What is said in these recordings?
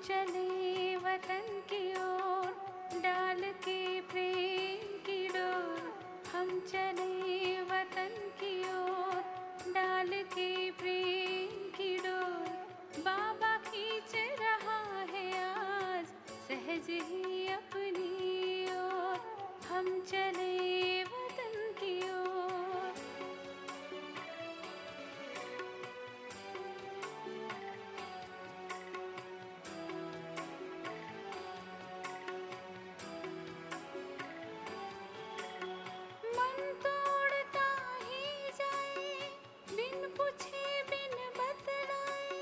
चले वतन की ओर डाल के प्रेम की डोर। हम चले वतन की ओर डाल के प्रेम की डोर। बाबा खींच रहा है आज सहज ही अपनी ओर। हम चले वतन की ओर। मन तोड़ता ही जाए बिन पूछे बिन बतलाए।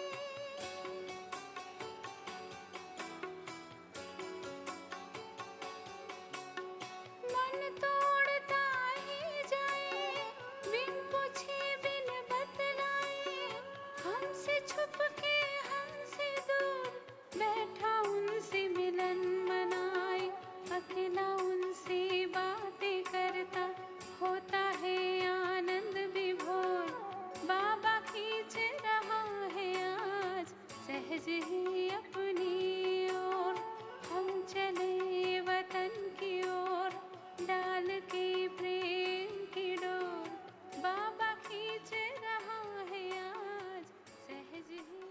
मन तोड़ता ही जाए बिन पूछे बिन बतलाए। हमसे छुप के हमसे दूर बैठा उनसे मिलन मनाए। अकेला उनसे बातें करता होता है आनंद विभोर। बाबा खींच रहा है आज सहज ही अपनी ओर। हम चले वतन की ओर डाल के प्रेम की डोर। बाबा खींच रहा है आज सहज ही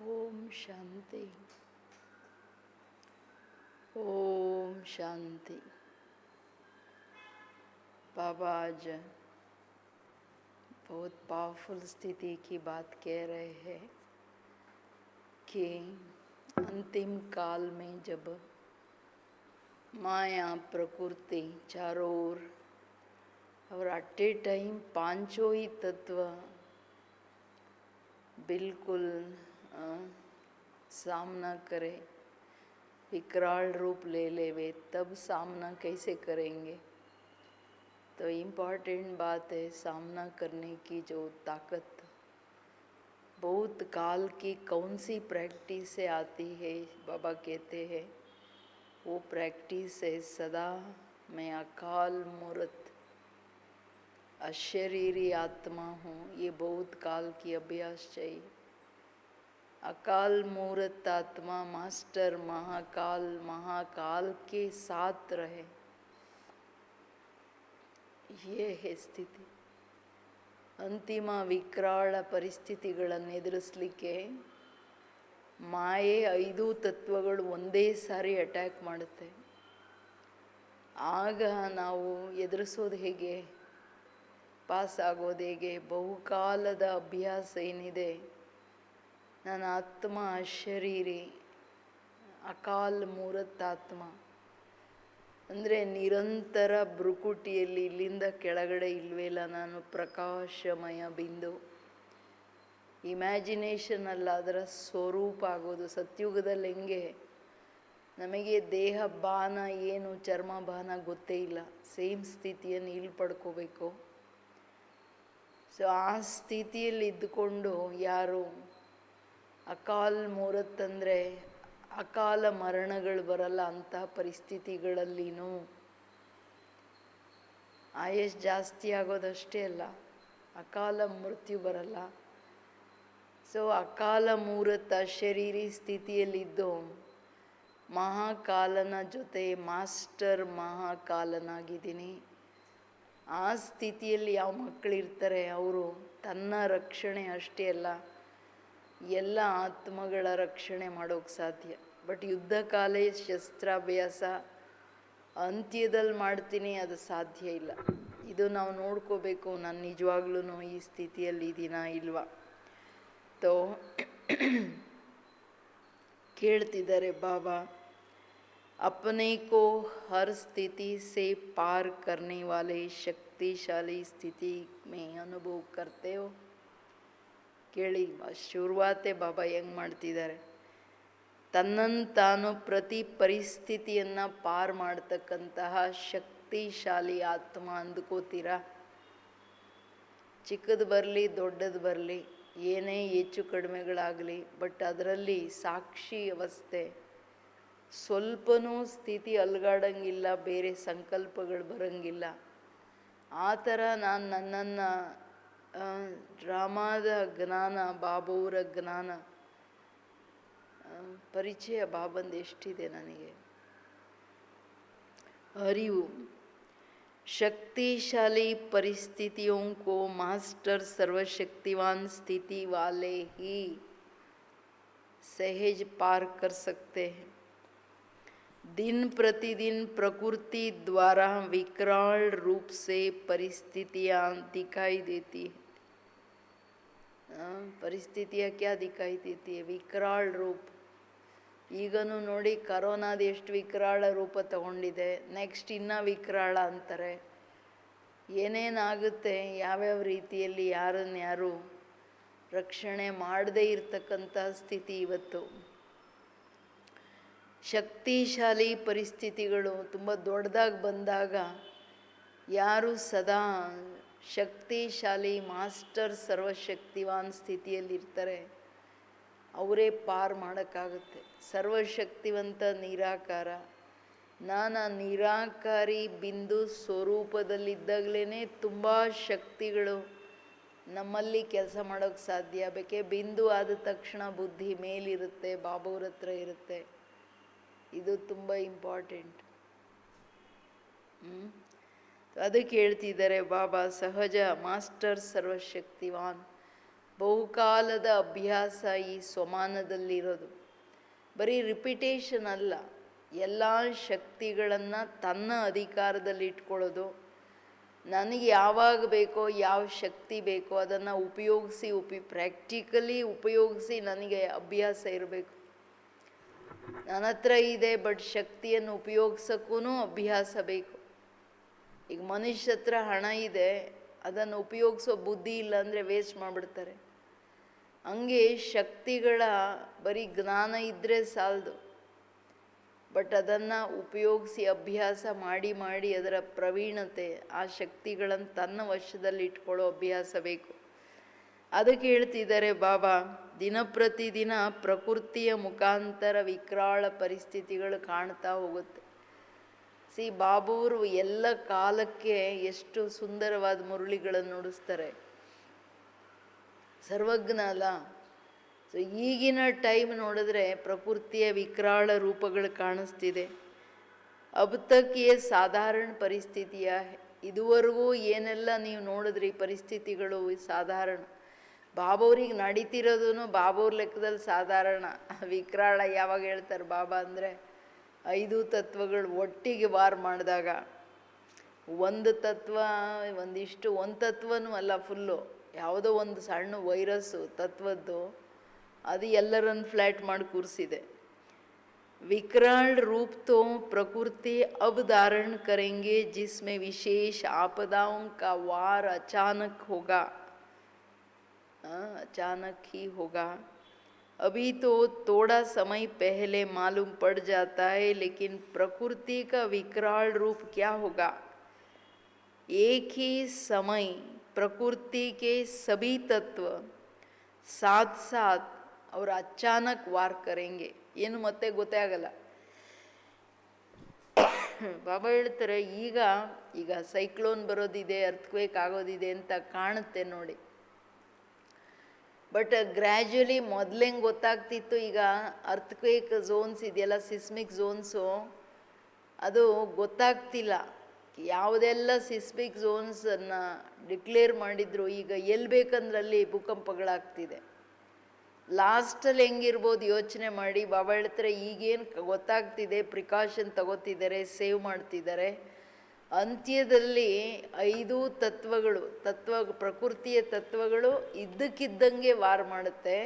ओम शांति। ओम शांति। बाबा आज बहुत पावरफुल स्थिति की बात कह रहे हैं कि अंतिम काल में जब माया प्रकृति चारों ओर और एट ए टाइम पांचों ही तत्व बिल्कुल सामना करे, विकराल रूप ले लेवे, तब सामना कैसे करेंगे। तो इम्पॉर्टेंट बात है सामना करने की जो ताकत बहुत काल की कौन सी प्रैक्टिस से आती है। बाबा कहते हैं वो प्रैक्टिस है सदा मैं अकाल मूर्त अशरीरी आत्मा हूँ। ये बहुत काल की अभ्यास चाहिए। अकाल मूर्त आत्मा मास्टर महाकाल के साथ रहे, ये है ಸ್ಥಿತಿ। ಅಂತಿಮ ವಿಕರಾಳ ಪರಿಸ್ಥಿತಿಗಳನ್ನು ಎದುರಿಸಲಿಕ್ಕೆ ಮಾಯೆ ಐದು ತತ್ವಗಳು ಒಂದೇ ಸಾರಿ ಅಟ್ಯಾಕ್ ಮಾಡುತ್ತೆ। ಆಗ ನಾವು ಎದುರಿಸೋದು ಹೇಗೆ, ಪಾಸ್ ಆಗೋದು ಹೇಗೆ? ಬಹುಕಾಲದ ಅಭ್ಯಾಸ ಏನಿದೆ, ನನ್ನ ಆತ್ಮ ಅಶರೀರಿ ಅಕಾಲ್ ಮೂರತ್ತಾತ್ಮ ಅಂದರೆ ನಿರಂತರ ಭ್ರುಕುಟಿಯಲ್ಲಿ ಇಲ್ಲಿಂದ ಕೆಳಗಡೆ ಇಲ್ವೇ ಇಲ್ಲ, ನಾನು ಪ್ರಕಾಶಮಯ ಬಿಂದು। ಇಮ್ಯಾಜಿನೇಷನ್ ಅಲ್ಲ, ಅದರ ಸ್ವರೂಪ ಆಗೋದು। ಸತ್ಯುಗದಲ್ಲಿ ಹೆಂಗೆ ನಮಗೆ ದೇಹ ಬಾನ ಏನು ಚರ್ಮ ಬಾನ ಗೊತ್ತೇ ಇಲ್ಲ, ಸೇಮ್ ಸ್ಥಿತಿಯನ್ನು ಇಲ್ಲಿ ಪಡ್ಕೋಬೇಕು। ಸೊ ಆ ಸ್ಥಿತಿಯಲ್ಲಿ ಇದ್ದುಕೊಂಡು ಯಾರು ಅಕಾಲ್ ಮೂರತ್ತಂದರೆ ಅಕಾಲ ಮರಣಗಳು ಬರಲ್ಲ, ಅಂಥ ಪರಿಸ್ಥಿತಿಗಳಲ್ಲಿನೂ ಆಯಸ್ ಜಾಸ್ತಿ ಆಗೋದಷ್ಟೇ ಅಲ್ಲ, ಅಕಾಲ ಮೃತ್ಯು ಬರಲ್ಲ। ಸೊ ಅಕಾಲ ಮೂರತ್ತ ಶರೀರಿ ಸ್ಥಿತಿಯಲ್ಲಿದ್ದು ಮಹಾಕಾಲನ ಜೊತೆ ಮಾಸ್ಟರ್ ಮಹಾಕಾಲನಾಗಿದ್ದೀನಿ। ಆ ಸ್ಥಿತಿಯಲ್ಲಿ ಯಾವ ಮಕ್ಕಳಿರ್ತಾರೆ ಅವರು ತನ್ನ ರಕ್ಷಣೆ ಅಷ್ಟೇ ಅಲ್ಲ, ಎಲ್ಲ ಆತ್ಮಗಳ ರಕ್ಷಣೆ ಮಾಡೋಕ್ಕೆ ಸಾಧ್ಯ। ಬಟ್ ಯುದ್ಧ ಕಾಲೇ ಶಸ್ತ್ರಾಭ್ಯಾಸ ಅಂತ್ಯದಲ್ಲಿ ಮಾಡ್ತೀನಿ, ಅದು ಸಾಧ್ಯ ಇಲ್ಲ। ಇದು ನಾವು ನೋಡ್ಕೋಬೇಕು, ನಾನು ನಿಜವಾಗ್ಲೂ ಈ ಸ್ಥಿತಿಯಲ್ಲಿ ಇದ್ದೀನಾ ಇಲ್ವಾ। ತೋ ಕೇಳ್ತಿದ್ದಾರೆ ಬಾಬಾ, अपने को हर स्थिति से पार करने वाले शक्तिशाली स्थिति में अनुभव करते हो। ಕೇಳಿ ಶುರುವಾತೆ ಬಾಬಾ ಹೆಂಗೆ ಮಾಡ್ತಿದ್ದಾರೆ, ತನ್ನನ್ನು ತಾನು ಪ್ರತಿ ಪರಿಸ್ಥಿತಿಯನ್ನು ಪಾರ್ ಮಾಡ್ತಕ್ಕಂತಹ ಶಕ್ತಿಶಾಲಿ ಆತ್ಮ ಅಂದ್ಕೋತೀರಾ? ಚಿಕ್ಕದು ಬರಲಿ ದೊಡ್ಡದು ಬರಲಿ, ಏನೇ ಹೆಚ್ಚು ಕಡಿಮೆಗಳಾಗಲಿ, ಬಟ್ ಅದರಲ್ಲಿ ಸಾಕ್ಷಿ ಅವಸ್ಥೆ, ಸ್ವಲ್ಪನೂ ಸ್ಥಿತಿ ಅಲ್ಗಾಡಂಗಿಲ್ಲ, ಬೇರೆ ಸಂಕಲ್ಪಗಳು ಬರಂಗಿಲ್ಲ. ಆ ಥರ ನಾನು ನನ್ನನ್ನು ಡ್ರಾಮಾದ ಜ್ಞಾನ, ಬಾಬುವರ ಜ್ಞಾನ ಪರಿಚಯ ಬಾಬಂದು ಎಷ್ಟಿದೆ ನನಗೆ, ಅರಿವು. शक्तिशाली परिस्थितियों को मास्टर सर्वशक्तिवान स्थिति वाले ही सहज पार कर सकते हैं. दिन प्रतिदिन प्रकृति द्वारा विकराल रूप से परिस्थितियाँ दिखाई देती हैं. परिस्थितियाँ क्या दिखाई देती है? विकराल रूप. ಈಗನೂ ನೋಡಿ ಕರೋನಾದ ಎಷ್ಟು ವಿಕರಾಳ ರೂಪ ತಗೊಂಡಿದೆ, ನೆಕ್ಸ್ಟ್ ಇನ್ನೂ ವಿಕರಾಳ ಅಂತಾರೆ. ಏನೇನಾಗುತ್ತೆ, ಯಾವ್ಯಾವ ರೀತಿಯಲ್ಲಿ ಯಾರನ್ಯಾರು ರಕ್ಷಣೆ ಮಾಡದೇ ಇರತಕ್ಕಂಥ ಸ್ಥಿತಿ ಇವತ್ತು. ಶಕ್ತಿಶಾಲಿ ಪರಿಸ್ಥಿತಿಗಳು ತುಂಬ ದೊಡ್ಡದಾಗಿ ಬಂದಾಗ ಯಾರು ಸದಾ ಶಕ್ತಿಶಾಲಿ ಮಾಸ್ಟರ್ ಸರ್ವಶಕ್ತಿವಾನ್ ಸ್ಥಿತಿಯಲ್ಲಿರ್ತಾರೆ ಅವರೇ ಪಾರ್ ಮಾಡೋಕ್ಕಾಗುತ್ತೆ. ಸರ್ವಶಕ್ತಿವಂತ ನಿರಾಕಾರ, ನಾನು ನಿರಾಕಾರಿ ಬಿಂದು ಸ್ವರೂಪದಲ್ಲಿದ್ದಾಗಲೇ ತುಂಬ ಶಕ್ತಿಗಳು ನಮ್ಮಲ್ಲಿ ಕೆಲಸ ಮಾಡೋಕ್ಕೆ ಸಾಧ್ಯ. ಬೇಕೆ ಬಿಂದು ಆದ ತಕ್ಷಣ ಬುದ್ಧಿ ಮೇಲಿರುತ್ತೆ, ಬಾಬುವ್ರ ಹತ್ರ ಇರುತ್ತೆ. ಇದು ತುಂಬ ಇಂಪಾರ್ಟೆಂಟ್. ಅದಕ್ಕೆ ಹೇಳ್ತಿದ್ದಾರೆ ಬಾಬಾ, ಸಹಜ ಮಾಸ್ಟರ್ ಸರ್ವಶಕ್ತಿವಾನ್. ಬಹುಕಾಲದ ಅಭ್ಯಾಸ ಈ ಸ್ವಮಾನದಲ್ಲಿರೋದು. ಬರೀ ರಿಪಿಟೇಷನ್ ಅಲ್ಲ, ಎಲ್ಲ ಶಕ್ತಿಗಳನ್ನು ತನ್ನ ಅಧಿಕಾರದಲ್ಲಿ ಇಟ್ಕೊಳ್ಳೋದು. ನನಗೆ ಯಾವಾಗ ಬೇಕೋ, ಯಾವ ಶಕ್ತಿ ಬೇಕೋ ಅದನ್ನು ಉಪಯೋಗಿಸಿ ಪ್ರಾಕ್ಟಿಕಲಿ ಉಪಯೋಗಿಸಿ ನನಗೆ ಅಭ್ಯಾಸ ಇರಬೇಕು. ನನ್ನ ಹತ್ರ ಇದೆ, ಬಟ್ ಶಕ್ತಿಯನ್ನು ಉಪಯೋಗಿಸೋಕ್ಕೂ ಅಭ್ಯಾಸ ಬೇಕು. ಈಗ ಮನುಷ್ಯ ಹತ್ರ ಹಣ ಇದೆ, ಅದನ್ನು ಉಪಯೋಗಿಸೋ ಬುದ್ಧಿ ಇಲ್ಲ ಅಂದರೆ ವೇಸ್ಟ್ ಮಾಡಿಬಿಡ್ತಾರೆ. ಹಂಗೆ ಶಕ್ತಿಗಳ ಬರೀ ಜ್ಞಾನ ಇದ್ದರೆ ಸಾಲದು, ಬಟ್ ಅದನ್ನು ಉಪಯೋಗಿಸಿ ಅಭ್ಯಾಸ ಮಾಡಿ ಮಾಡಿ ಅದರ ಪ್ರವೀಣತೆ, ಆ ಶಕ್ತಿಗಳನ್ನು ತನ್ನ ವಶದಲ್ಲಿ ಇಟ್ಕೊಳ್ಳೋ ಅಭ್ಯಾಸ ಬೇಕು. ಅದಕ್ಕೆ ಹೇಳ್ತಿದ್ದಾರೆ ಬಾಬಾ, ದಿನಪ್ರತಿದಿನ ಪ್ರಕೃತಿಯ ಮುಖಾಂತರ ವಿಕರಾಳ ಪರಿಸ್ಥಿತಿಗಳು ಕಾಣ್ತಾ ಹೋಗುತ್ತೆ. ಬಾಬುವರು ಎಲ್ಲ ಕಾಲಕ್ಕೆ ಎಷ್ಟು ಸುಂದರವಾದ ಮುರಳಿಗಳನ್ನು ನುಡಿಸ್ತಾರೆ. ಸರ್ವಜ್ಞ ಅಲ್ಲ. ಸೊ ಈಗಿನ ಟೈಮ್ ನೋಡಿದ್ರೆ ಪ್ರಕೃತಿಯ ವಿಕರಾಳ ರೂಪಗಳು ಕಾಣಿಸ್ತಿದೆ. ಅಬ್ ತಕ್ ಯೇ ಸಾಧಾರಣ ಪರಿಸ್ಥಿತಿಯ, ಇದುವರೆಗೂ ಏನೆಲ್ಲ ನೀವು ನೋಡಿದ್ರಿ ಪರಿಸ್ಥಿತಿಗಳು ಸಾಧಾರಣ. ಬಾಬವ್ರಿಗೆ ನಡೀತಿರೋದು ಬಾಬವ್ರ ಲೆಕ್ಕದಲ್ಲಿ ಸಾಧಾರಣ. ವಿಕರಾಳ ಯಾವಾಗ ಹೇಳ್ತಾರೆ ಬಾಬಾ ಅಂದರೆ, 5 ತತ್ವಗಳು ಒಟ್ಟಿಗೆ ವಾರ್ ಮಾಡಿದಾಗ, ಒಂದು ತತ್ವ ಒಂದು ತತ್ವನೂ ಅಲ್ಲ, ಫುಲ್ಲು ಯಾವುದೋ ಒಂದು ಸಣ್ಣ ವೈರಸ್ಸು ತತ್ವದ್ದು, ಅದು ಎಲ್ಲರನ್ನು ಫ್ಲ್ಯಾಟ್ ಮಾಡಿ ಕೂರಿಸಿದೆ. विकराल रूप तो प्रकृति अब धारण करेंगे जिसमें विशेष आपदाओं का वार अचानक होगा, अचानक ही होगा. अभी तो थोड़ा समय पहले मालूम पड़ जाता है, लेकिन प्रकृति का विकराल रूप क्या होगा? एक ही समय प्रकृति के सभी तत्व साथ साथ और अचानक वार करेंगे. ಏನು ಮತ್ತೆ ಗೊತ್ತೇ ಆಗಲ್ಲ. ಬಾಬಾ ಹೇಳ್ತಾರೆ, ಈಗ ಸೈಕ್ಲೋನ್ ಬರೋದಿದೆ, ಅರ್ಥಕ್ವೇಕ್ ಆಗೋದಿದೆ ಅಂತ ಕಾಣುತ್ತೆ ನೋಡಿ, ಬಟ್ ಗ್ರ್ಯಾಜುಲಿ ಮೊದಲೇಂಗೆ ಗೊತ್ತಾಗ್ತಿತ್ತು, ಈಗ ಅರ್ಥಕ್ವೇಕ್ ಝೋನ್ಸ್ ಇದೆಯಲ್ಲ, ಸಿಸ್ಮಿಕ್ ಝೋನ್ಸು, ಅದು ಗೊತ್ತಾಗ್ತಿಲ್ಲ. ಯಾವುದೆಲ್ಲ ಸಿಸ್ಮಿಕ್ ಝೋನ್ಸನ್ನು ಡಿಕ್ಲೇರ್ ಮಾಡಿದ್ರು, ಈಗ ಎಲ್ಲಿ ಬೇಕಂದ್ರಲ್ಲಿ ಭೂಕಂಪಗಳಾಗ್ತಿದೆ. ಲಾಸ್ಟಲ್ಲಿ ಹೆಂಗಿರ್ಬೋದು ಯೋಚನೆ ಮಾಡಿ. ಬಾಬಾ ಹೇಳ್ತಾರೆ, ಈಗೇನು ಗೊತ್ತಾಗ್ತಿದೆ, ಪ್ರಿಕಾಷನ್ ತಗೋತಿದ್ದಾರೆ, ಸೇವ್ ಮಾಡ್ತಿದ್ದಾರೆ. ಅಂತ್ಯದಲ್ಲಿ 5 ತತ್ವಗಳು, ಪ್ರಕೃತಿಯ ತತ್ವಗಳು ಇದ್ದಕ್ಕಿದ್ದಂಗೆ ವಾರ್ ಮಾಡುತ್ತೆ.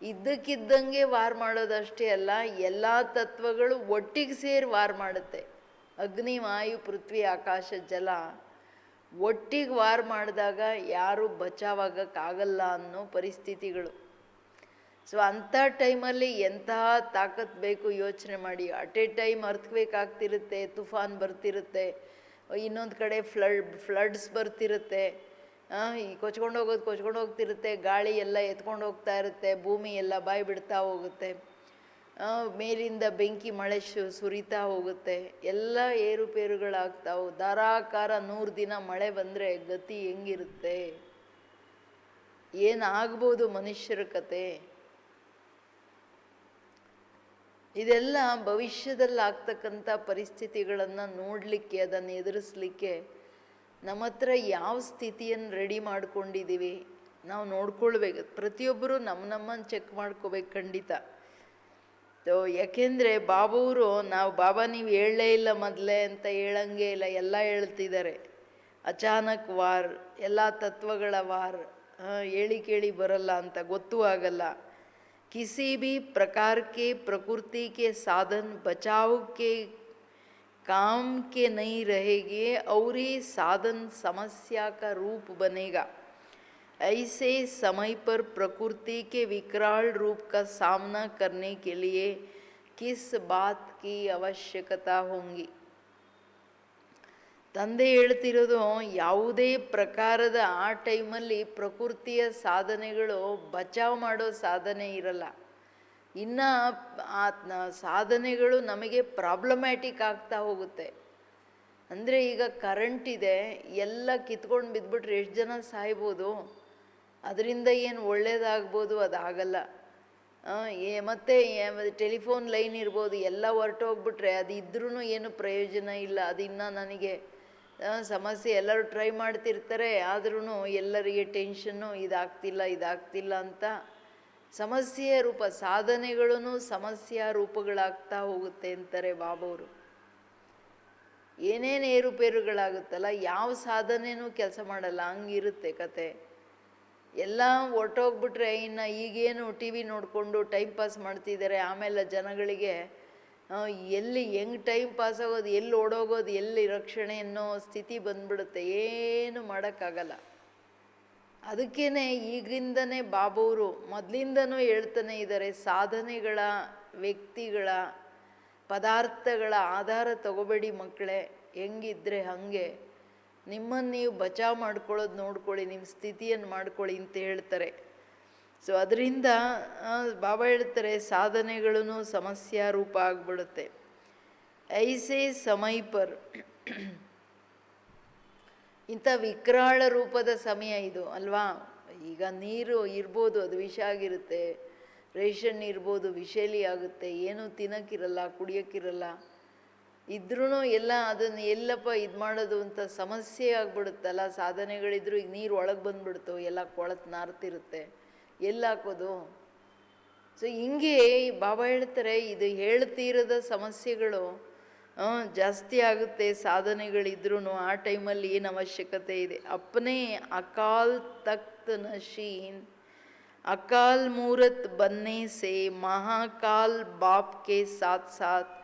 ಇದ್ದಕ್ಕಿದ್ದಂಗೆ ವಾರ್ ಮಾಡೋದಷ್ಟೇ ಅಲ್ಲ, ಎಲ್ಲ ತತ್ವಗಳು ಒಟ್ಟಿಗೆ ಸೇರಿ ವಾರ್ ಮಾಡುತ್ತೆ. ಅಗ್ನಿ, ವಾಯು, ಪೃಥ್ವಿ, ಆಕಾಶ, ಜಲ ಒಟ್ಟಿಗೆ ವಾರ್ ಮಾಡಿದಾಗ ಯಾರೂ ಬಚಾವಾಗಕ್ಕಾಗಲ್ಲ ಅನ್ನೋ ಪರಿಸ್ಥಿತಿಗಳು. ಸೊ ಅಂಥ ಟೈಮಲ್ಲಿ ಎಂತಹ ತಾಕತ್ತು ಬೇಕು ಯೋಚನೆ ಮಾಡಿ. ಅಟ್ ಎ ಟೈಮ್ ಅರ್ಥಕ್ವೇಕ್ ಆಗ್ತಿರುತ್ತೆ, ತುಫಾನ್ ಬರ್ತಿರುತ್ತೆ, ಇನ್ನೊಂದು ಕಡೆ ಫ್ಲಡ್ಸ್ ಬರ್ತಿರುತ್ತೆ, ಈ ಕೊಚ್ಕೊಂಡು ಹೋಗ್ತಿರುತ್ತೆ, ಗಾಳಿ ಎಲ್ಲ ಎತ್ಕೊಂಡು ಹೋಗ್ತಾ ಇರುತ್ತೆ, ಭೂಮಿ ಎಲ್ಲ ಬಾಯಿ ಬಿಡ್ತಾ ಹೋಗುತ್ತೆ, ಮೇಲಿಂದ ಬೆಂಕಿ ಮಳೆ ಸುರಿತಾ ಹೋಗುತ್ತೆ, ಎಲ್ಲ ಏರುಪೇರುಗಳಾಗ್ತಾವು. ಧಾರಾಕಾರ 100 ದಿನ ಮಳೆ ಬಂದರೆ ಗತಿ ಹೆಂಗಿರುತ್ತೆ, ಏನಾಗ್ಬೋದು ಮನುಷ್ಯರ ಕತೆ? ಇದೆಲ್ಲ ಭವಿಷ್ಯದಲ್ಲಿ ಆಗ್ತಕ್ಕಂಥ ಪರಿಸ್ಥಿತಿಗಳನ್ನು ನೋಡಲಿಕ್ಕೆ, ಅದನ್ನು ಎದುರಿಸಲಿಕ್ಕೆ ನಮ್ಮ ಹತ್ರ ಯಾವ ಸ್ಥಿತಿಯನ್ನು ರೆಡಿ ಮಾಡ್ಕೊಂಡಿದ್ದೀವಿ ನಾವು ನೋಡ್ಕೊಳ್ಬೇಕು. ಪ್ರತಿಯೊಬ್ಬರು ನಮ್ಮನ್ನು ಚೆಕ್ ಮಾಡ್ಕೋಬೇಕು ಖಂಡಿತ. ಯಾಕೆಂದರೆ ಬಾಬುವರು ನಾವು ಬಾಬಾ ನೀವು ಹೇಳಲೇ ಇಲ್ಲ ಮೊದಲೇ ಅಂತ ಹೇಳಂಗೆ ಇಲ್ಲ, ಎಲ್ಲ ಹೇಳ್ತಿದ್ದಾರೆ. ಅಚಾನಕ್ ವಾರ್, ಎಲ್ಲ ತತ್ವಗಳ ವಾರ್, ಹೇಳಿ ಕೇಳಿ ಬರಲ್ಲ ಅಂತ, ಗೊತ್ತೂ ಆಗಲ್ಲ. किसी भी प्रकार के प्रकृति के साधन बचाव के काम के नहीं रहेंगे और ये साधन समस्या का रूप बनेगा। ऐसे समय पर प्रकृति के विकराल रूप का सामना करने के लिए किस बात की आवश्यकता होगी? ತಂದೆ ಹೇಳ್ತಿರೋದು, ಯಾವುದೇ ಪ್ರಕಾರದ ಆ ಟೈಮಲ್ಲಿ ಪ್ರಕೃತಿಯ ಸಾಧನೆಗಳು ಬಚಾವ್ ಮಾಡೋ ಸಾಧನೆ ಇರಲ್ಲ. ಇನ್ನು ಆ ಸಾಧನೆಗಳು ನಮಗೆ ಪ್ರಾಬ್ಲಮ್ಯಾಟಿಕ್ ಆಗ್ತಾ ಹೋಗುತ್ತೆ. ಅಂದರೆ ಈಗ ಕರೆಂಟ್ ಇದೆ, ಎಲ್ಲ ಕಿತ್ಕೊಂಡು ಬಿದ್ದುಬಿಟ್ರೆ ಎಷ್ಟು ಜನ ಸಾಯ್ಬೋದು? ಅದರಿಂದ ಏನು ಒಳ್ಳೇದಾಗ್ಬೋದು? ಅದಾಗಲ್ಲ. ಮತ್ತು ಟೆಲಿಫೋನ್ ಲೈನ್ ಇರ್ಬೋದು, ಎಲ್ಲ ಹೊರಟೋಗ್ಬಿಟ್ರೆ ಅದು ಇದ್ರೂ ಏನು ಪ್ರಯೋಜನ ಇಲ್ಲ. ಅದಿನ್ನು ನನಗೆ ಸಮಸ್ಯೆ. ಎಲ್ಲರೂ ಟ್ರೈ ಮಾಡ್ತಿರ್ತಾರೆ, ಆದ್ರೂ ಎಲ್ಲರಿಗೆ ಟೆನ್ಷನ್ನು, ಇದಾಗ್ತಿಲ್ಲ ಅಂತ ಸಮಸ್ಯೆಯ ರೂಪ. ಸಾಧನೆಗಳೂ ಸಮಸ್ಯೆಯ ರೂಪಗಳಾಗ್ತಾ ಹೋಗುತ್ತೆ ಅಂತಾರೆ ಬಾಬವರು. ಏನೇನು ಏರುಪೇರುಗಳಾಗುತ್ತಲ್ಲ, ಯಾವ ಸಾಧನೆನೂ ಕೆಲಸ ಮಾಡಲ್ಲ, ಹಂಗಿರುತ್ತೆ ಕತೆ. ಎಲ್ಲ ಹೊರ್ಟೋಗ್ಬಿಟ್ರೆ ಇನ್ನು ಈಗೇನು ಟಿ ವಿ ನೋಡಿಕೊಂಡು ಟೈಮ್ ಪಾಸ್ ಮಾಡ್ತಿದ್ದಾರೆ. ಆಮೇಲೆ ಜನಗಳಿಗೆ ಎಲ್ಲಿ ಹೆಂಗೆ ಟೈಮ್ ಪಾಸ್ ಆಗೋದು, ಎಲ್ಲಿ ಓಡೋಗೋದು, ಎಲ್ಲಿ ರಕ್ಷಣೆ ಅನ್ನೋ ಸ್ಥಿತಿ ಬಂದ್ಬಿಡುತ್ತೆ. ಏನು ಮಾಡೋಕ್ಕಾಗಲ್ಲ. ಅದಕ್ಕೇ ಈಗಿಂದನೇ ಬಾಬುವರು ಮೊದಲಿಂದನೂ ಹೇಳ್ತಾನೆ ಇದ್ದಾರೆ, ಸಾಧನೆಗಳ, ವ್ಯಕ್ತಿಗಳ, ಪದಾರ್ಥಗಳ ಆಧಾರ ತಗೋಬೇಡಿ ಮಕ್ಕಳೇ, ಹೆಂಗಿದ್ರೆ ಹಾಗೆ ನಿಮ್ಮನ್ನು ನೀವು ಬಚಾವ್ ಮಾಡ್ಕೊಳ್ಳೋದು ನೋಡ್ಕೊಳ್ಳಿ, ನಿಮ್ಮ ಸ್ಥಿತಿಯನ್ನು ಮಾಡ್ಕೊಳ್ಳಿ ಅಂತ ಹೇಳ್ತಾರೆ. ಸೊ ಅದರಿಂದ ಬಾಬಾ ಹೇಳ್ತಾರೆ, ಸಾಧನೆಗಳೂ ಸಮಸ್ಯಾ ರೂಪ ಆಗಿಬಿಡುತ್ತೆ. ಐಸೆ ಸಮಯ ಪರ್, ಇಂಥ ವಿಕರಾಳ ರೂಪದ ಸಮಯ ಇದು ಅಲ್ವಾ. ಈಗ ನೀರು ಇರ್ಬೋದು, ಅದು ವಿಷ ಆಗಿರುತ್ತೆ. ರೇಷನ್ ಇರ್ಬೋದು, ವಿಷೇಲಿ ಆಗುತ್ತೆ. ಏನೂ ತಿನ್ನೋಕ್ಕಿರಲ್ಲ, ಕುಡಿಯೋಕ್ಕಿರಲ್ಲ. ಇದ್ರೂ ಎಲ್ಲ ಅದನ್ನು ಎಲ್ಲಪ್ಪ ಇದು ಮಾಡೋದು ಅಂತ ಸಮಸ್ಯೆ ಆಗ್ಬಿಡುತ್ತಲ್ಲ. ಸಾಧನೆಗಳಿದ್ರು ಈಗ ನೀರು ಒಳಗೆ ಬಂದುಬಿಡ್ತು, ಎಲ್ಲ ಕೊಳತು ನಾರ್ತಿರುತ್ತೆ, ಎಲ್ಲಿ ಹಾಕೋದು? ಸೊ ಹಿಂಗೆ ಬಾಬಾ ಹೇಳ್ತಾರೆ, ಇದು ಹೇಳ್ತಿರದ ಸಮಸ್ಯೆಗಳು ಜಾಸ್ತಿ ಆಗುತ್ತೆ ಸಾಧನೆಗಳಿದ್ರೂ. ಆ ಟೈಮಲ್ಲಿ ಏನು ಅವಶ್ಯಕತೆ ಇದೆ? ಅಪ್ನೇ ಅಕಾಲ್ ತಖ್ತ್ ನಶೀನ್ ಅಕಾಲ್ ಮೂರತ್ ಬನ್ನೆ ಸೆ ಮಹಾಕಾಲ್ ಬಾಪ್ ಕೆ ಸಾಥ್ ಸಾಥ್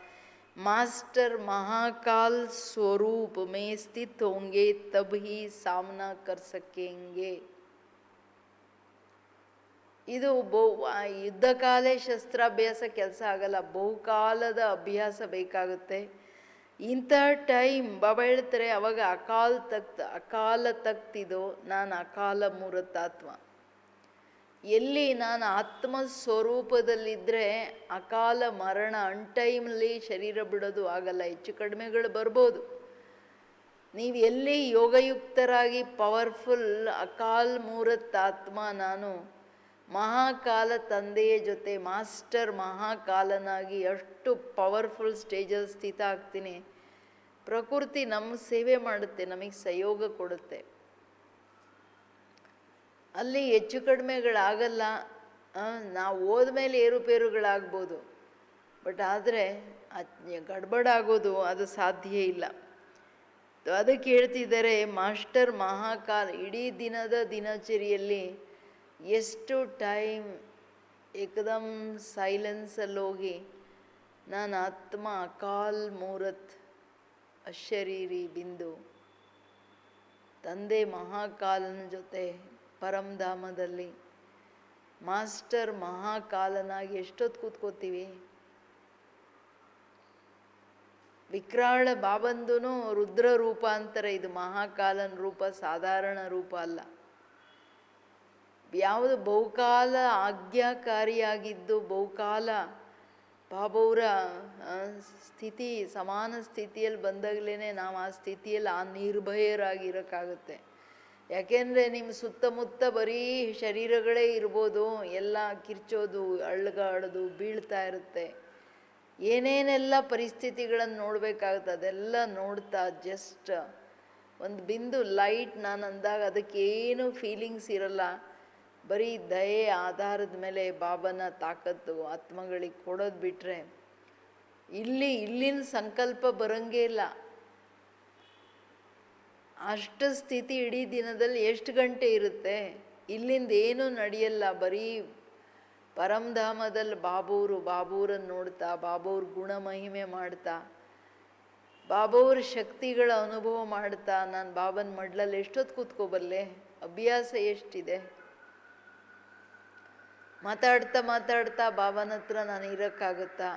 मास्टर महाकाल स्वरूप में स्थित होंगे, तब ही सामना कर सकेंगे. ಇದು ಯುದ್ಧಕಾಲೇ ಶಸ್ತ್ರಾಭ್ಯಾಸ ಕೆಲಸ ಆಗಲ್ಲ, ಬಹುಕಾಲದ ಅಭ್ಯಾಸ ಬೇಕಾಗುತ್ತೆ. ಇಂಥ ಟೈಮ್ ಬಾಬಾ ಹೇಳ್ತಾರೆ, ಅವಾಗ ಅಕಾಲ ತಖ್ತ್ ಇದು, ನಾನು ಅಕಾಲ ಮೂರತ್ತಾತ್ಮ. ಎಲ್ಲಿ ನಾನು ಆತ್ಮ ಸ್ವರೂಪದಲ್ಲಿದ್ದರೆ ಅಕಾಲ ಮರಣ, ಅನ್ಟೈಮ್ಲಿ ಶರೀರ ಬಿಡೋದು ಆಗಲ್ಲ. ಹೆಚ್ಚು ಕಡಿಮೆಗಳು ಬರ್ಬೋದು. ನೀವು ಎಲ್ಲಿ ಯೋಗಯುಕ್ತರಾಗಿ ಪವರ್ಫುಲ್ ಅಕಾಲ್ ಮೂರತ್ತಾತ್ಮ, ನಾನು ಮಹಾಕಾಲ ತಂದೆಯ ಜೊತೆ ಮಾಸ್ಟರ್ ಮಹಾಕಾಲನಾಗಿ ಅಷ್ಟು ಪವರ್ಫುಲ್ ಸ್ಟೇಜಲ್ಲಿ ಸ್ಥಿತ ಆಗ್ತೀನಿ. ಪ್ರಕೃತಿ ನಮ್ಮ ಸೇವೆ ಮಾಡುತ್ತೆ, ನಮಗೆ ಸಹಯೋಗ ಕೊಡುತ್ತೆ. ಅಲ್ಲಿ ಹೆಚ್ಚು ಕಡಿಮೆಗಳಾಗಲ್ಲ. ನಾವು ಹೋದ್ಮೇಲೆ ಏರುಪೇರುಗಳಾಗ್ಬೋದು, ಬಟ್ ಆದರೆ ಗಡ್ಬಡಾಗೋದು ಅದು ಸಾಧ್ಯ ಇಲ್ಲ. ಅದಕ್ಕೆ ಹೇಳ್ತಿದ್ದಾರೆ, ಮಾಸ್ಟರ್ ಮಹಾಕಾಲ್ ಇಡೀ ದಿನದ ದಿನಚರಿಯಲ್ಲಿ ಎಷ್ಟು ಟೈಮ್ ಏಕದಮ್ ಸೈಲೆನ್ಸಲ್ಲಿ ಹೋಗಿ ನಾನು ಆತ್ಮ ಅಕಾಲ್ ಮೂರತ್ ಅಶರೀರಿ ಬಿಂದು ತಂದೆ ಮಹಾಕಾಲನ ಜೊತೆ ಪರಮಧಾಮದಲ್ಲಿ ಮಾಸ್ಟರ್ ಮಹಾಕಾಲನಾಗಿ ಎಷ್ಟೊತ್ತು ಕೂತ್ಕೋತೀವಿ? ವಿಕರಾಳ ಬಾಬಂದೂ ರುದ್ರ ರೂಪ ಅಂತಾರೆ. ಇದು ಮಹಾಕಾಲನ ರೂಪ ಸಾಧಾರಣ ರೂಪ ಅಲ್ಲ. ಯಾವುದು ಬಹುಕಾಲ ಆಜ್ಞಾಕಾರಿಯಾಗಿದ್ದು ಬಹುಕಾಲ ಬಾಬಾವರ ಸ್ಥಿತಿ ಸಮಾನ ಸ್ಥಿತಿಯಲ್ಲಿ ಬಂದಾಗಲೇ ನಾವು ಆ ಸ್ಥಿತಿಯಲ್ಲಿ ಆ ನಿರ್ಭಯರಾಗಿರೋಕ್ಕಾಗುತ್ತೆ. ಯಾಕೆಂದರೆ ನಿಮ್ಮ ಸುತ್ತಮುತ್ತ ಬರೀ ಶರೀರಗಳೇ ಇರ್ಬೋದು, ಎಲ್ಲ ಕಿರ್ಚೋದು, ಅಳ್ಗಾಡೋದು, ಬೀಳ್ತಾ ಇರುತ್ತೆ, ಏನೇನೆಲ್ಲ ಪರಿಸ್ಥಿತಿಗಳನ್ನು ನೋಡಬೇಕಾಗುತ್ತೆ. ಅದೆಲ್ಲ ನೋಡ್ತಾ ಜಸ್ಟ್ ಒಂದು ಬಿಂದು ಲೈಟ್ ನಾನು ಅಂದಾಗ ಅದಕ್ಕೇನು ಫೀಲಿಂಗ್ಸ್ ಇರಲ್ಲ, ಬರೀ ದಯೆ ಆಧಾರದ ಮೇಲೆ ಬಾಬನ ತಾಕತ್ತು ಆತ್ಮಗಳಿಗೆ ಕೊಡೋದು ಬಿಟ್ಟರೆ ಇಲ್ಲಿನ ಸಂಕಲ್ಪ ಬರೋಂಗೇ ಇಲ್ಲ. ಅಷ್ಟು ಸ್ಥಿತಿ ಇಡೀ ದಿನದಲ್ಲಿ ಎಷ್ಟು ಗಂಟೆ ಇರುತ್ತೆ? ಇಲ್ಲಿಂದ ಏನೂ ನಡೆಯಲ್ಲ, ಬರೀ ಪರಮಧಾಮದಲ್ಲಿ ಬಾಬೂರನ್ನು ನೋಡ್ತಾ, ಬಾಬೂರ ಗುಣ ಮಹಿಮೆ ಮಾಡ್ತಾ, ಬಾಬಾವ್ರ ಶಕ್ತಿಗಳ ಅನುಭವ ಮಾಡ್ತಾ ನಾನು ಬಾಬನ ಮಡ್ಲಲ್ಲಿ ಎಷ್ಟೊತ್ತು ಕೂತ್ಕೋಬಲ್ಲೆ? ಅಭ್ಯಾಸ ಎಷ್ಟಿದೆ? ಮಾತಾಡ್ತಾ ಬಾಬನ ಹತ್ರ ನಾನು ಇರೋಕ್ಕಾಗುತ್ತಾ?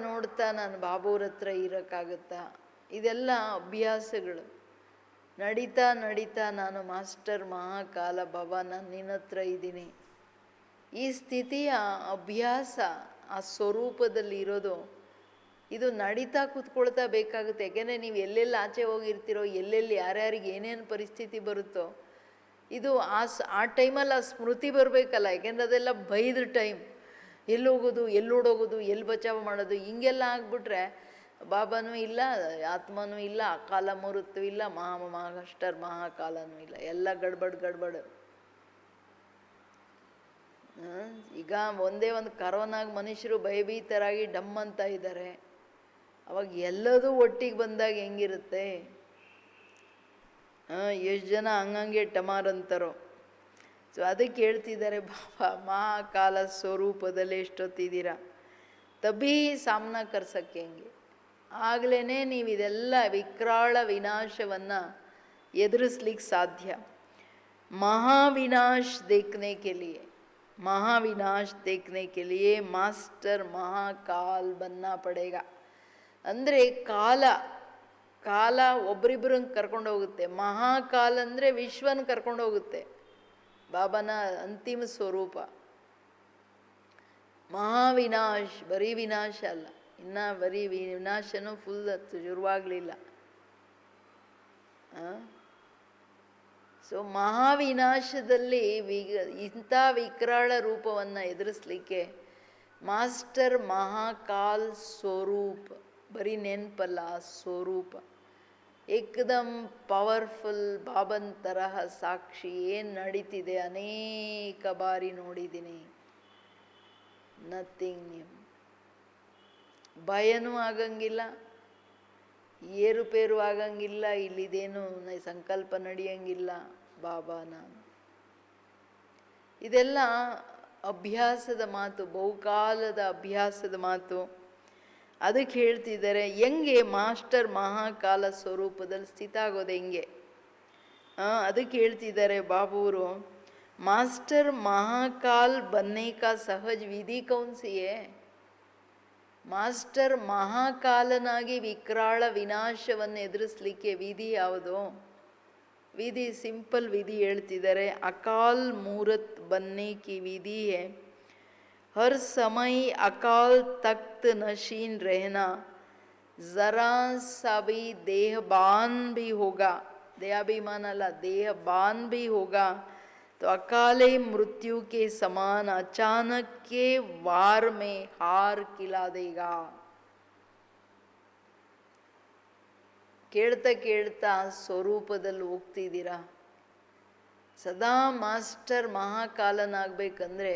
ನೋಡ್ತಾ ನಾನು ಬಾಬಾವ್ರ ಹತ್ರ ಇರೋಕ್ಕಾಗುತ್ತಾ? ಇದೆಲ್ಲ ಅಭ್ಯಾಸಗಳು. ನಡೀತಾ ನಾನು ಮಾಸ್ಟರ್ ಮಹಾಕಾಲ ಬಾಬಾ ನಾನು ನಿನ್ನ ಹತ್ರ ಇದ್ದೀನಿ, ಈ ಸ್ಥಿತಿಯ ಅಭ್ಯಾಸ ಆ ಸ್ವರೂಪದಲ್ಲಿ ಇರೋದು, ಇದು ನಡೀತಾ ಕೂತ್ಕೊಳ್ತಾ ಬೇಕಾಗುತ್ತೆ. ಯಾಕೆಂದರೆ ನೀವು ಎಲ್ಲೆಲ್ಲಿ ಆಚೆ ಹೋಗಿರ್ತೀರೋ, ಎಲ್ಲೆಲ್ಲಿ ಯಾರ್ಯಾರಿಗೆ ಏನೇನು ಪರಿಸ್ಥಿತಿ ಬರುತ್ತೋ, ಇದು ಆ ಟೈಮಲ್ಲಿ ಆ ಸ್ಮೃತಿ ಬರಬೇಕಲ್ಲ. ಯಾಕೆಂದರೆ ಅದೆಲ್ಲ ಬೈದ ಟೈಮ್, ಎಲ್ಲಿ ಹೋಗೋದು, ಎಲ್ಲಿ ಓಡೋಗೋದು, ಎಲ್ಲಿ ಬಚಾವ್ ಮಾಡೋದು, ಹಿಂಗೆಲ್ಲ ಆಗಿಬಿಟ್ರೆ ಬಾಬಾನೂ ಇಲ್ಲ, ಆತ್ಮನೂ ಇಲ್ಲ, ಕಾಲ ಮುರುತ್ತೂ ಇಲ್ಲ, ಮಾಸ್ಟರ್ ಮಹಾಕಾಲನೂ ಇಲ್ಲ, ಎಲ್ಲ ಗಡ್ಬಡ್. ಈಗ ಒಂದೇ ಒಂದು ಕರೋನಾಗ ಮನುಷ್ಯರು ಭಯಭೀತರಾಗಿ ಡಮ್ ಅಂತ ಇದ್ದಾರೆ. ಅವಾಗ ಎಲ್ಲದೂ ಒಟ್ಟಿಗೆ ಬಂದಾಗ ಹೆಂಗಿರುತ್ತೆ? ಎಷ್ಟು ಜನ ಹಂಗಂಗೆ ಟಮಾರ್ ಅಂತಾರೋ. ಸೊ ಅದಕ್ಕೆ ಹೇಳ್ತಿದ್ದಾರೆ ಬಾಬಾ, ಮಹಾಕಾಲ ಸ್ವರೂಪದಲ್ಲಿ ಎಷ್ಟೊತ್ತಿದ್ದೀರಾ, ತಬಿ ಸಾಮ್ನಾ ಕರ್ಸಕ್ಕೆ ಹೆಂಗೆ, ಆಗಲೇ ನೀವು ಇದೆಲ್ಲ ವಿಕ್ರಾಳ ವಿನಾಶವನ್ನು ಎದುರಿಸ್ಲಿಕ್ಕೆ ಸಾಧ್ಯ. महाविनाश देखने के लिए मास्टर महाकाल बनना पड़ेगा. ಅಂದರೆ ಕಾಲ ಒಬ್ರಿಬ್ರಂಗೆ ಕರ್ಕೊಂಡು ಹೋಗುತ್ತೆ. ಮಹಾಕಾಲ ಅಂದರೆ ವಿಶ್ವನ ಕರ್ಕೊಂಡು ಹೋಗುತ್ತೆ. ಬಾಬನ ಅಂತಿಮ ಸ್ವರೂಪ ಮಹಾವಿನಾಶ್, ಬರೀ ವಿನಾಶ ಅಲ್ಲ, ಇನ್ನು ಬರೀ ವಿನಾಶನೂ ಫುಲ್ ಶುರುವಾಗಲಿಲ್ಲ. ಸೊ ಮಹಾವಿನಾಶದಲ್ಲಿ ಇಂಥ ವಿಕರಾಳ ರೂಪವನ್ನು ಎದುರಿಸ್ಲಿಕ್ಕೆ ಮಾಸ್ಟರ್ ಮಹಾಕಾಲ್ ಸ್ವರೂಪ, ಬರೀ ನೆನಪಲ್ಲ, ಸ್ವರೂಪ ಏಕದಮ್ ಪವರ್ಫುಲ್. ಬಾಬನ್ ತರಹ ಸಾಕ್ಷಿ ಏನು ನಡೀತಿದೆ ಅನೇಕ ಬಾರಿ ನೋಡಿದ್ದೀನಿ. Nothing new. ಭಯನೂ ಆಗಂಗಿಲ್ಲ, ಏರುಪೇರು ಆಗಂಗಿಲ್ಲ, ಇಲ್ಲಿದೇನು ಸಂಕಲ್ಪ ನಡೆಯಂಗಿಲ್ಲ. ಬಾಬಾ ನಾನು, ಇದೆಲ್ಲ ಅಭ್ಯಾಸದ ಮಾತು, ಬಹುಕಾಲದ ಅಭ್ಯಾಸದ ಮಾತು. ಅದಕ್ಕೆ ಹೇಳ್ತಿದ್ದಾರೆ ಹೆಂಗೆ ಮಾಸ್ಟರ್ ಮಹಾಕಾಲ ಸ್ವರೂಪದಲ್ಲಿ ಸ್ಥಿತ ಆಗೋದು ಹೆಂಗೆ. ಅದಕ್ಕೆ ಹೇಳ್ತಿದ್ದಾರೆ ಬಾಬೂರು, ಮಾಸ್ಟರ್ ಮಹಾಕಾಲ್ ಬನ್ನೆ ಕಾ ಸಹಜ ವಿಧಿ ಕೌನ್ಸಿಯೇ. ಮಾಸ್ಟರ್ ಮಹಾಕಾಲನಾಗಿ ವಿಕರಾಳ ವಿನಾಶವನ್ನು ಎದುರಿಸಲಿಕ್ಕೆ ವಿಧಿ ಯಾವುದು? ವಿಧಿ ಸಿಂಪಲ್ ವಿಧಿ ಹೇಳ್ತಿದ್ದಾರೆ. ಅಕಾಲ್ ಮೂರತ್ ಬನ್ನೆ ಕಿ ವಿಧಿ ಹೈ, हर समय अकाल तख्त नशीन रहना, जरा सा भी देहबान भी होगा, देहाभिमान अಲ್ಲ, देहबान भी होगा तो अकाले मृत्यु के समान अचानक के वार में हार खिला देगा. ಕೇಳ್ತಾ ಸ್ವರೂಪದಲ್ಲಿ ಹೋಗ್ತಿದ್ದೀರಾ. ಸದಾ ಮಾಸ್ಟರ್ ಮಹಾಕಾಲನಾಗಬೇಕಂದ್ರೆ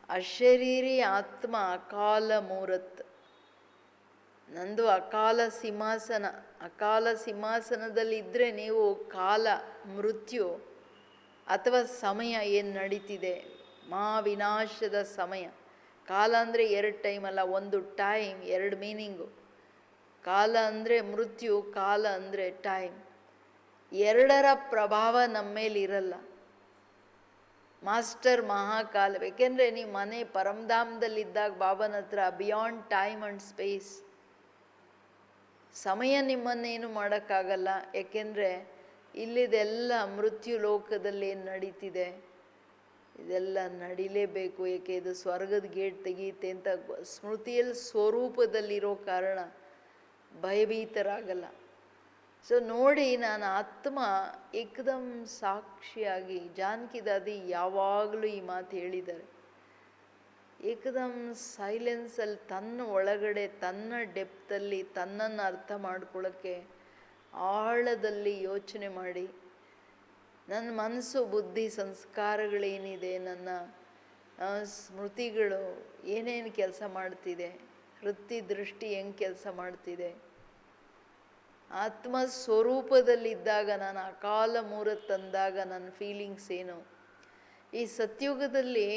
ಅಶರೀರಿ ಆತ್ಮ ಅಕಾಲ ಮೂರತ್. ನಂದು ಅಕಾಲ ಸಿಂಹಾಸನ. ಅಕಾಲ ಸಿಂಹಾಸನದಲ್ಲಿದ್ದರೆ ನೀವು ಕಾಲ, ಮೃತ್ಯು ಅಥವಾ ಸಮಯ ಏನು ನಡೀತಿದೆ, ಮಹಾವಿನಾಶದ ಸಮಯ. ಕಾಲ ಅಂದರೆ ಎರಡು ಟೈಮ್ ಅಲ್ಲ, ಒಂದು ಟೈಮ್, ಎರಡು ಮೀನಿಂಗು. ಕಾಲ ಅಂದರೆ ಮೃತ್ಯು, ಕಾಲ ಅಂದರೆ ಟೈಮ್. ಎರಡರ ಪ್ರಭಾವ ನಮ್ಮ ಮೇಲಿರಲ್ಲ. ಮಾಸ್ಟರ್ ಮಹಾಕಾಲ, ಏಕೆಂದರೆ ನೀವು ಮನೆ ಪರಮಧಾಮದಲ್ಲಿದ್ದಾಗ ಬಾಬನ ಹತ್ರ ಬಿಯಾಂಡ್ ಟೈಮ್ ಆ್ಯಂಡ್ ಸ್ಪೇಸ್, ಸಮಯ ನಿಮ್ಮನ್ನೇನು ಮಾಡೋಕ್ಕಾಗಲ್ಲ. ಏಕೆಂದರೆ ಇಲ್ಲಿದೆಲ್ಲ ಮೃತ್ಯು ಲೋಕದಲ್ಲಿ ಏನು ನಡೀತಿದೆ ಇದೆಲ್ಲ ನಡಿಲೇಬೇಕು, ಏಕೆ ಇದು ಸ್ವರ್ಗದ ಗೇಟ್ ತೆಗೀತೆ ಅಂತ ಸ್ಮೃತಿಯಲ್ಲಿ ಸ್ವರೂಪದಲ್ಲಿರೋ ಕಾರಣ ಭಯಭೀತರಾಗಲ್ಲ. ಸೊ ನೋಡಿ, ನಾನು ಆತ್ಮ ಏಕದಮ್ ಸಾಕ್ಷಿಯಾಗಿ, ಜಾನಕಿ ದಾದಿ ಯಾವಾಗಲೂ ಈ ಮಾತು ಹೇಳಿದ್ದಾರೆ, ಏಕದಮ್ ಸೈಲೆನ್ಸಲ್ಲಿ ತನ್ನ ಒಳಗಡೆ ತನ್ನ ಡೆಪ್ತಲ್ಲಿ ತನ್ನನ್ನು ಅರ್ಥ ಮಾಡ್ಕೊಳ್ಳೋಕ್ಕೆ ಆಳದಲ್ಲಿ ಯೋಚನೆ ಮಾಡಿ, ನನ್ನ ಮನಸ್ಸು ಬುದ್ಧಿ ಸಂಸ್ಕಾರಗಳೇನಿದೆ, ನನ್ನ ಸ್ಮೃತಿಗಳು ಏನೇನು ಕೆಲಸ ಮಾಡ್ತಿದೆ, ವೃತ್ತಿ ದೃಷ್ಟಿ ಹೆಂಗೆ ಕೆಲಸ ಮಾಡ್ತಿದೆ, ಆತ್ಮ ಸ್ವರೂಪದಲ್ಲಿದ್ದಾಗ ನಾನು ಅಕಾಲ ಮೂರತ್ತಂದಾಗ ನನ್ನ ಫೀಲಿಂಗ್ಸ್ ಏನು, ಈ ಸತ್ಯುಗದಲ್ಲಿ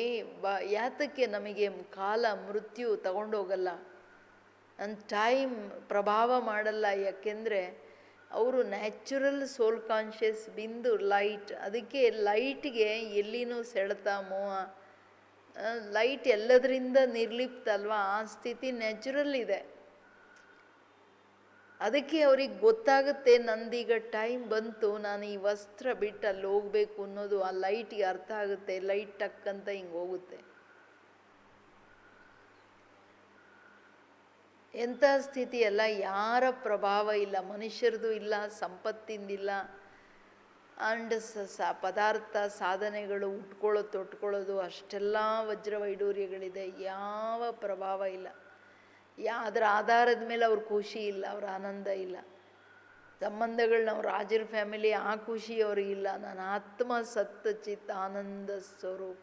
ಯಾತಕ್ಕೆ ನಮಗೆ ಕಾಲ ಮೃತ್ಯು ತಗೊಂಡೋಗಲ್ಲ, ನನ್ನ ಟೈಮ್ ಪ್ರಭಾವ ಮಾಡಲ್ಲ, ಯಾಕೆಂದರೆ ಅವರು ನ್ಯಾಚುರಲ್ ಸೋಲ್ ಕಾನ್ಷಿಯಸ್ ಬಿಂದು ಲೈಟ್. ಅದಕ್ಕೆ ಲೈಟ್ಗೆ ಎಲ್ಲಿನೂ ಸೆಳೆತ ಮೋಹ, ಲೈಟ್ ಎಲ್ಲದರಿಂದ ನಿರ್ಲಿಪ್ತ ಅಲ್ವಾ, ಆ ಸ್ಥಿತಿ ನ್ಯಾಚುರಲ್ ಇದೆ. ಅದಕ್ಕೆ ಅವ್ರಿಗೆ ಗೊತ್ತಾಗುತ್ತೆ, ನಂದೀಗ ಟೈಮ್ ಬಂತು, ನಾನು ಈ ವಸ್ತ್ರ ಬಿಟ್ಟು ಅಲ್ಲಿ ಹೋಗ್ಬೇಕು ಅನ್ನೋದು ಆ ಲೈಟ್ಗೆ ಅರ್ಥ ಆಗುತ್ತೆ. ಲೈಟ್ ಟಕ್ಕಂತ ಹಿಂಗೆ ಹೋಗುತ್ತೆ. ಎಂಥ ಸ್ಥಿತಿ ಅಲ್ಲ, ಯಾರ ಪ್ರಭಾವ ಇಲ್ಲ, ಮನುಷ್ಯರದು ಇಲ್ಲ, ಸಂಪತ್ತಿಂದಿಲ್ಲ, ಆ್ಯಂಡ್ ಪದಾರ್ಥ ಸಾಧನೆಗಳು ಉಟ್ಕೊಳ್ಳೋದು ತೊಟ್ಕೊಳ್ಳೋದು ಅಷ್ಟೆಲ್ಲ ವಜ್ರ ವೈಡೂರ್ಯಗಳಿದೆ, ಯಾವ ಪ್ರಭಾವ ಇಲ್ಲ. ಅದರ ಆಧಾರದ ಮೇಲೆ ಅವ್ರ ಖುಷಿ ಇಲ್ಲ, ಅವ್ರ ಆನಂದ ಇಲ್ಲ. ಸಂಬಂಧಗಳನ್ನ ಅವ್ರ ರಾಜರ ಫ್ಯಾಮಿಲಿ ಆ ಖುಷಿ ಅವ್ರಿಗಿಲ್ಲ. ನಾನು ಆತ್ಮ ಸತ್ತ ಚಿತ್ತ ಆನಂದ ಸ್ವರೂಪ,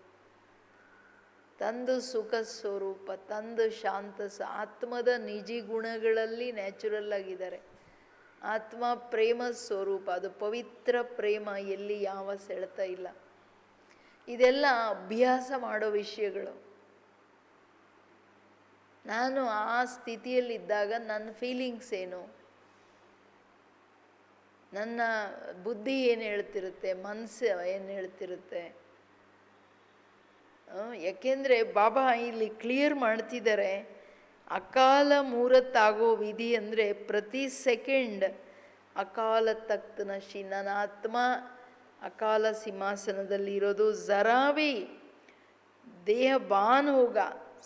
ತಂದು ಸುಖ ಸ್ವರೂಪ, ತಂದು ಶಾಂತ ಆತ್ಮದ ನಿಜಿ ಗುಣಗಳಲ್ಲಿ ನ್ಯಾಚುರಲ್ ಆಗಿದ್ದಾರೆ. ಆತ್ಮ ಪ್ರೇಮ ಸ್ವರೂಪ, ಅದು ಪವಿತ್ರ ಪ್ರೇಮ, ಎಲ್ಲಿ ಯಾವ ಸೆಳೆತ ಇಲ್ಲ. ಇದೆಲ್ಲ ಅಭ್ಯಾಸ ಮಾಡೋ ವಿಷಯಗಳು. ನಾನು ಆ ಸ್ಥಿತಿಯಲ್ಲಿದ್ದಾಗ ನನ್ನ ಫೀಲಿಂಗ್ಸ್ ಏನು, ನನ್ನ ಬುದ್ಧಿ ಏನು ಹೇಳ್ತಿರುತ್ತೆ, ಮನಸ್ಸು ಏನು ಹೇಳ್ತಿರುತ್ತೆ. ಯಾಕೆಂದರೆ ಬಾಬಾ ಇಲ್ಲಿ ಕ್ಲಿಯರ್ ಮಾಡ್ತಿದ್ದಾರೆ, ಅಕಾಲ ಮೂರತ್ತಾಗೋ ವಿಧಿ ಅಂದರೆ ಪ್ರತಿ ಸೆಕೆಂಡ್ ಅಕಾಲ ತಖ್ತ್ ನಶಿ. ನನ್ನ ಆತ್ಮ ಅಕಾಲ ಸಿಂಹಾಸನದಲ್ಲಿ ಇರೋದು. ಜರಾವಿ ದೇಹ ಬಾನ್ ಹೋಗ,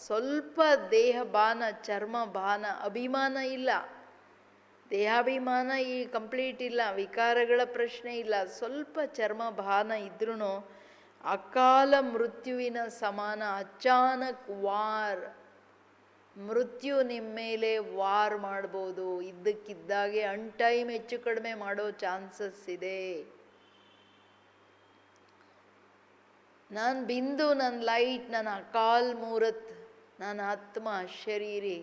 ಸ್ವಲ್ಪ ದೇಹ ಬಾನ, ಚರ್ಮ ಬಾನ, ಅಭಿಮಾನ ಇಲ್ಲ, ದೇಹಾಭಿಮಾನ ಈ ಕಂಪ್ಲೀಟ್ ಇಲ್ಲ, ವಿಕಾರಗಳ ಪ್ರಶ್ನೆ ಇಲ್ಲ, ಸ್ವಲ್ಪ ಚರ್ಮ ಭಾನ ಇದ್ರೂ ಅಕಾಲ ಮೃತ್ಯುವಿನ ಸಮಾನ. ಅಚಾನಕ್ ವಾರ್, ಮೃತ್ಯು ನಿಮ್ಮ ಮೇಲೆ ವಾರ್ ಮಾಡ್ಬೋದು. ಇದ್ದಕ್ಕಿದ್ದಾಗೆ ಅನ್ಟೈಮ್ ಹೆಚ್ಚು ಕಡಿಮೆ ಮಾಡೋ ಚಾನ್ಸಸ್ ಇದೆ. ನಾನು ಬಿಂದು, ನನ್ನ ಲೈಟ್, ನನ್ನ ಅಕಾಲ್ ಮೂರತ್, ನಾನು ಆತ್ಮ ಅಶರೀರಿ,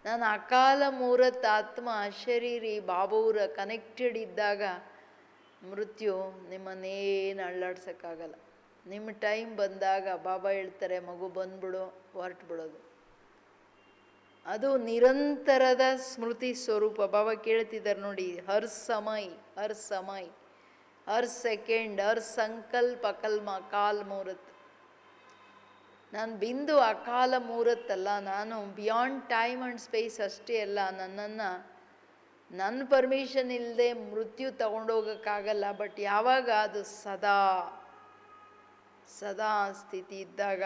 ನಾನು ಅಕಾಲ ಮೂರತ್ ಆತ್ಮ ಅಶರೀರಿ ಬಾಬೂರ ಕನೆಕ್ಟೆಡ್ ಇದ್ದಾಗ ಮೃತ್ಯು ನಿಮ್ಮನ್ನೇನು ಅಳ್ಳಾಡ್ಸೋಕ್ಕಾಗಲ್ಲ. ನಿಮ್ಮ ಟೈಮ್ ಬಂದಾಗ ಬಾಬಾ ಹೇಳ್ತಾರೆ, ಮಗು ಬಂದ್ಬಿಡು, ಹೊರಟು ಬಿಡೋದು. ಅದು ನಿರಂತರದ ಸ್ಮೃತಿ ಸ್ವರೂಪ. ಬಾಬಾ ಕೇಳ್ತಿದ್ದಾರೆ ನೋಡಿ, ಹರ್ ಸಮಯ್ ಹರ್ ಸಮಯ್ ಹರ್ ಸೆಕೆಂಡ್ ಹರ್ ಸಂಕಲ್ಪ ಅಕಲ್ಮ ಅಕಾಲ್ ಮೂರತ್. ನಾನು ಬಿಂದು ಅಕಾಲ ಮೂರತ್ತಲ್ಲ, ನಾನು ಬಿಯಾಂಡ್ ಟೈಮ್ ಆ್ಯಂಡ್ ಸ್ಪೇಸ್ ಅಷ್ಟೇ ಅಲ್ಲ. ನನ್ನನ್ನು ನನ್ನ ಪರ್ಮಿಷನ್ ಇಲ್ಲದೆ ಮೃತ್ಯು ತಗೊಂಡೋಗೋಕ್ಕಾಗಲ್ಲ. ಬಟ್ ಯಾವಾಗ ಅದು ಸದಾ ಸದಾ ಸ್ಥಿತಿ ಇದ್ದಾಗ,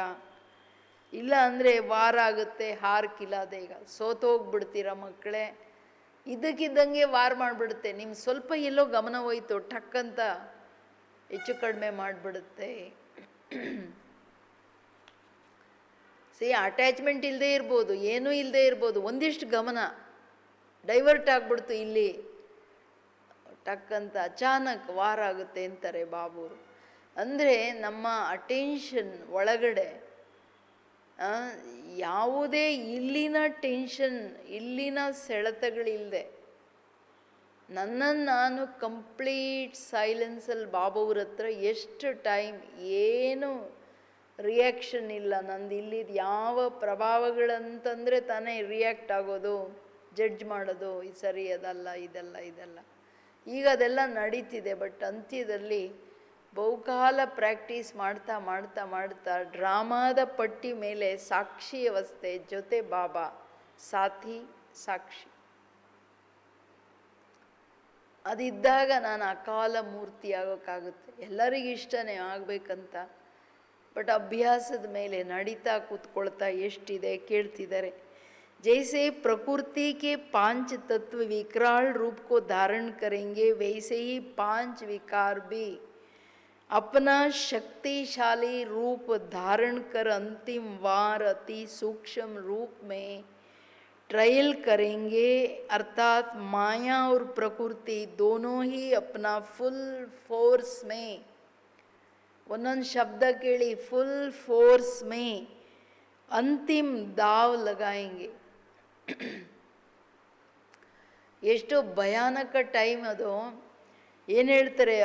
ಇಲ್ಲ ಅಂದರೆ ವಾರ ಆಗುತ್ತೆ, ಹಾರ್ಕಿಲ್ಲದೆ ಈಗ ಸೋತೋಗ್ಬಿಡ್ತೀರ ಮಕ್ಕಳೇ. ಇದ್ದಕ್ಕಿದ್ದಂಗೆ ವಾರ್ ಮಾಡಿಬಿಡುತ್ತೆ. ನಿಮ್ಮ ಸ್ವಲ್ಪ ಎಲ್ಲೋ ಗಮನ ಹೋಯ್ತು, ಟಕ್ಕಂತ ಹೆಚ್ಚು ಕಡಿಮೆ ಮಾಡಿಬಿಡುತ್ತೆ. ಅಟ್ಯಾಚ್ಮೆಂಟ್ ಇಲ್ಲದೆ ಇರ್ಬೋದು, ಏನೂ ಇಲ್ಲದೆ ಇರ್ಬೋದು, ಒಂದಿಷ್ಟು ಗಮನ ಡೈವರ್ಟ್ ಆಗಿಬಿಡ್ತು, ಇಲ್ಲಿ ಟಕ್ಕಂತ ಅಚಾನಕ್ ವಾರ ಆಗುತ್ತೆ ಅಂತಾರೆ ಬಾಬೂರು. ಅಂದರೆ ನಮ್ಮ ಅಟೆನ್ಷನ್ ಒಳಗಡೆ ಯಾವುದೇ ಇಲ್ಲಿನ ಟೆನ್ಷನ್, ಇಲ್ಲಿನ ಸೆಳೆತಗಳಿಲ್ಲದೆ ನನ್ನನ್ನು ನಾನು ಕಂಪ್ಲೀಟ್ ಸೈಲೆನ್ಸಲ್ಲಿ ಬಾಬವ್ರ ಹತ್ರ ಎಷ್ಟು ಟೈಮ್ ಏನು ರಿಯಾಕ್ಷನ್ ಇಲ್ಲ. ನಂದು ಇಲ್ಲಿದ್ದು ಯಾವ ಪ್ರಭಾವಗಳಂತಂದರೆ ತಾನೇ ರಿಯಾಕ್ಟ್ ಆಗೋದು, ಜಡ್ಜ್ ಮಾಡೋದು, ಇದು ಸರಿ ಅದಲ್ಲ, ಇದೆಲ್ಲ ಈಗ ಅದೆಲ್ಲ ನಡೀತಿದೆ. ಬಟ್ ಅಂತ್ಯದಲ್ಲಿ ಬಹುಕಾಲ ಪ್ರಾಕ್ಟೀಸ್ ಮಾಡ್ತಾ ಮಾಡ್ತಾ ಮಾಡ್ತಾ ಡ್ರಾಮಾದ ಪಟ್ಟಿ ಮೇಲೆ ಸಾಕ್ಷಿ ಅವಸ್ಥೆ ಜೊತೆ ಬಾಬಾ ಸಾಥಿ ಸಾಕ್ಷಿ. ಅದಿದ್ದಾಗ ನಾನು ಅಕಾಲ ಮೂರ್ತಿ ಆಗೋಕ್ಕಾಗುತ್ತೆ. ಎಲ್ಲರಿಗೂ ಇಷ್ಟನೇ ಆಗಬೇಕಂತ, ಬಟ್ ಅಭ್ಯಾಸದ ಮೇಲೆ ನಡೀತಾ ಕೂತ್ಕೊಳ್ತಾ ಎಷ್ಟಿದೆ ಕೇಳ್ತಿದ್ದಾರೆ. जैसे प्रकृति के 5 तत्व विकराल रूप को धारण करेंगे, वैसे ही 5 विकार भी अपना शक्तिशाली रूप धारण कर अंतिम वार अति सूक्ष्म रूप में ट्रायल करेंगे. अर्थात माया और प्रकृति दोनों ही अपना फुल फोर्स में, ಒಂದೊಂದು ಶಬ್ದ ಕೇಳಿ, ಫುಲ್ ಫೋರ್ಸ್ ಮೇ ಅಂತಿಮ್ ದಾವ್ ಲಗಾಯಂಗೆ. ಎಷ್ಟು ಭಯಾನಕ ಟೈಮ್ ಅದು. ಏನು ಹೇಳ್ತಾರೆ,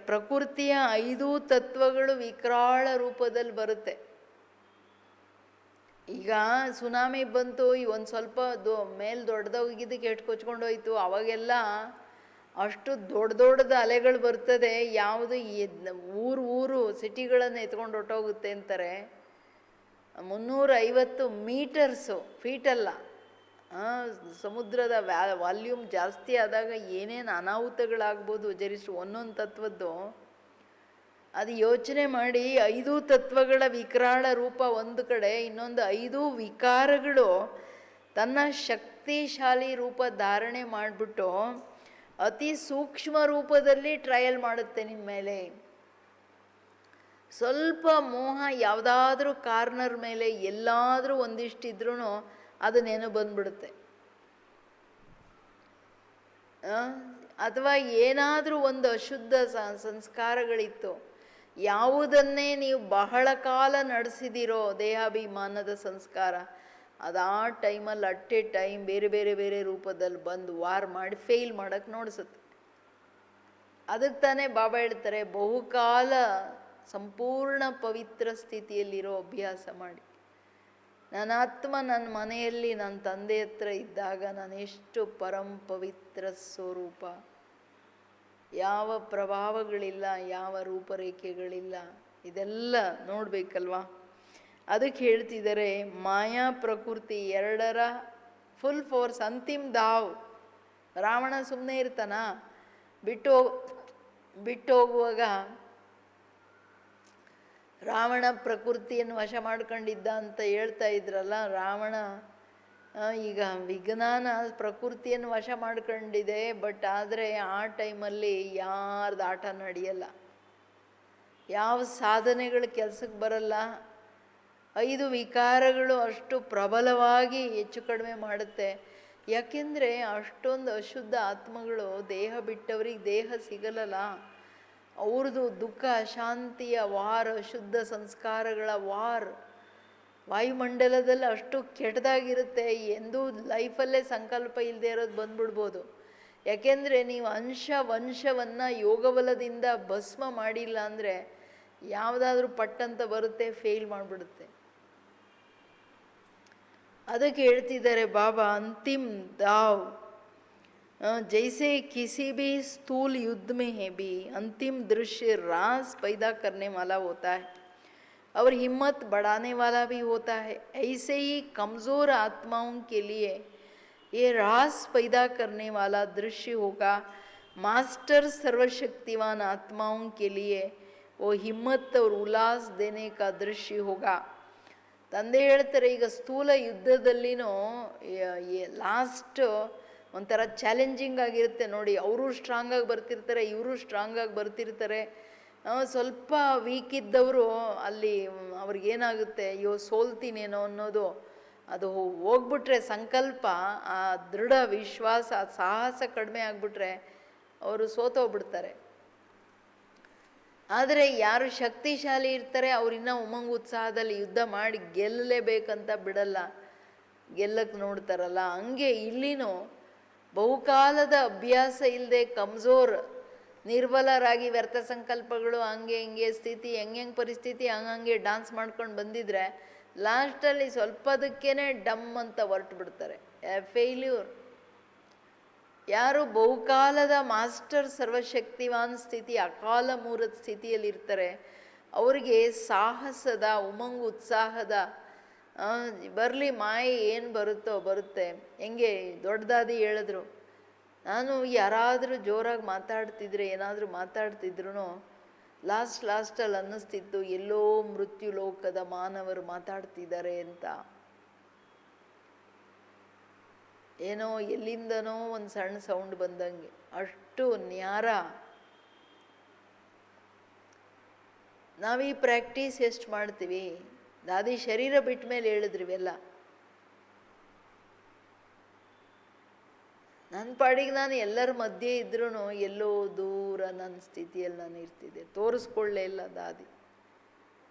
ಪ್ರಕೃತಿಯ 5 ತತ್ವಗಳು ವಿಕರಾಳ ರೂಪದಲ್ಲಿ ಬರುತ್ತೆ. ಈಗ ಸುನಾಮಿ ಬಂತು, ಒಂದು ಸ್ವಲ್ಪ ಮೇಲೆ ದೊಡ್ಡದೋಗಿದ್ದಕ್ಕೆ ಎಷ್ಟು ಕೊಚ್ಕೊಂಡು ಹೋಯ್ತು. ಅವಾಗೆಲ್ಲ ಅಷ್ಟು ದೊಡ್ಡದ ಅಲೆಗಳು ಬರ್ತದೆ. ಯಾವುದು ಊರು ಸಿಟಿಗಳನ್ನು ಎತ್ಕೊಂಡು ಹೊಟ್ಟೋಗುತ್ತೆ ಅಂತಾರೆ. 350 ಮೀಟರ್ಸು, ಫೀಟಲ್ಲ, ಸಮುದ್ರದ ವಾಲ್ಯೂಮ್ ಜಾಸ್ತಿ ಆದಾಗ ಏನೇನು ಅನಾಹುತಗಳಾಗ್ಬೋದು ಜರಿಷ್ಟು ಒಂದೊಂದು ತತ್ವದ್ದು. ಅದು ಯೋಚನೆ ಮಾಡಿ, 5 ತತ್ವಗಳ ವಿಕರಾಳ ರೂಪ ಒಂದು ಕಡೆ, ಇನ್ನೊಂದು 5 ವಿಕಾರಗಳು ತನ್ನ ಶಕ್ತಿಶಾಲಿ ರೂಪ ಧಾರಣೆ ಮಾಡಿಬಿಟ್ಟು ಅತಿ ಸೂಕ್ಷ್ಮ ರೂಪದಲ್ಲಿ ಟ್ರಯಲ್ ಮಾಡುತ್ತೆ ನಿಮ್ಮ ಮೇಲೆ. ಸ್ವಲ್ಪ ಮೋಹ ಯಾವುದಾದ್ರೂ ಕಾರ್ನರ್ ಮೇಲೆ ಎಲ್ಲಾದರೂ ಒಂದಿಷ್ಟಿದ್ರೂ ಅದು ನೆನಪು ಬಂದ್ಬಿಡುತ್ತೆ. ಅಥವಾ ಏನಾದರೂ ಒಂದು ಅಶುದ್ಧ ಸಂಸ್ಕಾರಗಳಿತ್ತು, ಯಾವುದನ್ನೇ ನೀವು ಬಹಳ ಕಾಲ ನಡೆಸಿದಿರೋ ದೇಹಾಭಿಮಾನದ ಸಂಸ್ಕಾರ, ಅದು ಆ ಟೈಮಲ್ಲಿ ಅಟ್ ಎ ಟೈಮ್ ಬೇರೆ ಬೇರೆ ಬೇರೆ ರೂಪದಲ್ಲಿ ಬಂದು ವಾರ್ ಮಾಡಿ ಫೇಲ್ ಮಾಡೋಕ್ಕೆ ನೋಡಿಸುತ್ತೆ. ಅದಕ್ಕೆ ತಾನೇ ಬಾಬಾ ಹೇಳ್ತಾರೆ, ಬಹುಕಾಲ ಸಂಪೂರ್ಣ ಪವಿತ್ರ ಸ್ಥಿತಿಯಲ್ಲಿರೋ ಅಭ್ಯಾಸ ಮಾಡಿ. ನನ್ನ ಆತ್ಮ ನನ್ನ ಮನೆಯಲ್ಲಿ ನನ್ನ ತಂದೆ ಹತ್ರ ಇದ್ದಾಗ ನಾನು ಎಷ್ಟು ಪರಂ ಪವಿತ್ರ ಸ್ವರೂಪ, ಯಾವ ಪ್ರಭಾವಗಳಿಲ್ಲ, ಯಾವ ರೂಪರೇಖೆಗಳಿಲ್ಲ, ಇದೆಲ್ಲ ನೋಡಬೇಕಲ್ವಾ. ಅದಕ್ಕೆ ಹೇಳ್ತಿದ್ದಾರೆ, ಮಾಯಾ ಪ್ರಕೃತಿ ಎರಡರ ಫುಲ್ ಫೋರ್ಸ್, ಅಂತಿಮ್ ದಾವ್. ರಾವಣ ಸುಮ್ಮನೆ ಇರ್ತಾನ? ಬಿಟ್ಟು ಹೋಗುವಾಗ ರಾವಣ ಪ್ರಕೃತಿಯನ್ನು ವಶ ಮಾಡ್ಕೊಂಡಿದ್ದ ಅಂತ ಹೇಳ್ತಾ ಇದ್ರಲ್ಲ. ರಾವಣ ಈಗ ವಿಜ್ಞಾನ ಪ್ರಕೃತಿಯನ್ನು ವಶ ಮಾಡ್ಕೊಂಡಿದೆ, ಬಟ್ ಆದರೆ ಆ ಟೈಮಲ್ಲಿ ಯಾರ್ದು ಆಟ ನಡೆಯಲ್ಲ, ಯಾವ ಸಾಧನೆಗಳು ಕೆಲಸಕ್ಕೆ ಬರಲ್ಲ. 5 ವಿಕಾರಗಳು ಅಷ್ಟು ಪ್ರಬಲವಾಗಿ ಹೆಚ್ಚು ಕಡಿಮೆ ಮಾಡುತ್ತೆ. ಯಾಕೆಂದರೆ ಅಷ್ಟೊಂದು ಅಶುದ್ಧ ಆತ್ಮಗಳು ದೇಹ ಬಿಟ್ಟವ್ರಿಗೆ ದೇಹ ಸಿಗಲ್ಲ. ಅವ್ರದ್ದು ದುಃಖ ಶಾಂತಿಯ ವಾರ್, ಅಶುದ್ಧ ಸಂಸ್ಕಾರಗಳ ವಾರ್ ವಾಯುಮಂಡಲದಲ್ಲಿ ಅಷ್ಟು ಕೆಟ್ಟದಾಗಿರುತ್ತೆ. ಎಂದೂ ಲೈಫಲ್ಲೇ ಸಂಕಲ್ಪ ಇಲ್ಲದೆ ಇರೋದು ಬಂದ್ಬಿಡ್ಬೋದು. ಯಾಕೆಂದರೆ ನೀವು ವಂಶವನ್ನು ಯೋಗಬಲದಿಂದ ಭಸ್ಮ ಮಾಡಿಲ್ಲ ಅಂದರೆ ಯಾವುದಾದ್ರೂ ಪಟ್ಟಂತ ಬರುತ್ತೆ, ಫೇಲ್ ಮಾಡಿಬಿಡುತ್ತೆ. ಅದಕ್ಕೆ ಹೇಳ್ತಿದ್ದಾರೆ ಬಾಬಾ, अंतिम दाव जैसे किसी भी स्थूल युद्ध में है भी अंतिम दृश्य रास पैदा करने वाला होता है और हिम्मत बढ़ाने वाला भी होता है. ऐसे ही कमज़ोर आत्माओं के लिए ये रास पैदा करने वाला दृश्य होगा. मास्टर सर्वशक्तिवान आत्माओं के लिए वो हिम्मत और उल्लास देने का दृश्य होगा. ತಂದೆ ಹೇಳ್ತಾರೆ, ಈಗ ಸ್ಥೂಲ ಯುದ್ಧದಲ್ಲಿನೂ ಲಾಸ್ಟ್ ಒಂಥರ ಚಾಲೆಂಜಿಂಗ್ ಆಗಿರುತ್ತೆ ನೋಡಿ. ಅವರು ಸ್ಟ್ರಾಂಗಾಗಿ ಬರ್ತಿರ್ತಾರೆ, ಇವರು ಸ್ಟ್ರಾಂಗಾಗಿ ಬರ್ತಿರ್ತಾರೆ. ಸ್ವಲ್ಪ ವೀಕ್ ಇದ್ದವರು ಅಲ್ಲಿ ಅವ್ರಿಗೇನಾಗುತ್ತೆ, ಅಯ್ಯೋ ಸೋಲ್ತೀನೇನೋ ಅನ್ನೋದು ಅದು ಹೋಗ್ಬಿಟ್ರೆ, ಸಂಕಲ್ಪ, ಆ ದೃಢ ವಿಶ್ವಾಸ, ಸಾಹಸ ಕಡಿಮೆ ಆಗಿಬಿಟ್ರೆ ಅವರು ಸೋತೋಗ್ಬಿಡ್ತಾರೆ. ಆದರೆ ಯಾರು ಶಕ್ತಿಶಾಲಿ ಇರ್ತಾರೆ ಅವ್ರಿನ್ನ ಉಮಂಗ ಉತ್ಸಾಹದಲ್ಲಿ ಯುದ್ಧ ಮಾಡಿ ಗೆಲ್ಲಲೇಬೇಕಂತ ಬಿಡಲ್ಲ, ಗೆಲ್ಲಕ್ಕೆ ನೋಡ್ತಾರಲ್ಲ. ಹಂಗೆ ಇಲ್ಲಿನೂ ಬಹುಕಾಲದ ಅಭ್ಯಾಸ ಇಲ್ಲದೆ ಕಮ್ಜೋರ್, ನಿರ್ಬಲರಾಗಿ ವ್ಯರ್ಥ ಸಂಕಲ್ಪಗಳು, ಹಂಗೆ ಹಿಂಗೆ ಸ್ಥಿತಿ, ಹೆಂಗೆ ಪರಿಸ್ಥಿತಿ ಹಂಗಂಗೆ ಡಾನ್ಸ್ ಮಾಡ್ಕೊಂಡು ಬಂದಿದ್ರೆ ಲಾಸ್ಟಲ್ಲಿ ಸ್ವಲ್ಪದಕ್ಕೇ ಡಮ್ ಅಂತ ಹೊರಟು ಬಿಡ್ತಾರೆ, ಫೇಲ್ಯೂರ್. ಯಾರು ಬಹುಕಾಲದ ಮಾಸ್ಟರ್ ಸರ್ವಶಕ್ತಿವಾನ್ ಸ್ಥಿತಿ, ಅಕಾಲ ಮೂರದ ಸ್ಥಿತಿಯಲ್ಲಿರ್ತಾರೆ, ಅವರಿಗೆ ಸಾಹಸದ ಉಮಂಗ ಉತ್ಸಾಹದ ಬರಲಿ ಮಾಯೆ ಏನು ಬರುತ್ತೋ ಬರುತ್ತೆ. ಹೆಂಗೆ ದೊಡ್ಡದಾದಿ ಹೇಳಿದ್ರು, ನಾನು ಯಾರಾದರೂ ಜೋರಾಗಿ ಮಾತಾಡ್ತಿದ್ರೆ ಏನಾದರೂ ಮಾತಾಡ್ತಿದ್ರು ಲಾಸ್ಟಲ್ಲಿ ಅನ್ನಿಸ್ತಿತ್ತು ಎಲ್ಲೋ ಮೃತ್ಯು ಲೋಕದ ಮಾನವರು ಮಾತಾಡ್ತಿದ್ದಾರೆ ಅಂತ. ಏನೋ ಎಲ್ಲಿಂದನೋ ಒಂದು ಸಣ್ಣ ಸೌಂಡ್ ಬಂದಂಗೆ, ಅಷ್ಟು ನ್ಯಾರ. ನಾವೀ ಪ್ರಾಕ್ಟೀಸ್ ಎಷ್ಟು ಮಾಡ್ತೀವಿ? ದಾದಿ ಶರೀರ ಬಿಟ್ಟ ಮೇಲೆ ಹೇಳಿದ್ರಿವೆಲ್ಲ. ನನ್ನ ಪಾಡಿಗೆ ನಾನು ಎಲ್ಲರ ಮಧ್ಯೆ ಇದ್ರೂ ಎಲ್ಲೋ ದೂರ ನನ್ನ ಸ್ಥಿತಿಯಲ್ಲಿ ನಾನು ಇರ್ತಿದ್ದೆ, ತೋರಿಸ್ಕೊಳ್ಳೇ ಇಲ್ಲ ದಾದಿ.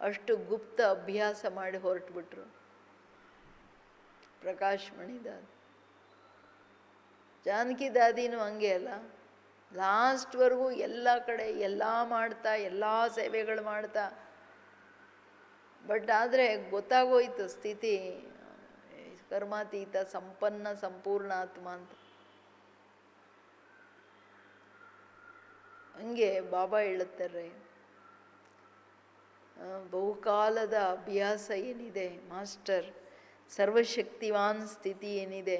ಅಷ್ಟು ಗುಪ್ತ ಅಭ್ಯಾಸ ಮಾಡಿ ಹೊರಟುಬಿಟ್ರು ಪ್ರಕಾಶ್ ಮಣಿ ದಾದಿ. ಜಾನಕಿ ದಾದಿನೂ ಹಂಗೆ ಅಲ್ಲ, ಲಾಸ್ಟ್ವರೆಗೂ ಎಲ್ಲ ಕಡೆ ಎಲ್ಲ ಮಾಡ್ತಾ, ಎಲ್ಲ ಸೇವೆಗಳು ಮಾಡ್ತಾ. ಬಟ್ ಆದರೆ ಗೊತ್ತಾಗೋಯ್ತು ಸ್ಥಿತಿ ಕರ್ಮಾತೀತ ಸಂಪನ್ನ ಸಂಪೂರ್ಣ ಆತ್ಮ ಅಂತ. ಹಂಗೆ ಬಾಬಾ ಹೇಳುತ್ತಾರೆ, ಬಹುಕಾಲದ ಅಭ್ಯಾಸ ಏನಿದೆ ಮಾಸ್ಟರ್, ಸರ್ವಶಕ್ತಿವಾನ್ ಸ್ಥಿತಿ ಏನಿದೆ,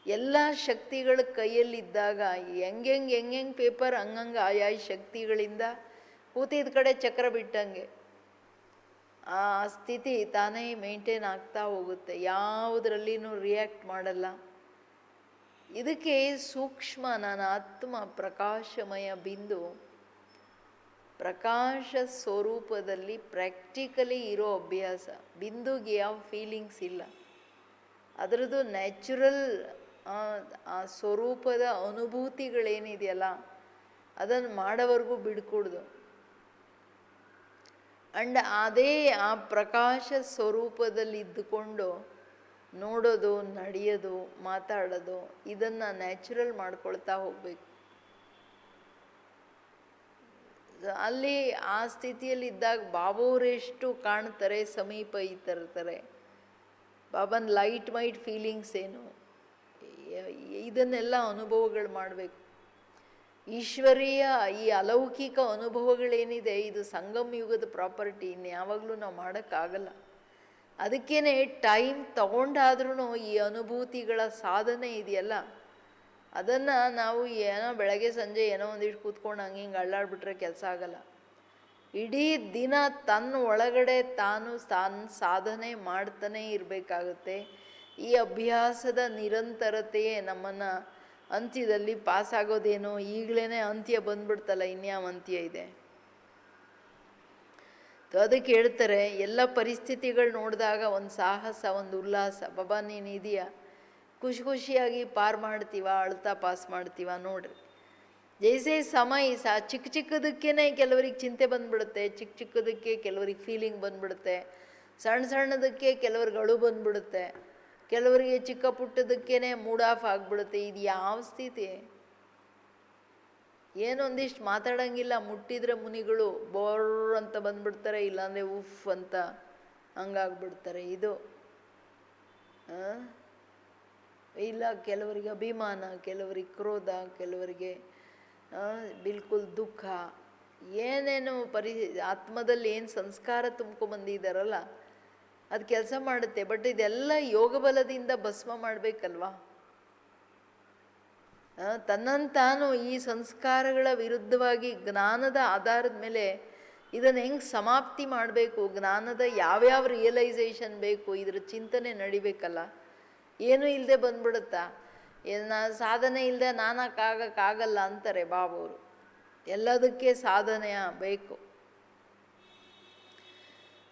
ಎಲ್ಲ ಶಕ್ತಿಗಳ ಕೈಯಲ್ಲಿದ್ದಾಗ ಹೆಂಗೆ ಪೇಪರ್ ಹಂಗಂಗೆ ಆಯಾ ಶಕ್ತಿಗಳಿಂದ ಕೂತಿದ ಕಡೆ ಚಕ್ರ ಬಿಟ್ಟಂಗೆ ಆ ಸ್ಥಿತಿ ತಾನೇ ಮೇಂಟೈನ್ ಆಗ್ತಾ ಹೋಗುತ್ತೆ, ಯಾವುದರಲ್ಲಿನೂ ರಿಯಾಕ್ಟ್ ಮಾಡಲ್ಲ. ಇದಕ್ಕೆ ಸೂಕ್ಷ್ಮ ನನ್ನ ಆತ್ಮ ಪ್ರಕಾಶಮಯ ಬಿಂದು ಪ್ರಕಾಶ ಸ್ವರೂಪದಲ್ಲಿ ಪ್ರಾಕ್ಟಿಕಲಿ ಇರೋ ಅಭ್ಯಾಸ. ಬಿಂದುಗೆ ಯಾವ ಫೀಲಿಂಗ್ಸ್ ಇಲ್ಲ, ಅದರದ್ದು ನ್ಯಾಚುರಲ್ ಆ ಸ್ವರೂಪದ ಅನುಭೂತಿಗಳೇನಿದೆಯಲ್ಲ ಅದನ್ನು ಮಾಡೋವರೆಗೂ ಬಿಡ್ಕೊಡ್ದು. ಅಂಡ್ ಅದೇ ಆ ಪ್ರಕಾಶ ಸ್ವರೂಪದಲ್ಲಿ ಇದ್ದುಕೊಂಡು ನೋಡೋದು, ನಡೆಯೋದು, ಮಾತಾಡೋದು, ಇದನ್ನು ನ್ಯಾಚುರಲ್ ಮಾಡ್ಕೊಳ್ತಾ ಹೋಗಬೇಕು. ಅಲ್ಲಿ ಆ ಸ್ಥಿತಿಯಲ್ಲಿದ್ದಾಗ ಬಾಬೋರೆಷ್ಟು ಕಾಣ್ತಾರೆ, ಸಮೀಪ ಇರ್ತಾರೆ. ಬಾಬನ್ ಲೈಟ್ ಮೈಟ್ ಫೀಲಿಂಗ್ಸ್ ಏನು, ಇದನ್ನೆಲ್ಲ ಅನುಭವಗಳು ಮಾಡಬೇಕು. ಈಶ್ವರೀಯ ಈ ಅಲೌಕಿಕ ಅನುಭವಗಳೇನಿದೆ ಇದು ಸಂಗಮ ಯುಗದ ಪ್ರಾಪರ್ಟಿ, ಇನ್ಯಾವಾಗಲೂ ನಾವು ಮಾಡೋಕ್ಕಾಗಲ್ಲ. ಅದಕ್ಕೇ ಟೈಮ್ ತಗೊಂಡಾದ್ರೂ ಈ ಅನುಭೂತಿಗಳ ಸಾಧನೆ ಇದೆಯಲ್ಲ ಅದನ್ನು ನಾವು ಏನೋ ಬೆಳಗ್ಗೆ ಸಂಜೆ ಏನೋ ಒಂದಿಷ್ಟು ಕೂತ್ಕೊಂಡು ಹಂಗೆ ಅಳ್ಳಾಡ್ಬಿಟ್ರೆ ಕೆಲಸ ಆಗಲ್ಲ. ಇಡೀ ದಿನ ತನ್ನ ಒಳಗಡೆ ತಾನು ಸಾಧನೆ ಮಾಡ್ತಾನೇ ಇರಬೇಕಾಗುತ್ತೆ. ಈ ಅಭ್ಯಾಸದ ನಿರಂತರತೆಯೇ ನಮ್ಮನ್ನು ಅಂತ್ಯದಲ್ಲಿ ಪಾಸಾಗೋದೇನೋ, ಈಗಲೇ ಅಂತ್ಯ ಬಂದ್ಬಿಡ್ತಲ್ಲ, ಇನ್ಯಾವ ಅಂತ್ಯ ಇದೆ. ಅದಕ್ಕೆ ಹೇಳ್ತಾರೆ, ಎಲ್ಲ ಪರಿಸ್ಥಿತಿಗಳು ನೋಡಿದಾಗ ಒಂದು ಸಾಹಸ, ಒಂದು ಉಲ್ಲಾಸ. ಬಾಬಾ ನೀನು ಇದೆಯಾ, ಖುಷಿಯಾಗಿ ಪಾರು ಮಾಡ್ತೀವ, ಅಳ್ತಾ ಪಾಸ್ ಮಾಡ್ತೀವ ನೋಡ್ರಿ. ಜೈಸೆ ಸಮಯ ಚಿಕ್ಕ ಚಿಕ್ಕದಕ್ಕೇ ಕೆಲವರಿಗೆ ಚಿಂತೆ ಬಂದ್ಬಿಡುತ್ತೆ, ಚಿಕ್ಕದಕ್ಕೆ ಕೆಲವರಿಗೆ ಫೀಲಿಂಗ್ ಬಂದ್ಬಿಡುತ್ತೆ, ಸಣ್ಣದಕ್ಕೆ ಕೆಲವ್ರಿಗೆ ಅಳು ಬಂದ್ಬಿಡುತ್ತೆ, ಕೆಲವರಿಗೆ ಚಿಕ್ಕ ಪುಟ್ಟದಕ್ಕೇ ಮೂಡ್ ಆಫ್ ಆಗಿಬಿಡುತ್ತೆ. ಇದು ಯಾವ ಸ್ಥಿತಿ? ಏನೊಂದಿಷ್ಟು ಮಾತಾಡೋಂಗಿಲ್ಲ, ಮುಟ್ಟಿದ್ರೆ ಮುನಿಗಳು ಬೋರ್ ಅಂತ ಬಂದ್ಬಿಡ್ತಾರೆ, ಇಲ್ಲಾಂದರೆ ಉಫ್ ಅಂತ ಹಂಗಾಗ್ಬಿಡ್ತಾರೆ. ಇದು ಇಲ್ಲ, ಕೆಲವರಿಗೆ ಅಭಿಮಾನ, ಕೆಲವರಿಗೆ ಕ್ರೋಧ, ಕೆಲವರಿಗೆ ಬಿಲ್ಕುಲ್ ದುಃಖ, ಏನೇನು ಆತ್ಮದಲ್ಲಿ ಏನು ಸಂಸ್ಕಾರ ತುಂಬ್ಕೊಂಬಂದಿದ್ದಾರಲ್ಲ ಅದು ಕೆಲಸ ಮಾಡುತ್ತೆ. ಬಟ್ ಇದೆಲ್ಲ ಯೋಗ ಬಲದಿಂದ ಭಸ್ಮ ಮಾಡಬೇಕಲ್ವಾ. ತನ್ನಂತಾನು ಈ ಸಂಸ್ಕಾರಗಳ ವಿರುದ್ಧವಾಗಿ ಜ್ಞಾನದ ಆಧಾರದ ಮೇಲೆ ಇದನ್ನು ಹೆಂಗೆ ಸಮಾಪ್ತಿ ಮಾಡಬೇಕು, ಜ್ಞಾನದ ಯಾವ್ಯಾವ ರಿಯಲೈಸೇಷನ್ ಬೇಕು, ಇದರ ಚಿಂತನೆ ನಡಿಬೇಕಲ್ಲ. ಏನೂ ಇಲ್ಲದೆ ಬಂದ್ಬಿಡುತ್ತಾ, ಸಾಧನೆ ಇಲ್ಲದೆ ನಾನಕ್ಕಾಗಲ್ಲ ಅಂತಾರೆ ಬಾಬವರು. ಎಲ್ಲದಕ್ಕೆ ಸಾಧನೆ ಬೇಕು.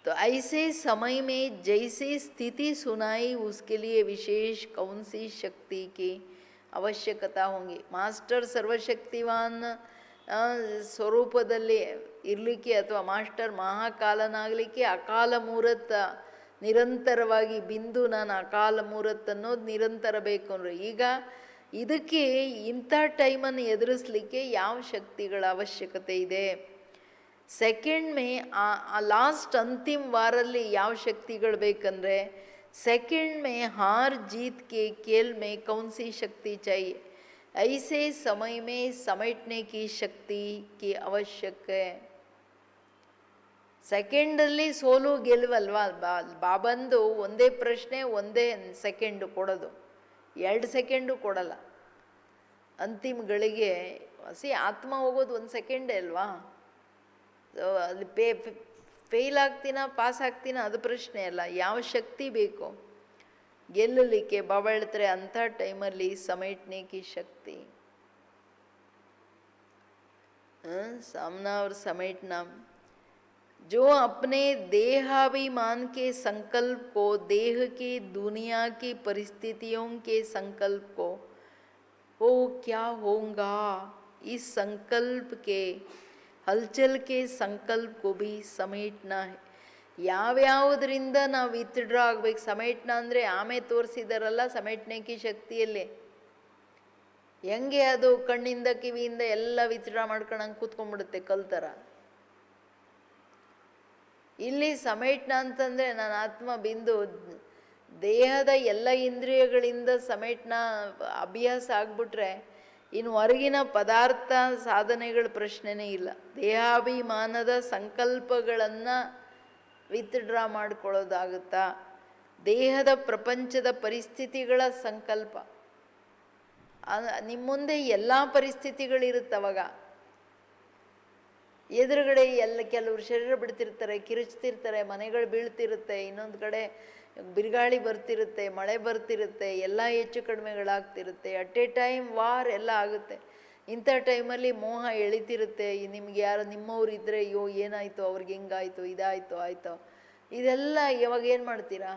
तो ऐसे समय में जैसे स्थिति सुनाई उसके लिए विशेष कौन सी शक्ति की ಅವಶ್ಯಕತೆ ಹೋಗಿ. ಮಾಸ್ಟರ್ ಸರ್ವಶಕ್ತಿವಾನ್ ಸ್ವರೂಪದಲ್ಲಿ ಇರಲಿಕ್ಕೆ ಅಥವಾ ಮಾಸ್ಟರ್ ಮಹಾಕಾಲನಾಗಲಿಕ್ಕೆ ಅಕಾಲ ಮೂರತ್ ನಿರಂತರವಾಗಿ ಬಿಂದು ನಾನು ಅಕಾಲ ಮೂರತ್ ಅನ್ನೋದು ನಿರಂತರ ಬೇಕು ಅಂದರೆ, ಈಗ ಇದಕ್ಕೆ ಇಂಥ ಟೈಮನ್ನು ಎದುರಿಸಲಿಕ್ಕೆ ಯಾವ ಶಕ್ತಿಗಳ ಅವಶ್ಯಕತೆ ಇದೆ? ಸೆಕೆಂಡ್ ಮೇ ಆ ಲಾಸ್ಟ್ ಅಂತಿಮ ವಾರಲ್ಲಿ ಯಾವ ಶಕ್ತಿಗಳು ಬೇಕಂದರೆ, सेकंड में हार जीत के खेल में कौन सी शक्ति चाहिए? ऐसे समय में समेटने की शक्ति की आवश्यक है. ಸೆಕೆಂಡಲ್ಲಿ ಸೋಲು ಗೆಲುವಲ್ವಾ ಬಾಬಂದು ಒಂದೇ ಪ್ರಶ್ನೆ, ಒಂದೇ ಸೆಕೆಂಡು ಕೊಡೋದು, 2 ಸೆಕೆಂಡು ಕೊಡಲ್ಲ. ಅಂತಿಮಗಳಿಗೆ ಆತ್ಮ ಹೋಗೋದು ಒಂದು ಸೆಕೆಂಡೇ ಅಲ್ವಾ. ಸೊ ಅಲ್ಲಿ ಫೇಲ್ ಆಗ್ತೀನ ಪಾಸ್ ಆಗ್ತೀನ ಅದು ಪ್ರಶ್ನೆ ಅಲ್ಲ, ಯಾವ ಶಕ್ತಿ ಬೇಕು ಗೆಲ್ಲಲಿಕ್ಕೆ. ಬಾಬಾ ಹೇಳ್ತಾರೆ ಅಂಥ ಟೈಮಲ್ಲಿ ಸಮೇಟ್ನೆ ಕಿ ಶಕ್ತಿ सामना और समेटना. जो अपने देहाभिमान के संकल्प को, देह की दुनिया की परिस्थितियों के संकल्प को, वो क्या होगा, इस संकल्प के हलचल के संकल्प को भी समेटना है. ಯಾವ್ಯಾವುದರಿಂದ ನಾವು ವಿತ್ಡ್ರಾ ಆಗ್ಬೇಕು. ಸಮೇಟ್ನ ಅಂದರೆ ಆಮೇಲೆ ತೋರಿಸಿದಾರಲ್ಲ ಸಮೇಟ್ನೆಕಿ ಶಕ್ತಿಯಲ್ಲೇ ಹೆಂಗೆ ಅದು ಕಣ್ಣಿಂದ ಕಿವಿಯಿಂದ ಎಲ್ಲ ವಿತ್ಡ್ರಾ ಮಾಡ್ಕೊಂಡಂಗೆ ಕೂತ್ಕೊಂಡ್ಬಿಡುತ್ತೆ ಕಲ್ತರ. ಇಲ್ಲಿ ಸಮೇಟ್ನ ಅಂತಂದರೆ ನನ್ನ ಆತ್ಮ ಬಿಂದು ದೇಹದ ಎಲ್ಲ ಇಂದ್ರಿಯಗಳಿಂದ ಸಮೇಟ್ನ ಅಭ್ಯಾಸ ಆಗ್ಬಿಟ್ರೆ ಇನ್ನು ಹೊರಗಿನ ಪದಾರ್ಥ ಸಾಧನೆಗಳ ಪ್ರಶ್ನೆನೇ ಇಲ್ಲ. ದೇಹಾಭಿಮಾನದ ಸಂಕಲ್ಪಗಳನ್ನು ವಿತ್ಡ್ರಾ ಮಾಡ್ಕೊಳ್ಳೋದಾಗುತ್ತಾ, ದೇಹದ ಪ್ರಪಂಚದ ಪರಿಸ್ಥಿತಿಗಳ ಸಂಕಲ್ಪ, ನಿಮ್ಮ ಮುಂದೆ ಎಲ್ಲ ಪರಿಸ್ಥಿತಿಗಳಿರುತ್ತವಾಗ. ಎದುರುಗಡೆ ಕೆಲವರು ಶರೀರ ಬಿಡ್ತಿರ್ತಾರೆ, ಕಿರುಚ್ತಿರ್ತಾರೆ, ಮನೆಗಳು ಬೀಳ್ತಿರುತ್ತೆ, ಇನ್ನೊಂದು ಕಡೆ ಬಿರುಗಾಳಿ ಬರ್ತಿರುತ್ತೆ, ಮಳೆ ಬರ್ತಿರುತ್ತೆ, ಎಲ್ಲ ಹೆಚ್ಚು ಕಡಿಮೆಗಳಾಗ್ತಿರುತ್ತೆ. ಅಟ್ ಎ ಟೈಮ್ ವಾರ್ ಎಲ್ಲ ಆಗುತ್ತೆ. ಇಂಥ ಟೈಮಲ್ಲಿ ಮೋಹ ಎಳಿತಿರುತ್ತೆ. ನಿಮ್ಗೆ ಯಾರು ನಿಮ್ಮವ್ರಿದ್ರೆ ಅಯ್ಯೋ ಏನಾಯಿತು, ಅವ್ರಿಗೆ ಹಿಂಗಾಯಿತು, ಇದಾಯಿತು ಆಯಿತು, ಇದೆಲ್ಲ ಯಾವಾಗ ಏನು ಮಾಡ್ತೀರಾ?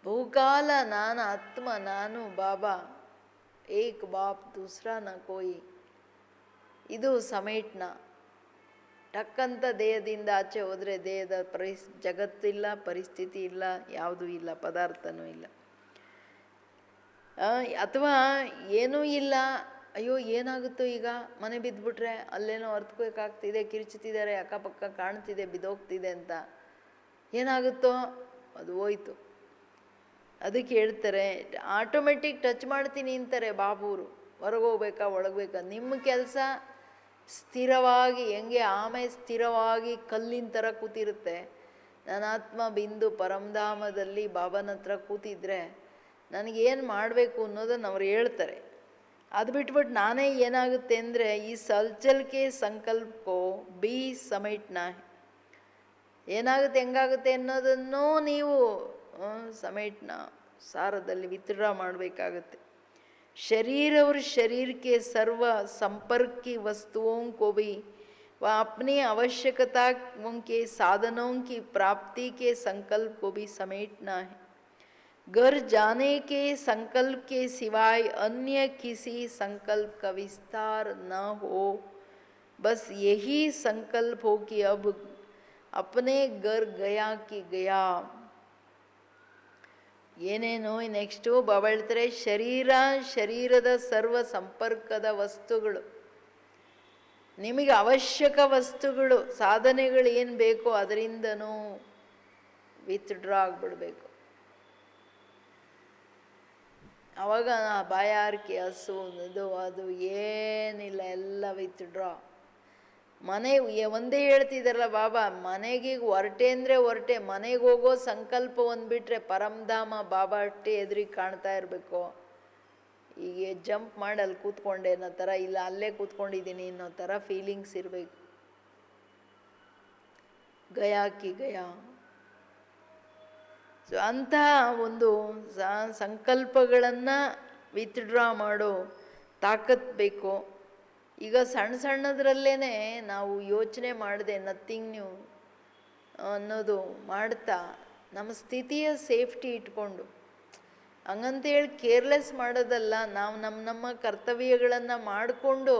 ಬಹುಕಾಲ ನಾನು ಆತ್ಮ, ನಾನು ಬಾಬಾ, ಏಕ್ ಬಾಪ್ ದೂಸರಾ ನ ಕೋಯಿ, ಇದು ಸಮೇಟ್ನ. ಟಕ್ಕಂತ ದೇಹದಿಂದ ಆಚೆ ಹೋದರೆ ದೇಹದ ಜಗತ್ತಿಲ್ಲ, ಪರಿಸ್ಥಿತಿ ಇಲ್ಲ, ಯಾವುದೂ ಇಲ್ಲ, ಪದಾರ್ಥನೂ ಇಲ್ಲ. ಅಥವಾ ಏನೂ ಇಲ್ಲ, ಅಯ್ಯೋ ಏನಾಗುತ್ತೋ ಈಗ, ಮನೆ ಬಿದ್ದುಬಿಟ್ರೆ ಅಲ್ಲೇನೋ ಅರ್ಥಬೇಕಾಗ್ತಿದೆ, ಕಿರ್ಚುತ್ತಿದ್ದಾರೆ, ಅಕ್ಕಪಕ್ಕ ಕಾಣ್ತಿದೆ ಬಿದ್ದೋಗ್ತಿದೆ ಅಂತ, ಏನಾಗುತ್ತೋ ಅದು ಹೋಯ್ತು. ಅದಕ್ಕೆ ಹೇಳ್ತಾರೆ ಆಟೋಮೆಟಿಕ್ ಟಚ್ ಮಾಡ್ತೀನಿ ಅಂತಾರೆ ಬಾಬೂರು. ಹೊರಗೋಗ್ಬೇಕಾ ಒಳಗಬೇಕಾ, ನಿಮ್ಮ ಕೆಲಸ ಸ್ಥಿರವಾಗಿ ಹೆಂಗೆ ಆಮೆ ಸ್ಥಿರವಾಗಿ ಕಲ್ಲಿನ ಥರ ಕೂತಿರುತ್ತೆ, ನನ್ನ ಆತ್ಮ ಬಿಂದು ಪರಮಧಾಮದಲ್ಲಿ ಬಾಬನ ಹತ್ರ ಕೂತಿದ್ರೆ ನನಗೇನು ಮಾಡಬೇಕು ಅನ್ನೋದನ್ನು ಅವ್ರು ಹೇಳ್ತಾರೆ. ಅದು ಬಿಟ್ಬಿಟ್ಟು ನಾನೇ ಏನಾಗುತ್ತೆ ಅಂದರೆ ಈ ಸಲ್ಚಲ್ಕೆ ಸಂಕಲ್ಪಕ್ಕೋ ಬಿ ಸಮೇಟ್ನ, ಏನಾಗುತ್ತೆ ಹೆಂಗಾಗುತ್ತೆ ಅನ್ನೋದನ್ನೂ ನೀವು समेटना सारदल्लि वित्ड्रा ಮಾಡಬೇಕಾಗುತ್ತೆ. शरीर और शरीर के सर्व संपर्क की वस्तुओं को भी व अपनी आवश्यकताओं के साधनों की प्राप्ति के संकल्प को भी समेटना है. घर जाने के संकल्प के सिवाय अन्य किसी संकल्प का विस्तार न हो, बस यही संकल्प हो कि अब अपने घर गया कि गया. ಏನೇನು ನೆಕ್ಸ್ಟು ಬಾಬಾ ಹೇಳ್ತಾರೆ ಶರೀರದ ಸರ್ವ ಸಂಪರ್ಕದ ವಸ್ತುಗಳು, ನಿಮಗೆ ಅವಶ್ಯಕ ವಸ್ತುಗಳು, ಸಾಧನೆಗಳು ಏನು ಬೇಕೋ ಅದರಿಂದನೂ ವಿತ್ಡ್ರಾ ಆಗಿಬಿಡ್ಬೇಕು. ಆವಾಗ ಬಾಯಾರಿಕೆ, ಹಸು, ಅದು ಏನಿಲ್ಲ, ಎಲ್ಲ ವಿತ್ಡ್ರಾ. ಮನೆ ಒಂದೇ ಹೇಳ್ತಿದ್ದಾರಲ್ಲ ಬಾಬಾ, ಮನೆಗೆ ಹೊರಟೆ ಅಂದರೆ ಹೊರಟೆ, ಮನೆಗೆ ಹೋಗೋ ಸಂಕಲ್ಪ ಒಂದು ಬಿಟ್ಟರೆ ಪರಮಧಾಮ ಬಾಬಾ ಅಷ್ಟೇ ಎದುರಿಗೆ ಕಾಣ್ತಾ ಇರಬೇಕು. ಈಗ ಜಂಪ್ ಮಾಡಿ ಅಲ್ಲಿ ಕೂತ್ಕೊಂಡೆ ಅನ್ನೋ ಥರ, ಇಲ್ಲ ಅಲ್ಲೇ ಕೂತ್ಕೊಂಡಿದ್ದೀನಿ ಅನ್ನೋ ಥರ ಫೀಲಿಂಗ್ಸ್ ಇರಬೇಕು. ಗಯಾ ಕಿ ಗಯಾ. ಸೊ ಅಂತಹ ಒಂದು ಸಂಕಲ್ಪಗಳನ್ನು ವಿತ್ಡ್ರಾ ಮಾಡೋ ತಾಕತ್ ಬೇಕು. ಈಗ ಸಣ್ಣ ಸಣ್ಣದ್ರಲ್ಲೇ ನಾವು ಯೋಚನೆ ಮಾಡದೆ ನಥಿಂಗ್ ನ್ಯೂ ಅನ್ನೋದು ಮಾಡ್ತಾ ನಮ್ಮ ಸ್ಥಿತಿಯ ಸೇಫ್ಟಿ ಇಟ್ಕೊಂಡು, ಹಂಗಂತೇಳಿ ಕೇರ್ಲೆಸ್ ಮಾಡೋದಲ್ಲ, ನಾವು ನಮ್ಮ ಕರ್ತವ್ಯಗಳನ್ನು ಮಾಡಿಕೊಂಡು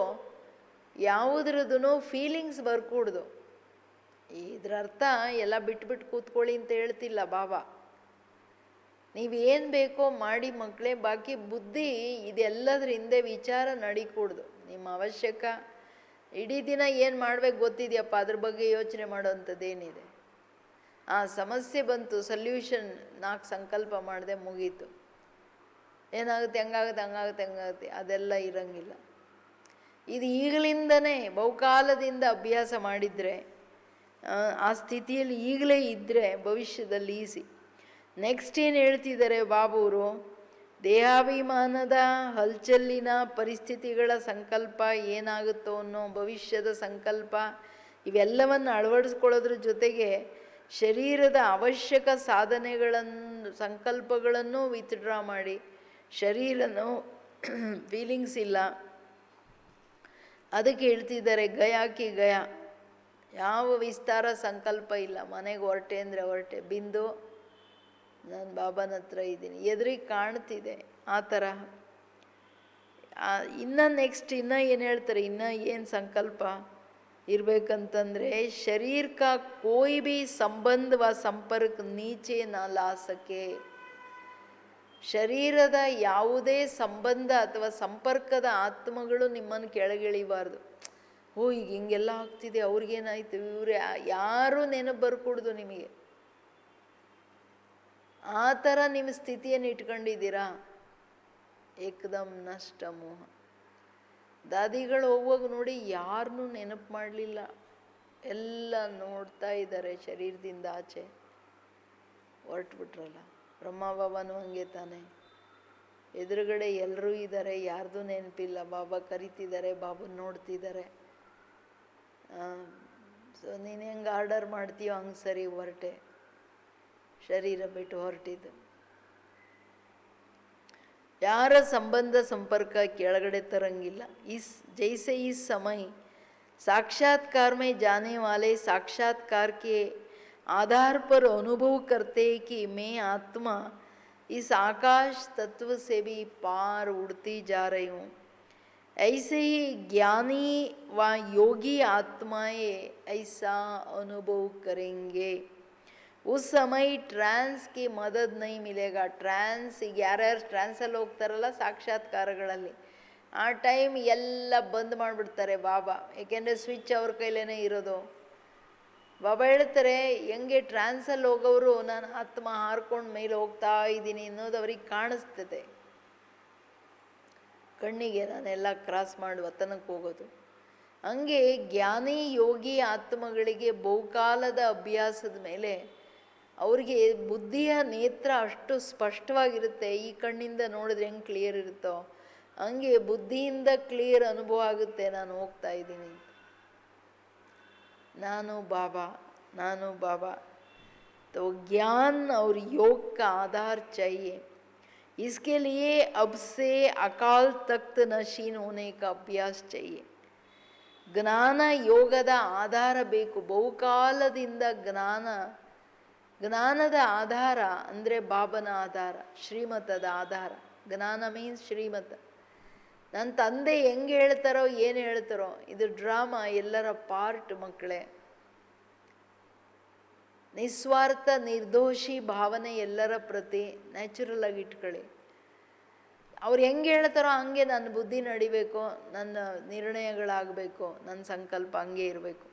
ಯಾವುದ್ರದ್ದು ಫೀಲಿಂಗ್ಸ್ ಬರ್ಕೂಡ್ದು. ಇದ್ರ ಅರ್ಥ ಎಲ್ಲ ಬಿಟ್ಬಿಟ್ಟು ಕೂತ್ಕೊಳ್ಳಿ ಅಂತ ಹೇಳ್ತಿಲ್ಲ ಬಾಬಾ. ನೀವೇನು ಬೇಕೋ ಮಾಡಿ ಮಕ್ಕಳೇ, ಬಾಕಿ ಬುದ್ಧಿ ಇದೆಲ್ಲದ್ರ ಹಿಂದೆ ವಿಚಾರ ನಡಿಕೂಡ್ದು. ನಿಮ್ಮ ಅವಶ್ಯಕ ಇಡೀ ದಿನ ಏನು ಮಾಡ್ಬೇಕು ಗೊತ್ತಿದೆಯಪ್ಪ, ಅದ್ರ ಬಗ್ಗೆ ಯೋಚನೆ ಮಾಡೋವಂಥದ್ದೇನಿದೆ. ಸಮಸ್ಯೆ ಬಂತು, ಸೊಲ್ಯೂಷನ್ 4 ಸಂಕಲ್ಪ ಮಾಡಿದೆ, ಮುಗೀತು. ಏನಾಗುತ್ತೆ, ಹಂಗಾಗುತ್ತೆ ಅದೆಲ್ಲ ಇರಂಗಿಲ್ಲ. ಇದು ಈಗಲಿಂದನೇ ಬಹುಕಾಲದಿಂದ ಅಭ್ಯಾಸ ಮಾಡಿದರೆ, ಆ ಸ್ಥಿತಿಯಲ್ಲಿ ಈಗಲೇ ಇದ್ದರೆ ಭವಿಷ್ಯದಲ್ಲಿ ಈಸಿ. ನೆಕ್ಸ್ಟ್ ಏನು ಹೇಳ್ತಿದ್ದಾರೆ ಬಾಬೂರು, ದೇಹಾಭಿಮಾನದ ಹಲ್ಚಲ್ಲಿನ ಪರಿಸ್ಥಿತಿಗಳ ಸಂಕಲ್ಪ ಏನಾಗುತ್ತೋ ಅನ್ನೋ ಭವಿಷ್ಯದ ಸಂಕಲ್ಪ ಇವೆಲ್ಲವನ್ನು ಅಳವಡಿಸ್ಕೊಳ್ಳೋದ್ರ ಜೊತೆಗೆ ಶರೀರದ ಅವಶ್ಯಕ ಸಾಧನೆಗಳನ್ನು ಸಂಕಲ್ಪಗಳನ್ನು ವಿತ್ಡ್ರಾ ಮಾಡಿ, ಶರೀರನೂ ಫೀಲಿಂಗ್ಸ್ ಇಲ್ಲ ಅದಕ್ಕೆ ಹೇಳ್ತಿದ್ದಾರೆ ಗಯಾ ಕಿ ಗಯಾ, ಯಾವ ವಿಸ್ತಾರ ಸಂಕಲ್ಪ ಇಲ್ಲ, ಮನೆಗೆ ಹೊರಟೆ ಅಂದರೆ ಹೊರಟೆ, ಬಿಂದು ನಾನು ಬಾಬಾನ ಹತ್ರ ಇದ್ದೀನಿ, ಎದುರಿಗೆ ಕಾಣ್ತಿದೆ ಆ ಥರ. ಇನ್ನು ನೆಕ್ಸ್ಟ್ ಇನ್ನು ಏನು ಹೇಳ್ತಾರೆ, ಇನ್ನು ಏನು ಸಂಕಲ್ಪ ಇರಬೇಕಂತಂದರೆ ಶರೀರ ಕಾ ಕೋಯಿ ಭಿ ಸಂಬಂಧ ವ ಸಂಪರ್ಕ ನೀಚೆ ನ ಲಾ ಸಕೆ, ಶರೀರದ ಯಾವುದೇ ಸಂಬಂಧ ಅಥವಾ ಸಂಪರ್ಕದ ಆತ್ಮಗಳು ನಿಮ್ಮನ್ನು ಕೆಳಗಿಳಿಬಾರ್ದು. ಓ ಈಗ ಹಿಂಗೆಲ್ಲ ಆಗ್ತಿದೆ, ಅವ್ರಿಗೇನಾಯ್ತು, ಇವ್ರು ಯಾರೂ ನೆನಪು ಬರ್ಕೊಡ್ದು ನಿಮಗೆ. ಆ ಥರ ನಿಮ್ಮ ಸ್ಥಿತಿಯನ್ನು ಇಟ್ಕೊಂಡಿದ್ದೀರಾ, ಏಕದಮ್ ನಷ್ಟ ಮೋಹ. ದಾದಿಗಳು ಹೋಗುವಾಗ ನೋಡಿ ಯಾರನ್ನೂ ನೆನಪು ಮಾಡಲಿಲ್ಲ, ಎಲ್ಲ ನೋಡ್ತಾ ಇದ್ದಾರೆ ಶರೀರದಿಂದ ಆಚೆ, ಹೊರಟ್ಬಿಟ್ರಲ್ಲ. ಬ್ರಹ್ಮ ಬಾಬಾನು ಹಂಗೆ ತಾನೆ, ಎದುರುಗಡೆ ಎಲ್ಲರೂ ಇದ್ದಾರೆ, ಯಾರ್ದು ನೆನಪಿಲ್ಲ, ಬಾಬಾ ಕರಿತಿದ್ದಾರೆ, ಬಾಬನ ನೋಡ್ತಿದ್ದಾರೆ. ಸೊ ನೀನು ಹೆಂಗೆ ಆರ್ಡರ್ ಮಾಡ್ತೀಯೋ ಹಂಗೆ ಸರಿ ಹೊರಟೆ, ಶರೀರ ಬಿಟ್ಟು ಹೊರಟಿದ್ದು. ಯಾರ ಸಂಬಂಧ ಸಂಪರ್ಕ ಕೆಳಗಡೆ ತರಂಗಿಲ್ಲ. ಇಸ್ ಜೈಸೆ ಇಸ್ ಸಮಯ साक्षात्कार में जाने वाले साक्षात्कार के आधार पर अनुभव करते हैं कि मैं आत्मा इस आकाश तत्व से भी पार उड़ती जा रही हूँ, ऐसे ही ज्ञानी व योगी आत्माएं ऐसा अनुभव करेंगे. उस समय ट्रांस की मदद नहीं मिलेगा. ट्रांस ಈಗ ಯಾರ್ಯಾರು ಟ್ರಾನ್ಸಲ್ಲಿ ಹೋಗ್ತಾರಲ್ಲ ಸಾಕ್ಷಾತ್ಕಾರಗಳಲ್ಲಿ, ಆ ಟೈಮ್ ಎಲ್ಲ ಬಂದ್ ಮಾಡಿಬಿಡ್ತಾರೆ ಬಾಬಾ, ಏಕೆಂದರೆ ಸ್ವಿಚ್ ಅವ್ರ ಕೈಲೇ ಇರೋದು. ಬಾಬಾ ಹೇಳ್ತಾರೆ ಹೆಂಗೆ ಟ್ರಾನ್ಸಲ್ಲಿ ಹೋಗೋರು ನಾನು ಆತ್ಮ ಹಾರ್ಕೊಂಡು ಮೇಲೆ ಹೋಗ್ತಾ ಇದ್ದೀನಿ ಅನ್ನೋದು ಅವ್ರಿಗೆ ಕಾಣಿಸ್ತದೆ ಕಣ್ಣಿಗೆ, ನಾನೆಲ್ಲ ಕ್ರಾಸ್ ಮಾಡಿ ವತನಕ್ಕೆ ಹೋಗೋದು. ಹಂಗೆ ಜ್ಞಾನಿ ಯೋಗಿ ಆತ್ಮಗಳಿಗೆ ಬಹುಕಾಲದ ಅಭ್ಯಾಸದ ಮೇಲೆ ಅವ್ರಿಗೆ ಬುದ್ಧಿಯ ನೇತ್ರ ಅಷ್ಟು ಸ್ಪಷ್ಟವಾಗಿರುತ್ತೆ, ಈ ಕಣ್ಣಿಂದ ನೋಡಿದ್ರೆ ಹೆಂಗೆ ಕ್ಲಿಯರ್ ಇರುತ್ತೋ ಹಂಗೆ ಬುದ್ಧಿಯಿಂದ ಕ್ಲಿಯರ್ ಅನುಭವ ಆಗುತ್ತೆ, ನಾನು ಹೋಗ್ತಾ ಇದ್ದೀನಿ, ನಾನು ಬಾಬಾ, ನಾನು ಬಾಬಾ. तो ज्ञान और योग का आधार चाहिए. इसके लिए अब से अकाल तख्त नशीन होने का अभ्यास चाहिए. ಜ್ಞಾನ ಯೋಗದ ಆಧಾರ ಬೇಕು. ಬಹುಕಾಲದಿಂದ ಜ್ಞಾನದ ಆಧಾರ ಅಂದರೆ ಬಾಬನ ಆಧಾರ, ಶ್ರೀಮತದ ಆಧಾರ. ಜ್ಞಾನ ಮೀನ್ಸ್ ಶ್ರೀಮತ. ನನ್ನ ತಂದೆ ಹೆಂಗೆ ಹೇಳ್ತಾರೋ ಏನು ಹೇಳ್ತಾರೋ, ಇದು ಡ್ರಾಮಾ, ಎಲ್ಲರ ಪಾರ್ಟ್ ಮಕ್ಕಳೇ. ನಿಸ್ವಾರ್ಥ ನಿರ್ದೋಷಿ ಭಾವನೆ ಎಲ್ಲರ ಪ್ರತಿ ನ್ಯಾಚುರಲ್ ಆಗಿ ಇಟ್ಕೊಳ್ಳಿ. ಅವ್ರು ಹೆಂಗೆ ಹೇಳ್ತಾರೋ ಹಂಗೆ ನನ್ನ ಬುದ್ಧಿ ನಡಿಬೇಕು, ನನ್ನ ನಿರ್ಣಯಗಳಾಗಬೇಕು, ನನ್ನ ಸಂಕಲ್ಪ ಹಂಗೆ ಇರಬೇಕು.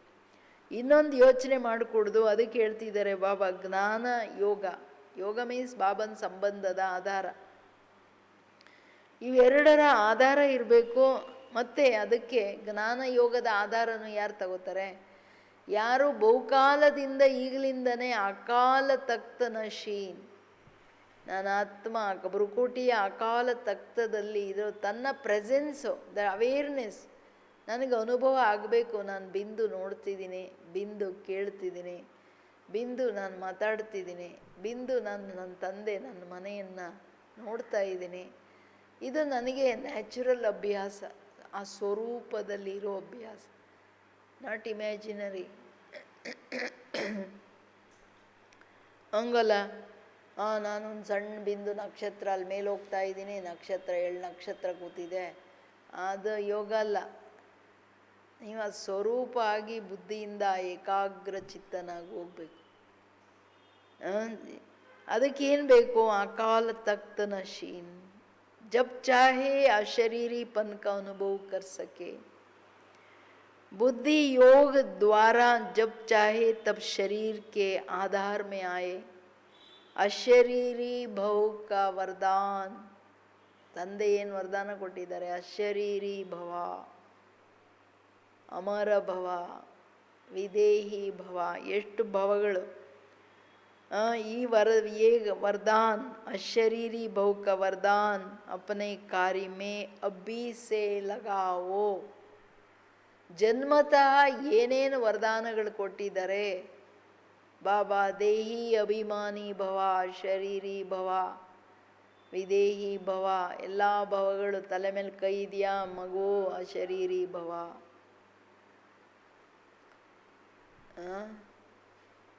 ಇನ್ನೊಂದು ಯೋಚನೆ ಮಾಡಿಕೊಡ್ದು. ಅದಕ್ಕೆ ಹೇಳ್ತಿದ್ದಾರೆ ಬಾಬಾ ಜ್ಞಾನ ಯೋಗ. ಯೋಗ ಮೀನ್ಸ್ ಬಾಬನ ಸಂಬಂಧದ ಆಧಾರ. ಇವೆರಡರ ಆಧಾರ ಇರಬೇಕು. ಮತ್ತು ಅದಕ್ಕೆ ಜ್ಞಾನ ಯೋಗದ ಆಧಾರನೂ ಯಾರು ತಗೋತಾರೆ? ಯಾರು ಬಹುಕಾಲದಿಂದ ಈಗಲಿಂದನೇ ಅಕಾಲ ತಖ್ತ ನಶೀನ್, ನನ್ನ ಆತ್ಮ ಭ್ರುಕುಟಿಯ ಅಕಾಲ ತಖ್ತದಲ್ಲಿ ಇರೋ ತನ್ನ ಪ್ರೆಸೆನ್ಸು, ದ ಅವೇರ್ನೆಸ್ ನನಗೆ ಅನುಭವ ಆಗಬೇಕು. ನಾನು ಬಿಂದು ನೋಡ್ತಿದ್ದೀನಿ, ಬಿಂದು ಕೇಳ್ತಿದ್ದೀನಿ, ಬಿಂದು ನಾನು ಮಾತಾಡ್ತಿದ್ದೀನಿ, ಬಿಂದು ನನ್ನ ತಂದೆ ನನ್ನ ಮನೆಯನ್ನು ನೋಡ್ತಾ ಇದ್ದೀನಿ. ಇದು ನನಗೆ ನ್ಯಾಚುರಲ್ ಅಭ್ಯಾಸ, ಆ ಸ್ವರೂಪದಲ್ಲಿರೋ ಅಭ್ಯಾಸ, ನಾಟ್ ಇಮ್ಯಾಜಿನರಿ. ಹಂಗಲ್ಲ, ನಾನೊಂದು ಸಣ್ಣ ಬಿಂದು ನಕ್ಷತ್ರ ಅಲ್ಲಿ ಮೇಲೆ ಹೋಗ್ತಾ ಇದ್ದೀನಿ, ನಕ್ಷತ್ರ 7 ನಕ್ಷತ್ರ ಕೂತಿದೆ, ಅದು ಯೋಗ ಅಲ್ಲ. ನೀವು ಆ ಸ್ವರೂಪ ಆಗಿ ಬುದ್ಧಿಯಿಂದ ಏಕಾಗ್ರ ಚಿತ್ತನಾಗಿ ಹೋಗ್ಬೇಕು. ಅದಕ್ಕೇನು ಬೇಕು? ಅಕಾಲ ತಖ್ತ ನಶೀನ್, जब चाहे अशरीरीपन का अनुभव कर सके. बुद्धि योग द्वारा जब चाहे तब शरीर के आधार में आए. अशरीरी भव का वरदान, ತಂದೆ ಏನು ವರದಾನ ಕೊಟ್ಟಿದ್ದಾರೆ? ಅಶರೀರಿ ಭವ, ಅಮರ ಭವ, ವಿದೇಹಿ ಭವ. ಎಷ್ಟು ಭವಗಳು! ये वरदान अशरीरी भव का वरदान अपने कार्य में अभी से लगाओ. ಜನ್ಮತಃ ಏನೇನು ವರದಾನಗಳು ಕೊಟ್ಟಿದ್ದಾರೆ ಬಾಬಾ, ದೇಹಿ ಅಭಿಮಾನಿ ಭವ, ಶರೀರಿ ಭವ, ವಿದೇಹಿ ಭವ, ಎಲ್ಲ ಭವಗಳು ತಲೆ ಮೇಲೆ ಕೈ ಇದೆಯಾ ಮಗು, ಅಶರೀರಿ ಭವ.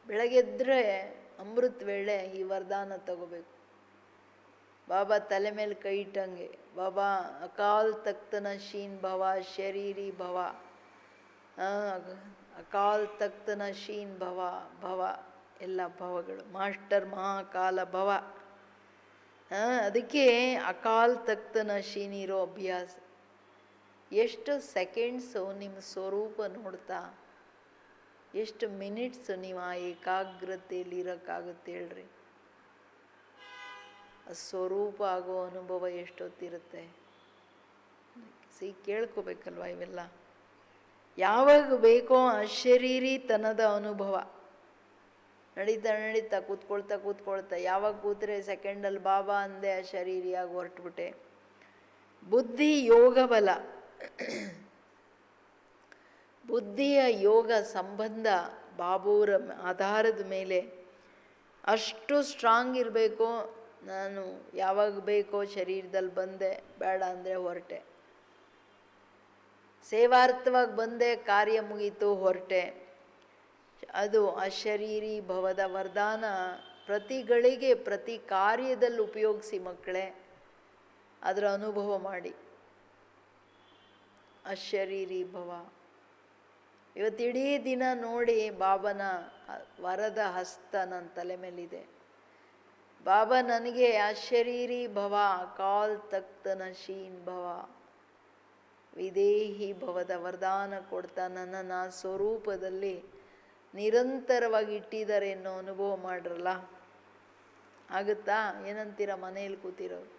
ಬೆಳಗ್ಗೆದ್ರೆ ಅಮೃತ ವೇಳೆ ಈ ವರದಾನ ತಗೋಬೇಕು. ಬಾಬಾ ತಲೆ ಮೇಲೆ ಕೈ ಇಟ್ಟಂಗೆ, ಬಾಬಾ ಅಕಾಲ್ ತಖ್ತ ನಶೀನ್ ಭವ, ಶರೀರಿ ಭವ, ಅಕಾಲ್ ತಖ್ತ ನಶೀನ್ ಭವ, ಭವ ಎಲ್ಲ ಭವಗಳು, ಮಾಸ್ಟರ್ ಮಹಾಕಾಲ ಭವ. ಅದಕ್ಕೆ ಅಕಾಲ್ ತಖ್ತ ನಶೀನ್ ಇರೋ ಅಭ್ಯಾಸ. ಎಷ್ಟು ಸೆಕೆಂಡ್ಸು ನಿಮ್ಮ ಸ್ವರೂಪ ನೋಡ್ತಾ, ಎಷ್ಟು ಮಿನಿಟ್ಸ್ ನೀವು ಆ ಏಕಾಗ್ರತೆಯಲ್ಲಿ ಇರೋಕ್ಕಾಗುತ್ತೆ ಹೇಳ್ರಿ. ಸ್ವರೂಪ ಆಗೋ ಅನುಭವ ಎಷ್ಟೊತ್ತಿರುತ್ತೆ. ಕೇಳ್ಕೋಬೇಕಲ್ವ ಇವೆಲ್ಲ. ಯಾವಾಗ ಬೇಕೋ ಅಶರೀರಿತನದ ಅನುಭವ. ನಡೀತಾ ನಡೀತಾ ಕೂತ್ಕೊಳ್ತಾ ಯಾವಾಗ ಕೂತ್ರೆ ಸೆಕೆಂಡಲ್ಲಿ ಬಾಬಾ ಅಂದೆ ಅಶರೀರಿಯಾಗಿ ಹೊರಟ್ಬಿಟ್ಟೆ. ಬುದ್ಧಿ ಯೋಗ ಬಲ, ಬುದ್ಧಿಯ ಯೋಗ ಸಂಬಂಧ ಬಾಬೂರ ಆಧಾರದ ಮೇಲೆ ಅಷ್ಟು ಸ್ಟ್ರಾಂಗ್ ಇರಬೇಕು. ನಾನು ಯಾವಾಗ ಬೇಕೋ ಶರೀರದಲ್ಲಿ ಬಂದೆ, ಬೇಡ ಅಂದರೆ ಹೊರಟೆ. ಸೇವಾರ್ಥವಾಗಿ ಬಂದೆ, ಕಾರ್ಯ ಮುಗೀತು, ಹೊರಟೆ. ಅದು ಅಶರೀರಿ ಭವದ ವರದಾನ. ಪ್ರತಿಗಳಿಗೆ ಪ್ರತಿ ಕಾರ್ಯದಲ್ಲಿ ಉಪಯೋಗಿಸಿ ಮಕ್ಕಳೇ, ಅದರ ಅನುಭವ ಮಾಡಿ. ಅಶರೀರಿ ಭವ. ಇವತ್ತಿಡೀ ದಿನ ನೋಡಿ ಬಾಬನ ವರದ ಹಸ್ತ ನನ್ನ ತಲೆ ಮೇಲಿದೆ. ಬಾಬಾ ನನಗೆ ಅಶರೀರಿ ಭವ, ಕಾಲ್ ತಖ್ತ ನಶೀನ್ ಭವ, ವಿದೇಹಿ ಭವದ ವರದಾನ ಕೊಡ್ತಾ ನನ್ನನ್ನು ಸ್ವರೂಪದಲ್ಲಿ ನಿರಂತರವಾಗಿ ಇಟ್ಟಿದ್ದಾರೆ ಅನ್ನೋ ಅನುಭವ ಮಾಡ್ರಲ್ಲ. ಆಗುತ್ತಾ? ಏನಂತೀರ ಮನೆಯಲ್ಲಿ ಕೂತಿರೋರು?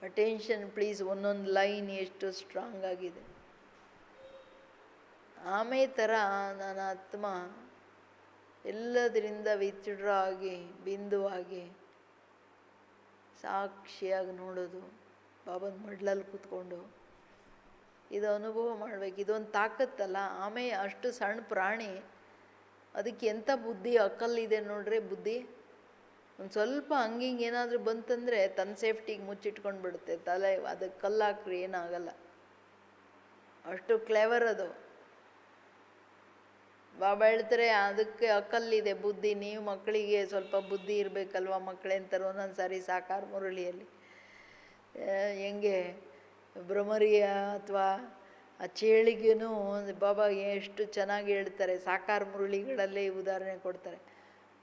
Attention please. ಒಂದೊಂದು ಲೈನ್ ಎಷ್ಟು ಸ್ಟ್ರಾಂಗ್ ಆಗಿದೆ. ಆಮೇಲೆ ಥರ ನನ್ನ ಆತ್ಮ ಎಲ್ಲದರಿಂದ ವಿತ್ಡ್ರಾ ಆಗಿ ಬಿಂದುವಾಗಿ ಸಾಕ್ಷಿಯಾಗಿ ನೋಡೋದು, ಬಾಬನ ಮಡ್ಲಲ್ಲಿ ಕೂತ್ಕೊಂಡು ಇದು ಅನುಭವ ಮಾಡಬೇಕು. ಇದೊಂದು ತಾಕತ್ತಲ್ಲ. ಆಮೇಲೆ ಅಷ್ಟು ಸಣ್ಣ ಪ್ರಾಣಿ, ಅದಕ್ಕೆ ಎಂಥ ಬುದ್ಧಿ, ಅಕ್ಕಲ್ಲಿದೆ ನೋಡ್ರಿ ಬುದ್ಧಿ. ಒಂದು ಸ್ವಲ್ಪ ಹಂಗಿಂಗೆ ಏನಾದರೂ ಬಂತಂದರೆ ತನ್ನ ಸೇಫ್ಟಿಗೆ ಮುಚ್ಚಿಟ್ಕೊಂಡು ಬಿಡುತ್ತೆ ತಲೆ. ಅದಕ್ಕೆ ಕಲ್ಲಾಕ್ರಿ ಏನಾಗಲ್ಲ, ಅಷ್ಟು ಕ್ಲೆವರ್ ಅದು. ಬಾಬಾ ಹೇಳ್ತಾರೆ ಅದಕ್ಕೆ ಅಕ್ಕಲ್ಲಿದೆ ಬುದ್ಧಿ. ನೀವು ಮಕ್ಕಳಿಗೆ ಸ್ವಲ್ಪ ಬುದ್ಧಿ ಇರಬೇಕಲ್ವ ಮಕ್ಕಳೇ ಅಂತಾರೆ ಒಂದೊಂದು ಸಾರಿ ಸಾಕಾರ ಮುರಳಿಯಲ್ಲಿ. ಹೆಂಗೆ ಭ್ರಮರಿಯ ಅಥವಾ ಆ ಚೇಳಿಗೆನೂ ಬಾಬಾ ಎಷ್ಟು ಚೆನ್ನಾಗಿ ಹೇಳ್ತಾರೆ. ಸಾಕಾರ ಮುರಳಿಗಳಲ್ಲೇ ಉದಾಹರಣೆ ಕೊಡ್ತಾರೆ.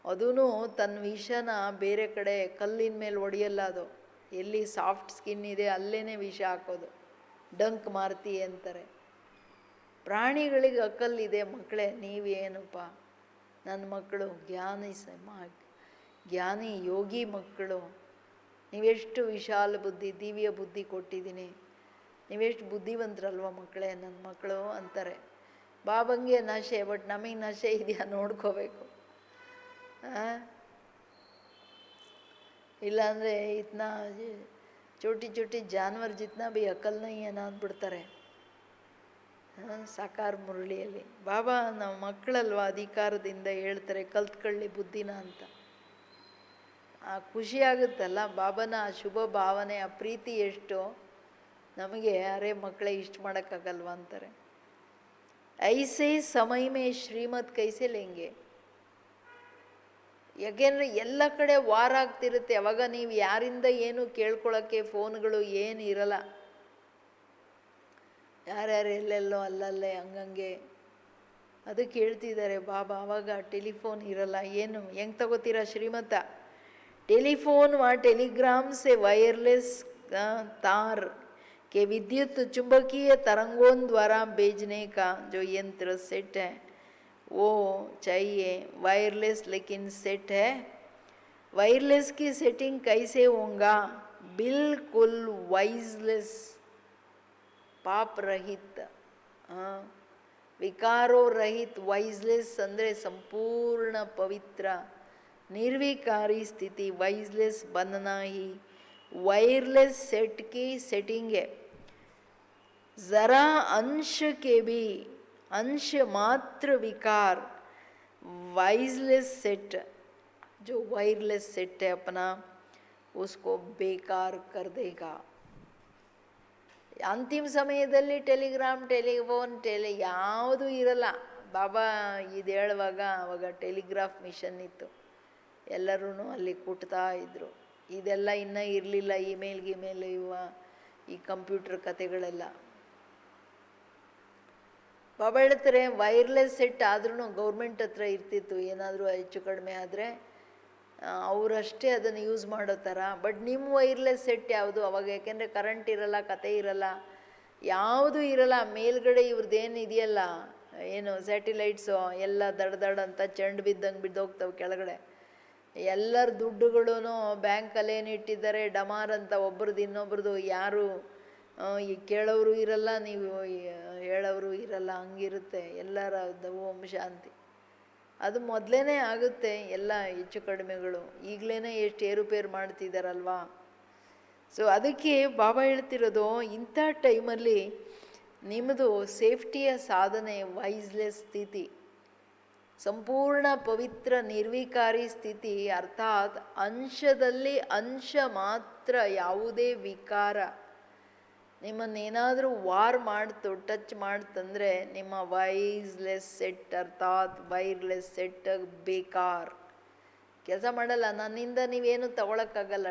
ಅದೂ ತನ್ನ ವಿಷನ ಬೇರೆ ಕಡೆ ಕಲ್ಲಿನ ಮೇಲೆ ಹೊಡೆಯಲ್ಲ. ಅದು ಎಲ್ಲಿ ಸಾಫ್ಟ್ ಸ್ಕಿನ್ ಇದೆ ಅಲ್ಲೇ ವಿಷ ಹಾಕೋದು. ಡಂಕ್ ಮಾರ್ತಿ ಅಂತಾರೆ. ಪ್ರಾಣಿಗಳಿಗೆ ಅಕ್ಕಲ್ಲಿದೆ ಮಕ್ಕಳೇ. ನೀವೇನಪ್ಪ ನನ್ನ ಮಕ್ಕಳು, ಜ್ಞಾನಿ ಯೋಗಿ ಮಕ್ಕಳು. ನೀವೆಷ್ಟು ವಿಶಾಲ ಬುದ್ಧಿ, ದಿವ್ಯ ಬುದ್ಧಿ ಕೊಟ್ಟಿದ್ದೀನಿ. ನೀವೆಷ್ಟು ಬುದ್ಧಿವಂತರಲ್ವ ಮಕ್ಕಳೇ ನನ್ನ ಮಕ್ಕಳು ಅಂತಾರೆ. ಬಾಬಂಗೆ ನಶೆ, ಬಟ್ ನಮಗೆ ನಶೆ ಇದೆಯಾ ನೋಡ್ಕೋಬೇಕು. ಇಲ್ಲಾಂದರೆ ಇತ್ನಾ ಚೋಟಿ ಚೋಟಿ ಜಾನ್ವರ್ ಜಿತ್ನಾ ಭೀ ಅಕಲ್ ನೈ ಏನ ಅಂದ್ಬಿಡ್ತಾರೆ ಸಾಕಾರ ಮುರಳಿಯಲ್ಲಿ. ಬಾಬಾ ನಾವು ಮಕ್ಕಳಲ್ವ ಅಧಿಕಾರದಿಂದ ಹೇಳ್ತಾರೆ ಕಲ್ತ್ಕೊಳ್ಳಿ ಬುದ್ಧಿನ ಅಂತ. ಆ ಖುಷಿ ಆಗುತ್ತಲ್ಲ ಬಾಬನ ಆ ಶುಭ ಭಾವನೆ, ಆ ಪ್ರೀತಿ ಎಷ್ಟು ನಮಗೆ. ಅರೆ ಮಕ್ಕಳೇ ಇಷ್ಟು ಮಾಡೋಕ್ಕಾಗಲ್ವ ಅಂತಾರೆ. ಐಸೆ ಸಮಯ ಮೇ ಶ್ರೀಮತ್ ಕೈಸೆ ಲೆಂಗೆ. ಯಾಕೆಂದರೆ ಎಲ್ಲ ಕಡೆ ವಾರ ಆಗ್ತಿರುತ್ತೆ. ಅವಾಗ ನೀವು ಯಾರಿಂದ ಏನು ಕೇಳ್ಕೊಳ್ಳೋಕ್ಕೆ ಫೋನ್ಗಳು ಏನು ಇರಲ್ಲ. ಯಾರ್ಯಾರು ಎಲ್ಲೆಲ್ಲೋ ಅಲ್ಲಲ್ಲೇ ಹಂಗಂಗೆ ಅದಕ್ಕೆ ಹೇಳ್ತಿದ್ದಾರೆ ಬಾಬಾ. ಆವಾಗ ಟೆಲಿಫೋನ್ ಇರಲ್ಲ. ಏನು ಹೆಂಗೆ ತಗೋತೀರಾ ಶ್ರೀಮತ? टेलीफोन व टेलीग्राम से वायरलेस तार के विद्युत चुंबकीय तरंगों द्वारा भेजने का जो यंत्र सेट है वो चाहिए। वायरलेस लेकिन सेट है। वायरलेस की सेटिंग कैसे होगा? बिल्कुल वाइजलेस, पाप रहित, ವಿಕಾರೋ ರಹಿತ್ ವೈಸ್ಲೆಸ್ ಅಂದರೆ ಸಂಪೂರ್ಣ ಪವಿತ್ರ ನಿರ್ವಿಕಾರಿ ಸ್ಥಿತಿ. वाइजलेस बनना ही वायरलेस सेट की सेटिंग है. ज़रा अंश के भी अंश मात्र विकार वाइजलेस सेट, जो वायरलेस सेट है अपना, उसको बेकार कर देगा. ಅಂತಿಮ ಸಮಯದಲ್ಲಿ ಟೆಲಿಗ್ರಾಮ್, ಟೆಲಿಫೋನ್, ಯಾವುದೂ ಇರಲ್ಲ. ಬಾಬಾ ಇದು ಹೇಳುವಾಗ ಅವಾಗ ಟೆಲಿಗ್ರಾಫ್ ಮಿಷನ್ ಇತ್ತು, ಎಲ್ಲರೂ ಅಲ್ಲಿ ಕೂಟ್ತಾ ಇದ್ದರು. ಇದೆಲ್ಲ ಇನ್ನೂ ಇರಲಿಲ್ಲ, ಇಮೇಲ್ ಈ ಕಂಪ್ಯೂಟರ್ ಕತೆಗಳೆಲ್ಲ. ಬಾಬಾ ಹೇಳ್ತಾರೆ ವೈರ್ಲೆಸ್ ಸೆಟ್ ಆದ್ರೂ ಗೌರ್ಮೆಂಟ್ ಹತ್ರ ಇರ್ತಿತ್ತು, ಏನಾದರೂ ಹೆಚ್ಚು ಕಡಿಮೆ ಆದರೆ ಅವರಷ್ಟೇ ಅದನ್ನು ಯೂಸ್ ಮಾಡೋ ಥರ. ಬಟ್ ನಿಮ್ಮ ವೈರ್ಲೆಸ್ ಸೆಟ್ ಯಾವುದು ಅವಾಗ? ಯಾಕೆಂದರೆ ಕರೆಂಟ್ ಇರಲ್ಲ, ಕತೆ ಇರಲ್ಲ, ಯಾವುದೂ ಇರಲ್ಲ. ಮೇಲ್ಗಡೆ ಇವ್ರದ್ದೇನು ಇದೆಯಲ್ಲ, ಏನು ಸ್ಯಾಟಿಲೈಟ್ಸು ಎಲ್ಲ ದಡ ಅಂತ ಚೆಂಡು ಬಿದ್ದಂಗೆ ಬಿದ್ದೋಗ್ತವೆ ಕೆಳಗಡೆ. ಎಲ್ಲರ ದುಡ್ಡುಗಳೂ ಬ್ಯಾಂಕಲ್ಲೇನು ಇಟ್ಟಿದ್ದಾರೆ ಡಮಾರ್ ಅಂತ, ಒಬ್ರದ್ದು ಇನ್ನೊಬ್ರದ್ದು ಯಾರು ಕೇಳೋರು ಇರಲ್ಲ, ನೀವು ಹೇಳೋರು ಇರಲ್ಲ, ಹಂಗಿರುತ್ತೆ ಎಲ್ಲರ ಓಂ ಶಾಂತಿ. ಅದು ಮೊದಲೇ ಆಗುತ್ತೆ ಎಲ್ಲ ಹೆಚ್ಚು ಕಡಿಮೆಗಳು, ಈಗಲೇ ಎಷ್ಟು ಏರುಪೇರು ಮಾಡ್ತಿದ್ದಾರಲ್ವಾ. ಸೊ ಅದಕ್ಕೆ ಬಾಬಾ ಹೇಳ್ತಿರೋದು, ಇಂಥ ಟೈಮಲ್ಲಿ ನಿಮ್ಮದು ಸೇಫ್ಟಿಯ ಸಾಧನೆ ವೈಸ್ಲೆಸ್ ಸ್ಥಿತಿ, ಸಂಪೂರ್ಣ ಪವಿತ್ರ ನಿರ್ವಿಕಾರಿ ಸ್ಥಿತಿ. ಅರ್ಥಾತ್ ಅಂಶದಲ್ಲಿ ಅಂಶ ಮಾತ್ರ, ಯಾವುದೇ ವಿಕಾರ ನಿಮ್ಮನ್ನೇನಾದರೂ ವಾರ್ ಮಾಡ್ತು, ಟಚ್ ಮಾಡ್ತಂದರೆ ನಿಮ್ಮ ವೈಸ್ಲೆಸ್ ಸೆಟ್ ಅರ್ಥಾತ್ ವೈರ್ಲೆಸ್ ಸೆಟ್ ಬೇಕಾರ ಕೆಲಸ ಮಾಡಲ್ಲ. ನನ್ನಿಂದ ನೀವೇನು ತಗೊಳಕ್ಕಾಗಲ್ಲ,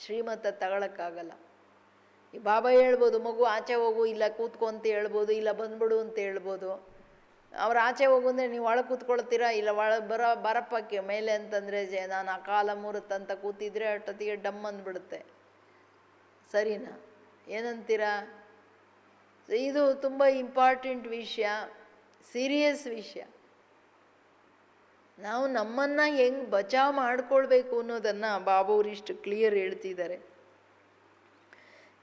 ಶ್ರೀಮತ ತಗೊಳಕ್ಕಾಗಲ್ಲ. ಈ ಬಾಬಾ ಹೇಳ್ಬೋದು ಮಗು ಆಚೆ ಹೋಗು, ಇಲ್ಲ ಕೂತ್ಕೊ ಅಂತ ಹೇಳ್ಬೋದು, ಇಲ್ಲ ಬಂದ್ಬಿಡು ಅಂತ ಹೇಳ್ಬೋದು. ಅವ್ರು ಆಚೆ ಹೋಗು ಅಂದರೆ ನೀವು ಒಳಗೆ ಕೂತ್ಕೊಳ್ತೀರಾ, ಇಲ್ಲ ಬರಪ್ಪಕ್ಕೆ ಮೇಲೆ ಅಂತಂದರೆ ನಾನು ಅಕಾಲ ಮೂರತ್ತು ಅಂತ ಕೂತಿದ್ರೆ ಅಷ್ಟೊತ್ತಿಗೆ ಡಮ್ ಅಂದ್ಬಿಡುತ್ತೆ. ಸರಿನಾ? ಏನಂತೀರಾ? ಇದು ತುಂಬ ಇಂಪಾರ್ಟೆಂಟ್ ವಿಷಯ, ಸೀರಿಯಸ್ ವಿಷಯ. ನಾವು ನಮ್ಮನ್ನು ಹೆಂಗೆ ಬಚಾವ್ ಮಾಡ್ಕೊಳ್ಬೇಕು ಅನ್ನೋದನ್ನು ಬಾಬಾವ್ರು ಇಷ್ಟು ಕ್ಲಿಯರ್ ಹೇಳ್ತಿದ್ದಾರೆ.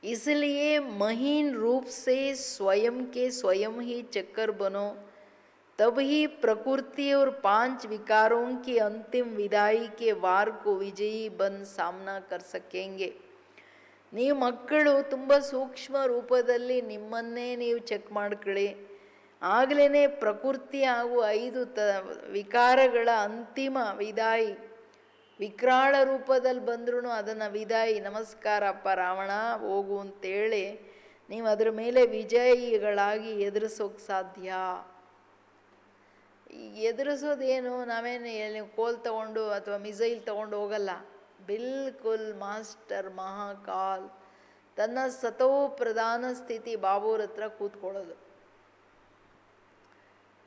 इसलिए महीन रूप से स्वयं के स्वयं ही चक्कर बनो, तब ही प्रकृति और 5 विकारों की अंतिम विदाई के वार को विजयी बन सामना कर सकेंगे. ನೀವು ಮಕ್ಕಳು ತುಂಬ ಸೂಕ್ಷ್ಮ ರೂಪದಲ್ಲಿ ನಿಮ್ಮನ್ನೇ ನೀವು ಚೆಕ್ ಮಾಡ್ಕೊಳ್ಳಿ. ಆಗಲೇ ಪ್ರಕೃತಿ ಹಾಗೂ 5 ವಿಕಾರಗಳ ಅಂತಿಮ ವಿದಾಯಿ, ವಿಕರಾಳ ರೂಪದಲ್ಲಿ ಬಂದ್ರೂ ಅದನ್ನು ವಿದಾಯಿ, ನಮಸ್ಕಾರಪ್ಪ ರಾವಣ ಹೋಗು ಅಂತೇಳಿ ನೀವು ಅದರ ಮೇಲೆ ವಿಜಯಿಗಳಾಗಿ ಎದುರಿಸೋಕೆ ಸಾಧ್ಯ. ಎದುರಿಸೋದೇನು, ನಾವೇನು ಕೋಲ್ ತಗೊಂಡು ಅಥವಾ ಮಿಸೈಲ್ ತಗೊಂಡು ಹೋಗಲ್ಲ. ಬಿಲ್ಕುಲ್ ಮಾಸ್ಟರ್ ಮಹಾಕಾಲ್ ತನ್ನ ಸತೋ ಪ್ರಧಾನ ಸ್ಥಿತಿ ಬಾಬೂರ ಹತ್ರ ಕೂತ್ಕೊಳ್ಳೋದು,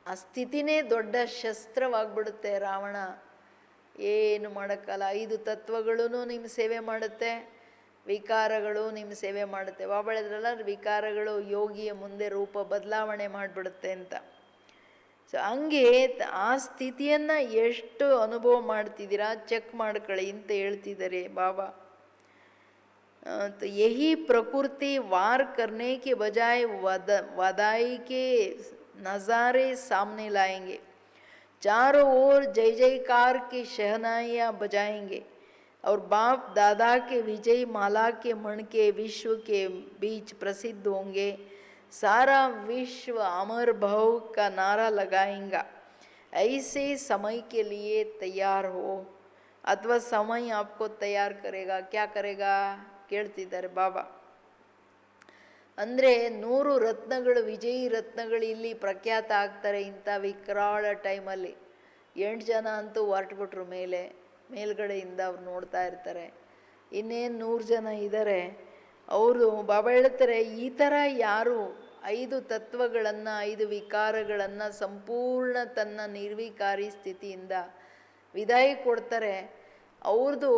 ಆ ಸ್ಥಿತಿನೇ ದೊಡ್ಡ ಶಸ್ತ್ರವಾಗ್ಬಿಡುತ್ತೆ. ರಾವಣ ಏನು ಮಾಡೋಕ್ಕಲ್ಲ. 5 ತತ್ವಗಳೂ ನಿಮ್ಮ ಸೇವೆ ಮಾಡುತ್ತೆ, ವಿಕಾರಗಳು ನಿಮ್ಮ ಸೇವೆ ಮಾಡುತ್ತೆ. ಬಾಬಾ ಹೇಳಿದ್ರಲ್ಲ, ವಿಕಾರಗಳು ಯೋಗಿಯ ಮುಂದೆ ರೂಪ ಬದಲಾವಣೆ ಮಾಡಿಬಿಡುತ್ತೆ ಅಂತ. ಸೊ ಹಂಗೆ ಆ ಸ್ಥಿತಿಯನ್ನು ಎಷ್ಟು ಅನುಭವ ಮಾಡ್ತಿದ್ದೀರಾ ಚೆಕ್ ಮಾಡ್ಕೊಳ್ಳಿ ಅಂತ ಹೇಳ್ತಿದ್ದಾರೆ ಬಾಬಾ. ಯಹಿ ಪ್ರಕೃತಿ ವಾರ್ ಕರ್ನೆ ಕೆ ಬಜಾಯ್ ವದಾಯಿ ಕೆ ನಜಾರೆ ಸಾಮನೆ लाएंगे, चारों ओर जय जयकार की शहनाइयाँ बजाएंगे और बाप दादा के विजय माला के मण के विश्व के बीच प्रसिद्ध होंगे. सारा विश्व अमर भव का नारा लगाएगा. ऐसे समय के लिए तैयार हो, अथवा समय आपको तैयार करेगा. क्या करेगा ಕೇಳ್ತಿದ್ದಾರೆ ಬಾಬಾ. ಅಂದರೆ 100 ರತ್ನಗಳು, ವಿಜಯಿ ರತ್ನಗಳು ಇಲ್ಲಿ ಪ್ರಖ್ಯಾತ ಆಗ್ತಾರೆ ಇಂಥ ವಿಕರಾಳ ಟೈಮಲ್ಲಿ. 8 ಜನ ಅಂತೂ ಹೊರಟ್ಬಿಟ್ರು ಮೇಲ್ಗಡೆಯಿಂದ ಅವ್ರು ನೋಡ್ತಾ ಇರ್ತಾರೆ. ಇನ್ನೇನು 100 ಜನ ಇದ್ದಾರೆ. ಅವರು ಬಾಬಾ ಹೇಳ್ತಾರೆ, ಈ ಥರ ಯಾರು 5 ತತ್ವಗಳನ್ನು 5 ವಿಕಾರಗಳನ್ನು ಸಂಪೂರ್ಣ ತನ್ನ ನಿರ್ವಿಕಾರಿ ಸ್ಥಿತಿಯಿಂದ ವಿದಾಯ ಕೊಡ್ತಾರೆ, ಅವ್ರದ್ದು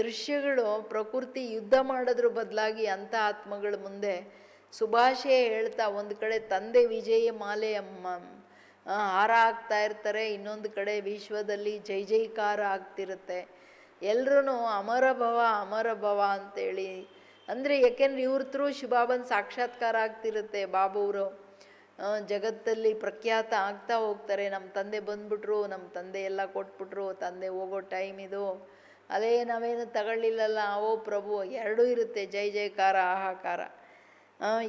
ದೃಶ್ಯಗಳು ಪ್ರಕೃತಿ ಯುದ್ಧ ಮಾಡೋದ್ರ ಬದಲಾಗಿ ಅಂಥ ಆತ್ಮಗಳ ಮುಂದೆ ಶುಭಾಶಯ ಹೇಳ್ತಾ, ಒಂದು ಕಡೆ ತಂದೆ ವಿಜಯ ಮಾಲೆ ಹಾರ ಆಗ್ತಾ ಇರ್ತಾರೆ, ಇನ್ನೊಂದು ಕಡೆ ವಿಶ್ವದಲ್ಲಿ ಜೈ ಜೈಕಾರ ಆಗ್ತಿರುತ್ತೆ. ಎಲ್ಲರೂ ಅಮರ ಭವ ಅಂತೇಳಿ. ಅಂದರೆ ಯಾಕೆಂದ್ರೆ ಇವ್ರ ಥ್ರೂ ಶಿವಬಾಬನ ಸಾಕ್ಷಾತ್ಕಾರ ಆಗ್ತಿರುತ್ತೆ. ಬಾಬೂರು ಜಗತ್ತಲ್ಲಿ ಪ್ರಖ್ಯಾತ ಆಗ್ತಾ ಹೋಗ್ತಾರೆ. ನಮ್ಮ ತಂದೆ ಬಂದ್ಬಿಟ್ರು, ನಮ್ಮ ತಂದೆ ಎಲ್ಲ ಕೊಟ್ಬಿಟ್ರು, ತಂದೆ ಹೋಗೋ ಟೈಮ್ ಇದು, ಅದೇ ನಾವೇನು ತಗೊಳ್ಳಿಲ್ಲಲ್ಲ, ಓ ಪ್ರಭು, ಎರಡೂ ಇರುತ್ತೆ, ಜೈ ಜಯಕಾರ ಹಾಹಾಕಾರ.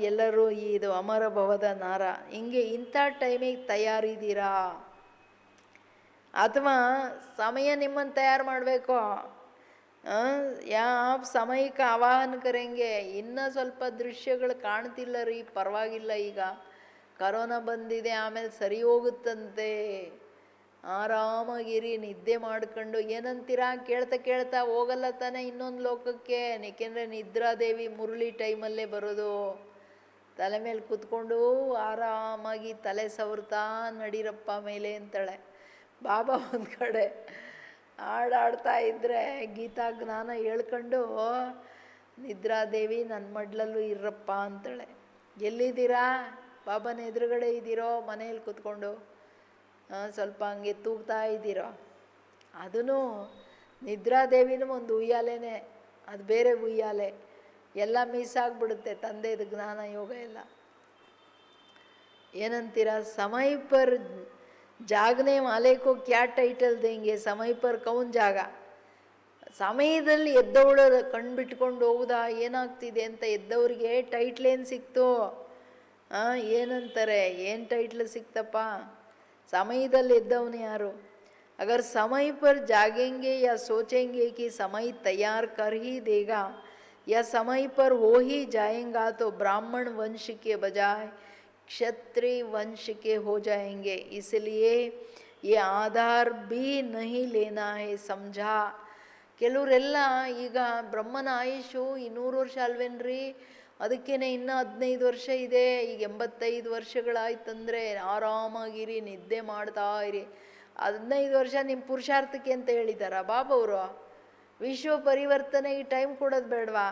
ಎಲ್ಲರೂ ಇದು ಅಮರ ಭವದ ನಾರ. ಹಿಂಗೆ ಇಂಥ ಟೈಮಿಗೆ ತಯಾರಿದ್ದೀರಾ? ಅಥವಾ ಸಮಯ ನಿಮ್ಮನ್ನು ತಯಾರು ಮಾಡಬೇಕು. ಯಾವ ಸಮಯಕ್ಕೆ ಆವಾಹನ ಕರೆಂಗೆ. ಇನ್ನೂ ಸ್ವಲ್ಪ ದೃಶ್ಯಗಳು ಕಾಣ್ತಿಲ್ಲ ರೀ, ಪರವಾಗಿಲ್ಲ, ಈಗ ಕರೋನಾ ಬಂದಿದೆ, ಆಮೇಲೆ ಸರಿ ಹೋಗುತ್ತಂತೆ, ಆರಾಮಾಗಿರಿ, ನಿದ್ದೆ ಮಾಡ್ಕೊಂಡು. ಏನಂತೀರಾ? ಕೇಳ್ತಾ ಕೇಳ್ತಾ ಹೋಗಲ್ಲ ತಾನೇ ಇನ್ನೊಂದು ಲೋಕಕ್ಕೆ. ಏಕೆಂದರೆ ನಿದ್ರಾದೇವಿ ಮುರಳಿ ಟೈಮಲ್ಲೇ ಬರೋದು. ತಲೆ ಮೇಲೆ ಕೂತ್ಕೊಂಡು ಆರಾಮಾಗಿ ತಲೆ ಸವರ್ತಾ ನಡೀರಪ್ಪ ಮೇಲೆ ಅಂತಾಳೆ. ಬಾಬಾ ಒಂದು ಕಡೆ ಹಾಡಾಡ್ತಾ ಇದ್ದರೆ ಗೀತಾ ಜ್ಞಾನ ಹೇಳ್ಕೊಂಡು, ನಿದ್ರಾದೇವಿ ನನ್ನ ಮಡ್ಲಲ್ಲೂ ಇರಪ್ಪ ಅಂತಾಳೆ. ಎಲ್ಲಿದ್ದೀರಾ? ಬಾಬನ ಎದುರುಗಡೆ ಇದ್ದೀರೋ? ಮನೇಲಿ ಕೂತ್ಕೊಂಡು ಸ್ವಲ್ಪ ಹಂಗೆ ತೂಗ್ತಾ ಇದ್ದೀರೋ? ಅದೂ ನಿದ್ರಾದೇವಿನೂ ಒಂದು ಉಯ್ಯಾಲೆನೇ, ಅದು ಬೇರೆ ಉಯ್ಯಾಲೆ. ಎಲ್ಲ ಮಿಸ್ ಆಗಿಬಿಡುತ್ತೆ ತಂದೆದು ಜ್ಞಾನ ಯೋಗ ಎಲ್ಲ. ಏನಂತೀರ? ಸಮಯ ಪರ್ ಜಾಗನೆ ವಾಲೆ ಕೋ ಕ್ಯಾ ಟೈಟಲ್ ದೇಂಗೆ, ಸಮಯ ಪರ್ ಕೌನ್ ಜಾಗ. ಸಮಯದಲ್ಲಿ ಎದ್ದವಳು ಕಣ್ಣು ಬಿಟ್ಕೊಂಡು ಹೋಗುದಾ ಏನಾಗ್ತಿದೆ ಅಂತ ಎದ್ದವ್ರಿಗೆ ಟೈಟ್ಲ್ ಏನು ಸಿಕ್ತು? ಏನಂತಾರೆ? ಏನು ಟೈಟ್ಲ್ ಸಿಕ್ತಪ್ಪ? ಸಮಯದಲ್ಲಿ ಎದ್ದವನು ಯಾರು? अगर समय पर जागेंगे या सोचेंगे कि समय तैयार कर ही देगा या समय पर हो ही जाएगा, तो ब्राह्मण वंश के बजाय क्षत्रिय वंश के हो जाएंगे. इसलिए ये आधार भी नहीं लेना है, समझा? ಕೆಲವರೆಲ್ಲ ಈಗ ಬ್ರಹ್ಮನ ಆಯುಷು 200 ವರ್ಷ ಅಲ್ವೇನ್ರಿ, ಅದಕ್ಕೇನೆ ಇನ್ನೂ 15 ವರ್ಷ ಇದೆ, ಈಗ 85 ವರ್ಷಗಳಾಯ್ತಂದರೆ ಆರಾಮಾಗಿರಿ, ನಿದ್ದೆ ಮಾಡ್ತಾ ಇರಿ. 15 ವರ್ಷ ನಿಮ್ಮ ಪುರುಷಾರ್ಥಕ್ಕೆ ಅಂತ ಹೇಳಿದಾರ ಬಾಬವರು? ವಿಶ್ವ ಪರಿವರ್ತನೆಗೆ ಟೈಮ್ ಕೊಡೋದು ಬೇಡವಾ?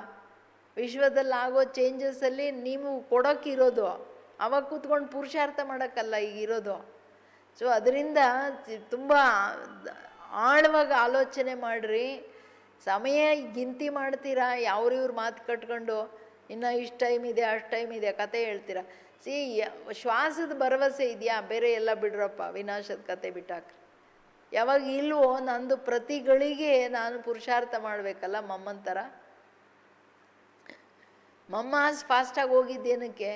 ವಿಶ್ವದಲ್ಲಿ ಆಗೋ ಚೇಂಜಸ್ಸಲ್ಲಿ ನೀವು ಕೊಡೋಕ್ಕಿರೋದು, ಅವಾಗ ಕೂತ್ಕೊಂಡು ಪುರುಷಾರ್ಥ ಮಾಡೋಕ್ಕಲ್ಲ ಈಗಿರೋದು. ಸೊ ಅದರಿಂದ ತುಂಬ ಆಳವಾಗಿ ಆಲೋಚನೆ ಮಾಡಿರಿ. ಸಮಯ ಗಿಂತಿ ಮಾಡ್ತೀರಾ, ಯಾವ್ರಿವ್ರ ಮಾತು ಕಟ್ಕೊಂಡು ಇನ್ನು ಇಷ್ಟು ಟೈಮ್ ಇದೆ, ಅಷ್ಟು ಟೈಮ್ ಇದೆ, ಕತೆ ಹೇಳ್ತೀರಾ. ಶ್ವಾಸದ ಭರವಸೆ ಇದೆಯಾ? ಬೇರೆ ಎಲ್ಲ ಬಿಡ್ರಪ್ಪ, ವಿನಾಶದ ಕತೆ ಬಿಟ್ಟಾಕ್ರಿ. ಯಾವಾಗ ಇಲ್ವೋ, ನಂದು ಪ್ರತಿಗಳಿಗೆ ನಾನು ಪುರುಷಾರ್ಥ ಮಾಡಬೇಕಲ್ಲ ಮಮ್ಮನ ಥರ. ಮಮ್ಮ ಫಾಸ್ಟಾಗಿ ಹೋಗಿದ್ದೇನಕ್ಕೆ?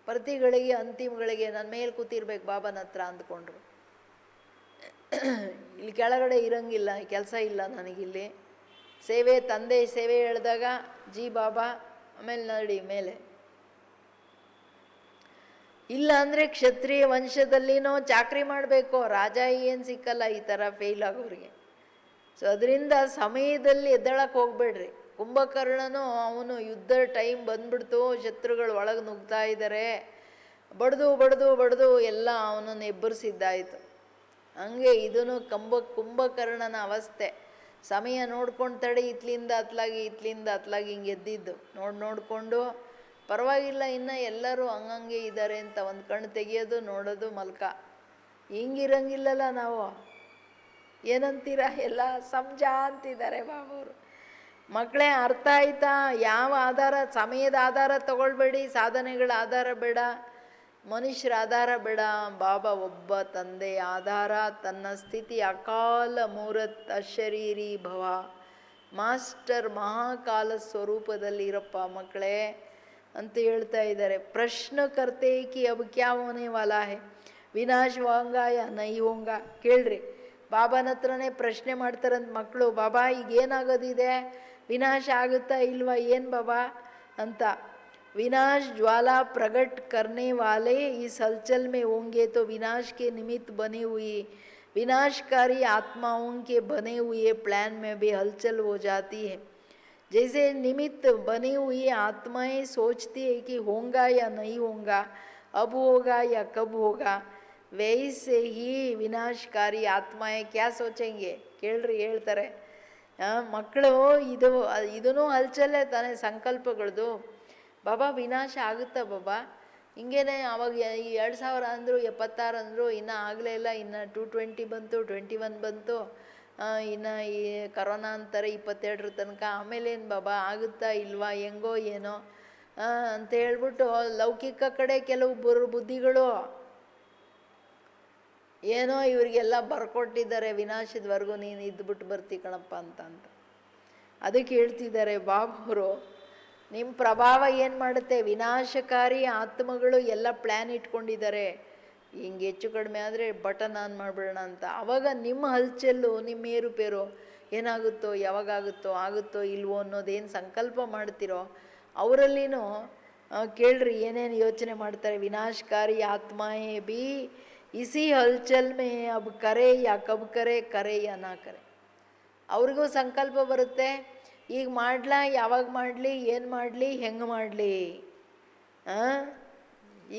ಪ್ರತಿಗಳಿಗೆ ಅಂತಿಮಗಳಿಗೆ ನನ್ನ ಮೇಲೆ ಕೂತಿರ್ಬೇಕು ಬಾಬನ ಹತ್ರ ಅಂದ್ಕೊಂಡ್ರು. ಇಲ್ಲಿ ಕೆಳಗಡೆ ಇರಂಗಿಲ್ಲ, ಕೆಲಸ ಇಲ್ಲ ನನಗಿಲ್ಲಿ. ಸೇವೆ, ತಂದೆ ಸೇವೆ ಹೇಳಿದಾಗ ಜಿ ಬಾಬಾ, ಆಮೇಲೆ ನಡಿ ಮೇಲೆ. ಇಲ್ಲ ಅಂದರೆ ಕ್ಷತ್ರಿಯ ವಂಶದಲ್ಲಿನೋ ಚಾಕ್ರಿ ಮಾಡಬೇಕು, ರಾಜ ಏನು ಸಿಕ್ಕಲ್ಲ ಈ ಥರ ಫೇಲ್ ಆಗೋರಿಗೆ. ಸೊ ಅದರಿಂದ ಸಮಯದಲ್ಲಿ ಎದ್ದೇಳಕ್ಕೆ ಹೋಗ್ಬೇಡ್ರಿ. ಕುಂಭಕರ್ಣನು ಅವನು ಯುದ್ಧ ಟೈಮ್ ಬಂದ್ಬಿಡ್ತು, ಶತ್ರುಗಳು ಒಳಗೆ ನುಗ್ತಾ ಇದ್ದಾರೆ, ಬಡ್ದು ಬಡ್ದು ಬಡ್ದು ಎಲ್ಲ ಅವನನ್ನು ಎಬ್ಬರಿಸಿದ್ದಾಯಿತು. ಹಂಗೆ ಇದೂ ಕುಂಭಕರ್ಣನ ಅವಸ್ಥೆ. ಸಮಯ ನೋಡ್ಕೊಂಡು ತಡೆ, ಇತ್ಲಿಂದ ಅತ್ಲಾಗಿ ಇತ್ಲಿಂದ ಅತ್ಲಾಗಿ ಹಿಂಗೆ ಎದ್ದಿದ್ದು ನೋಡಿಕೊಂಡು ಪರವಾಗಿಲ್ಲ, ಇನ್ನು ಎಲ್ಲರೂ ಹಂಗಂಗೆ ಇದ್ದಾರೆ ಅಂತ ಒಂದು ಕಣ್ಣು ತೆಗಿಯೋದು, ನೋಡೋದು, ಮಲ್ಕ. ಹಿಂಗಿರಂಗಿಲ್ಲಲ್ಲ ನಾವು. ಏನಂತೀರ? ಎಲ್ಲ ಸಂಜ ಅಂತಿದ್ದಾರೆ ಬಾಬವರು. ಮಕ್ಕಳೇ ಅರ್ಥ ಆಯ್ತಾ? ಯಾವ ಆಧಾರ, ಸಮಯದ ಆಧಾರ ತಗೊಳ್ಬೇಡಿ, ಸಾಧನೆಗಳ ಆಧಾರ ಬೇಡ, ಮನುಷ್ಯರ ಆಧಾರ ಬೇಡ. ಬಾಬಾ ಒಬ್ಬ ತಂದೆ ಆಧಾರ. ತನ್ನ ಸ್ಥಿತಿ ಅಕಾಲ ಮೂರತ್ ಅಶರೀರಿ ಭವ. ಮಾಸ್ಟರ್ ಮಹಾಕಾಲ ಸ್ವರೂಪದಲ್ಲಿ ಇರಪ್ಪ ಮಕ್ಕಳೇ ಅಂತ ಹೇಳ್ತಾ ಇದ್ದಾರೆ. ಪ್ರಶ್ನ ಕರ್ತೆ ಕಿ ಅಬ್ ಕ್ಯಾ ಹೋನೆ ವಾಲಾ ಹೈ, ವಿನಾಶ ಹೋಂಗಾ ಯಾ ನೈ ಹೋಂಗಾ. ಕೇಳ್ರಿ, ಬಾಬಾನ ಹತ್ರನೇ ಪ್ರಶ್ನೆ ಮಾಡ್ತಾರಂತ ಮಕ್ಕಳು. ಬಾಬಾ ಈಗ ಏನಾಗೋದಿದೆ, ವಿನಾಶ ಆಗುತ್ತಾ ಇಲ್ವಾ, ಏನು ಬಾಬಾ ಅಂತ. विनाश ज्वाला प्रकट करने वाले इस हलचल में होंगे तो विनाश के निमित्त बने हुए विनाशकारी आत्माओं के बने हुए प्लान में भी हलचल हो जाती है. जैसे निमित्त बनी हुई आत्माएं सोचती है कि होगा या नहीं होगा, अब होगा या कब होगा, वैसे ही विनाशकारी आत्माएं क्या सोचेंगे? ಕೇಳ್ರಿ, ಹೇಳ್ತಾರೆ ಮಕ್ಕಳು. ಇದೂ ಹಲ್ಚಲ್ಲೇ ತಾನೇ ಸಂಕಲ್ಪಗಳದು. ಬಾಬಾ ವಿನಾಶ ಆಗುತ್ತಾ ಬಾಬಾ? ಹಿಂಗೇನೆ ಅವಾಗ 2000 ಅಂದರು, 76 ಅಂದರು, ಇನ್ನೂ ಆಗಲೇ ಇಲ್ಲ. ಇನ್ನು 220 ಬಂತು, 21 ಬಂತು, ಇನ್ನು ಈ ಕರೋನಾ ಅಂತಾರೆ 22 ತನಕ. ಆಮೇಲೇನು ಬಾಬಾ ಆಗುತ್ತಾ ಇಲ್ವಾ, ಹೆಂಗೋ ಏನೋ. ಅಂತ ಹೇಳ್ಬಿಟ್ಟು ಲೌಕಿಕ ಕಡೆ ಕೆಲವು ಬುದ್ಧಿಗಳು ಏನೋ ಇವರಿಗೆಲ್ಲ ಬರ್ಕೊಟ್ಟಿದ್ದಾರೆ, ವಿನಾಶದವರೆಗೂ ನೀನು ಇದ್ಬಿಟ್ಟು ಬರ್ತಿ ಕಣಪ್ಪ ಅಂತ. ಅದಕ್ಕೆ ಹೇಳ್ತಿದ್ದಾರೆ ಬಾಬವರು, ನಿಮ್ಮ ಪ್ರಭಾವ ಏನು ಮಾಡುತ್ತೆ, ವಿನಾಶಕಾರಿ ಆತ್ಮಗಳು ಎಲ್ಲ ಪ್ಲ್ಯಾನ್ ಇಟ್ಕೊಂಡಿದ್ದಾರೆ, ಹಿಂಗೆ ಹೆಚ್ಚು ಕಡಿಮೆ ಆದರೆ ಬಟನ್ ಆನ್ ಮಾಡಿಬಿಡೋಣ ಅಂತ. ಆವಾಗ ನಿಮ್ಮ ಹಲ್ಚಲ್ಲು, ನಿಮ್ಮ ಏರುಪೇರು ಏನಾಗುತ್ತೋ, ಯಾವಾಗಾಗುತ್ತೋ, ಆಗುತ್ತೋ ಇಲ್ವೋ ಅನ್ನೋದೇನು ಸಂಕಲ್ಪ ಮಾಡ್ತಿರೋ ಅವರಲ್ಲಿನೂ ಕೇಳ್ರಿ ಏನೇನು ಯೋಚನೆ ಮಾಡ್ತಾರೆ. ವಿನಾಶಕಾರಿ ಆತ್ಮಾಯೇ ಬಿ ಇಸಿ ಹಲ್ಚಲ್ ಮೇ ಅಬ್ ಕರೆ ಯಾ ಕಬ್ ಕರೆ ಯಾ ನಾ ಕರೆ. ಅವ್ರಿಗೂ ಸಂಕಲ್ಪ ಬರುತ್ತೆ, ಈಗ ಮಾಡ್ಲಾ, ಯಾವಾಗ ಮಾಡಲಿ, ಏನು ಮಾಡಲಿ, ಹೆಂಗೆ ಮಾಡಲಿ,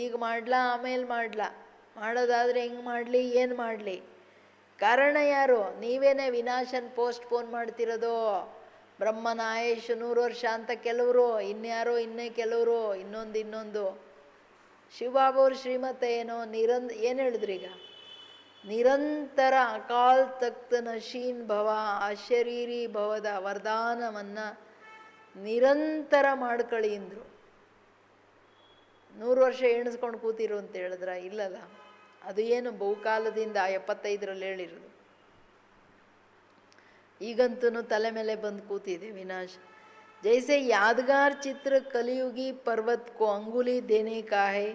ಈಗ ಮಾಡ್ಲಾ, ಆಮೇಲೆ ಮಾಡ್ಲಾ, ಮಾಡೋದಾದರೆ ಹೆಂಗೆ ಮಾಡಲಿ, ಏನು ಮಾಡಲಿ. ಕಾರಣ ಯಾರು? ನೀವೇನೇ ವಿನಾಶನ ಪೋಸ್ಟ್ಪೋನ್ ಮಾಡ್ತಿರೋದು. ಬ್ರಹ್ಮನ ಆಯುಷ್ 100 ವರ್ಷ ಅಂತ ಕೆಲವರು, ಇನ್ಯಾರೋ ಇನ್ನೇ ಕೆಲವರು ಇನ್ನೊಂದು. ಶಿವಬಾಬವ್ರ ಶ್ರೀಮತ ಏನೋ ಏನು ಹೇಳಿದ್ರಿ ಈಗ, ನಿರಂತರ ಅಕಾಲ್ ತಖ್ತ್ ನಶೀನ್ ಭವ ಅಶರೀರಿ ಭವದ ವರದಾನವನ್ನು ನಿರಂತರ ಮಾಡ್ಕೊಳ್ಳಿ ಅಂದರು. 100 ವರ್ಷ ಎಣಿಸ್ಕೊಂಡು ಕೂತಿರು ಅಂತ ಹೇಳಿದ್ರ? ಇಲ್ಲಲ್ಲ, ಅದು ಏನು ಬಹುಕಾಲದಿಂದ 75ರಲ್ಲಿ ಹೇಳಿರೋದು. ಈಗಂತೂ ತಲೆ ಮೇಲೆ ಬಂದು ಕೂತಿದೆ ವಿನಾಶ. जैसे यादगार चित्र कलयुगी पर्वत को अंगुली देने का है,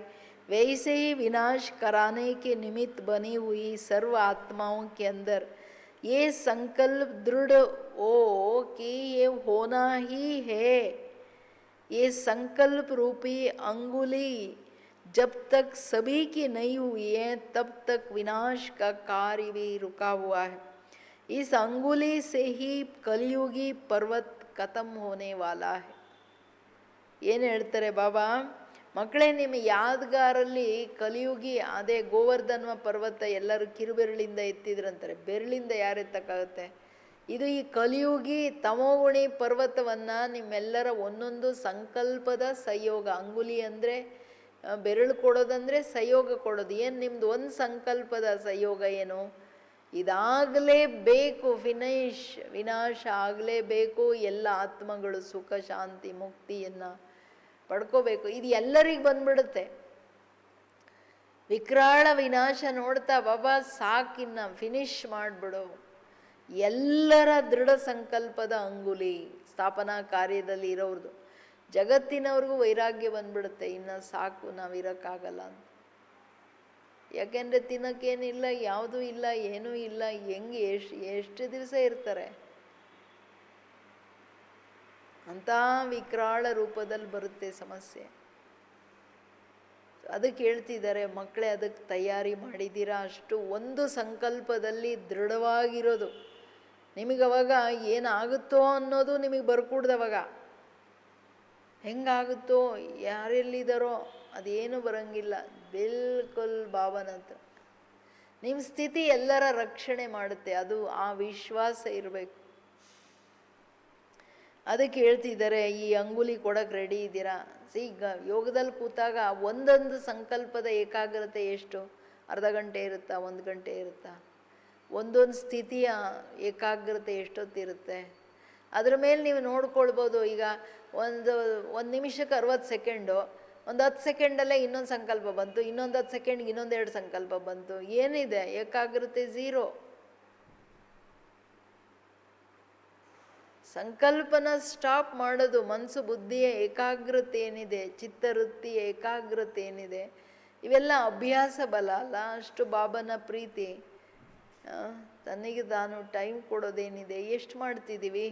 वैसे ही विनाश कराने के निमित्त बनी हुई सर्व आत्माओं के अंदर ये संकल्प दृढ़ हो कि ये होना ही है. ये संकल्प रूपी अंगुली जब तक सभी की नहीं हुई है तब तक विनाश का कार्य भी रुका हुआ है. इस अंगुली से ही कलयुगी पर्वत ಖತಮ್ ಹೋನೆ ವಾಲಾ ಹೈ. ಏನು ಹೇಳ್ತಾರೆ ಬಾಬಾ, ಮಕ್ಕಳೇ ನಿಮ್ಮ ಯಾದಗಾರಲ್ಲಿ ಕಲಿಯುಗಿ ಅದೇ ಗೋವರ್ಧನ್ವ ಪರ್ವತ ಎಲ್ಲರೂ ಕಿರುಬೆರಳಿಂದ ಎತ್ತಿದ್ರಂತಾರೆ. ಬೆರಳಿಂದ ಯಾರು ಎತ್ತಕ್ಕಾಗುತ್ತೆ? ಇದು ಈ ಕಲಿಯುಗಿ ತಮೋಗುಣಿ ಪರ್ವತವನ್ನು ನಿಮ್ಮೆಲ್ಲರ ಒಂದೊಂದು ಸಂಕಲ್ಪದ ಸಂಯೋಗ. ಅಂಗುಲಿ ಅಂದರೆ ಬೆರಳು ಕೊಡೋದಂದರೆ ಸಂಯೋಗ ಕೊಡೋದು. ಏನು ನಿಮ್ಮದು ಒಂದು ಸಂಕಲ್ಪದ ಸಂಯೋಗ ಏನು? ಇದಾಗಲೇಬೇಕು, ವಿನಾಶ ಆಗಲೇಬೇಕು. ಎಲ್ಲ ಆತ್ಮಗಳು ಸುಖ ಶಾಂತಿ ಮುಕ್ತಿಯನ್ನು ಪಡ್ಕೋಬೇಕು. ಇದು ಎಲ್ಲರಿಗೆ ಬಂದ್ಬಿಡುತ್ತೆ. ವಿಕರಾಳ ವಿನಾಶ ನೋಡ್ತಾ ಬಾಬಾ ಸಾಕಿನ್ನ ಫಿನಿಶ್ ಮಾಡಿಬಿಡು. ಎಲ್ಲರ ದೃಢ ಸಂಕಲ್ಪದ ಅಂಗುಲಿ ಸ್ಥಾಪನಾ ಕಾರ್ಯದಲ್ಲಿ ಇರೋರ್ದು. ಜಗತ್ತಿನವ್ರಿಗೂ ವೈರಾಗ್ಯ ಬಂದ್ಬಿಡುತ್ತೆ, ಇನ್ನು ಸಾಕು, ನಾವಿರೋಕ್ಕಾಗಲ್ಲ ಅಂತ. ಯಾಕೆಂದರೆ ತಿನ್ನೋಕ್ಕೇನಿಲ್ಲ, ಯಾವುದೂ ಇಲ್ಲ, ಏನೂ ಇಲ್ಲ. ಹೆಂಗೆ ಎಷ್ಟು ದಿವಸ ಇರ್ತಾರೆ? ಅಂಥ ವಿಕರಾಳ ರೂಪದಲ್ಲಿ ಬರುತ್ತೆ ಸಮಸ್ಯೆ. ಅದಕ್ಕೆ ಹೇಳ್ತಿದ್ದಾರೆ ಮಕ್ಕಳೇ, ಅದಕ್ಕೆ ತಯಾರಿ ಮಾಡಿದ್ದೀರಾ? ಅಷ್ಟು ಒಂದು ಸಂಕಲ್ಪದಲ್ಲಿ ದೃಢವಾಗಿರೋದು. ನಿಮಗವಾಗ ಏನಾಗುತ್ತೋ ಅನ್ನೋದು ನಿಮಗೆ ಬರ್ಕೂಡ್ದವಾಗ. ಹೆಂಗಾಗುತ್ತೋ, ಯಾರೆಲ್ಲಿದ್ದಾರೋ ಅದೇನು ಬರೋಂಗಿಲ್ಲ. ಬಿಲ್ಕುಲ್ ಬಾಬನ ಹತ್ರ ನಿಮ್ಮ ಸ್ಥಿತಿ ಎಲ್ಲರ ರಕ್ಷಣೆ ಮಾಡುತ್ತೆ. ಅದು ಆ ವಿಶ್ವಾಸ ಇರಬೇಕು. ಅದಕ್ಕೆ ಹೇಳ್ತಿದ್ದಾರೆ, ಈ ಅಂಗುಲಿ ಕೊಡಕ್ಕೆ ರೆಡಿ ಇದ್ದೀರಾ? ಈಗ ಯೋಗದಲ್ಲಿ ಕೂತಾಗ ಒಂದೊಂದು ಸಂಕಲ್ಪದ ಏಕಾಗ್ರತೆ ಎಷ್ಟು? ಅರ್ಧ ಗಂಟೆ ಇರುತ್ತಾ, 1 ಗಂಟೆ ಇರುತ್ತಾ? ಒಂದೊಂದು ಸ್ಥಿತಿಯ ಏಕಾಗ್ರತೆ ಎಷ್ಟೊತ್ತಿರುತ್ತೆ? ಅದ್ರ ಮೇಲೆ ನೀವು ನೋಡ್ಕೊಳ್ಬೋದು. ಈಗ ಒಂದು ನಿಮಿಷಕ್ಕೆ 60 ಸೆಕೆಂಡು, ಒಂದು 10 ಸೆಕೆಂಡಲ್ಲೇ ಇನ್ನೊಂದು ಸಂಕಲ್ಪ ಬಂತು, ಇನ್ನೊಂದು 10 ಸೆಕೆಂಡ್ಗೆ ಇನ್ನೊಂದು 2 ಸಂಕಲ್ಪ ಬಂತು. ಏನಿದೆ? ಏಕಾಗ್ರತೆ ಝೀರೋ. ಸಂಕಲ್ಪನ ಸ್ಟಾಪ್ ಮಾಡೋದು. ಮನಸ್ಸು ಬುದ್ಧಿಯ ಏಕಾಗ್ರತೆ ಏನಿದೆ, ಚಿತ್ತವೃತ್ತಿಯ ಏಕಾಗ್ರತೆ ಏನಿದೆ, ಇವೆಲ್ಲ ಅಭ್ಯಾಸ ಬಲ ಅಲ್ಲ. ಅಷ್ಟು ಬಾಬನ ಪ್ರೀತಿ, ತನಗೆ ತಾನು ಟೈಮ್ ಕೊಡೋದೇನಿದೆ, ಎಷ್ಟು ಮಾಡ್ತಿದ್ದೀವಿ?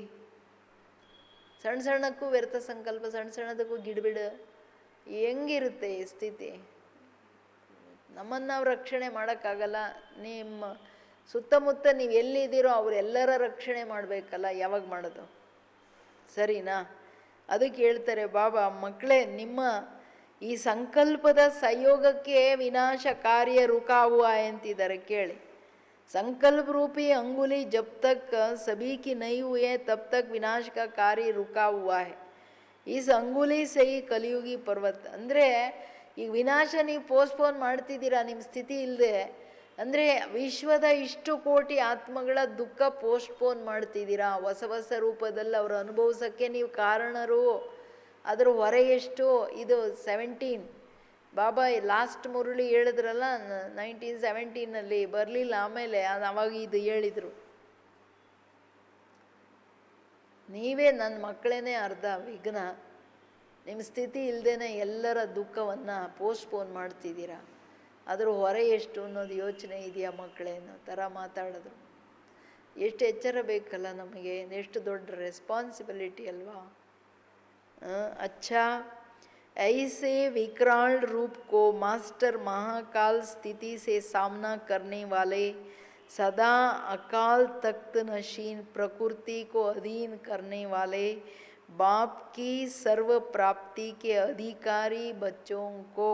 ಸಣ್ಣ ಸಣ್ಣಕ್ಕೂ ವ್ಯರ್ಥ ಸಂಕಲ್ಪ, ಸಣ್ಣದಕ್ಕೂ ಗಿಡಬಿಡು. ಹೆಂಗಿರುತ್ತೆ ಈ ಸ್ಥಿತಿ? ನಮ್ಮನ್ನು ನಾವು ರಕ್ಷಣೆ ಮಾಡೋಕ್ಕಾಗಲ್ಲ. ನಿಮ್ಮ ಸುತ್ತಮುತ್ತ ನೀವು ಎಲ್ಲಿದ್ದೀರೋ ಅವರೆಲ್ಲರ ರಕ್ಷಣೆ ಮಾಡಬೇಕಲ್ಲ, ಯಾವಾಗ ಮಾಡೋದು? ಸರಿನಾ? ಅದಕ್ಕೆ ಹೇಳ್ತಾರೆ ಬಾಬಾ, ಮಕ್ಕಳೇ ನಿಮ್ಮ ಈ ಸಂಕಲ್ಪದ ಸಂಯೋಗಕ್ಕೆ ವಿನಾಶ ಕಾರ್ಯ रुका हुआ है ಅಂತಿದ್ದಾರೆ. ಕೇಳಿ, संकल्प रूपी अंगुली जब तक सभी की नहीं हुई है तब तक विनाश का कार्य रुका हुआ है. इस अंगुली से ही कलियुगी पर्वत. ಅಂದರೆ ಈಗ ವಿನಾಶ ನೀವು ಪೋಸ್ಟ್ಪೋನ್ ಮಾಡ್ತಿದ್ದೀರಾ ನಿಮ್ಮ ಸ್ಥಿತಿ ಇಲ್ಲದೆ. ಅಂದರೆ ವಿಶ್ವದ ಇಷ್ಟು ಕೋಟಿ ಆತ್ಮಗಳ ದುಃಖ ಪೋಸ್ಟ್ಪೋನ್ ಮಾಡ್ತಿದ್ದೀರಾ. ಹೊಸ ಹೊಸ ರೂಪದಲ್ಲಿ ಅವರು ಅನುಭವಿಸೋಕ್ಕೆ ನೀವು ಕಾರಣರು. ಅದ್ರ ಹೊರೆ ಎಷ್ಟು? ಇದು 17. ಬಾಬಾ ಲಾಸ್ಟ್ ಮುರಳಿ ಹೇಳಿದ್ರಲ್ಲ 1917 ಬರಲಿಲ್ಲ, ಆಮೇಲೆ ಅವಾಗ ಇದು ಹೇಳಿದರು. ನೀವೇ ನನ್ನ ಮಕ್ಕಳೇನೆ ಅರ್ಧ ವಿಘ್ನ. ನಿಮ್ಮ ಸ್ಥಿತಿ ಇಲ್ಲದೇ ಎಲ್ಲರ ದುಃಖವನ್ನು ಪೋಸ್ಟ್ಪೋನ್ ಮಾಡ್ತಿದ್ದೀರಾ. ಅದ್ರ ಹೊರೆ ಎಷ್ಟು ಅನ್ನೋದು ಯೋಚನೆ ಇದೆಯಾ ಮಕ್ಕಳೇ ಅನ್ನೋ ಥರ ಮಾತಾಡಿದ್ರು. ಎಷ್ಟು ಎಚ್ಚರ ಬೇಕಲ್ಲ ನಮಗೆ, ಎಷ್ಟು ದೊಡ್ಡ ರೆಸ್ಪಾನ್ಸಿಬಿಲಿಟಿ ಅಲ್ವಾ. अच्छा, ऐसे विकराल रूप को मास्टर महाकाल स्थिति से सामना करने वाले सदा अकाल तख्त नशीन प्रकृति को अधीन करने वाले बाप की सर्व प्राप्ति के अधिकारी बच्चों को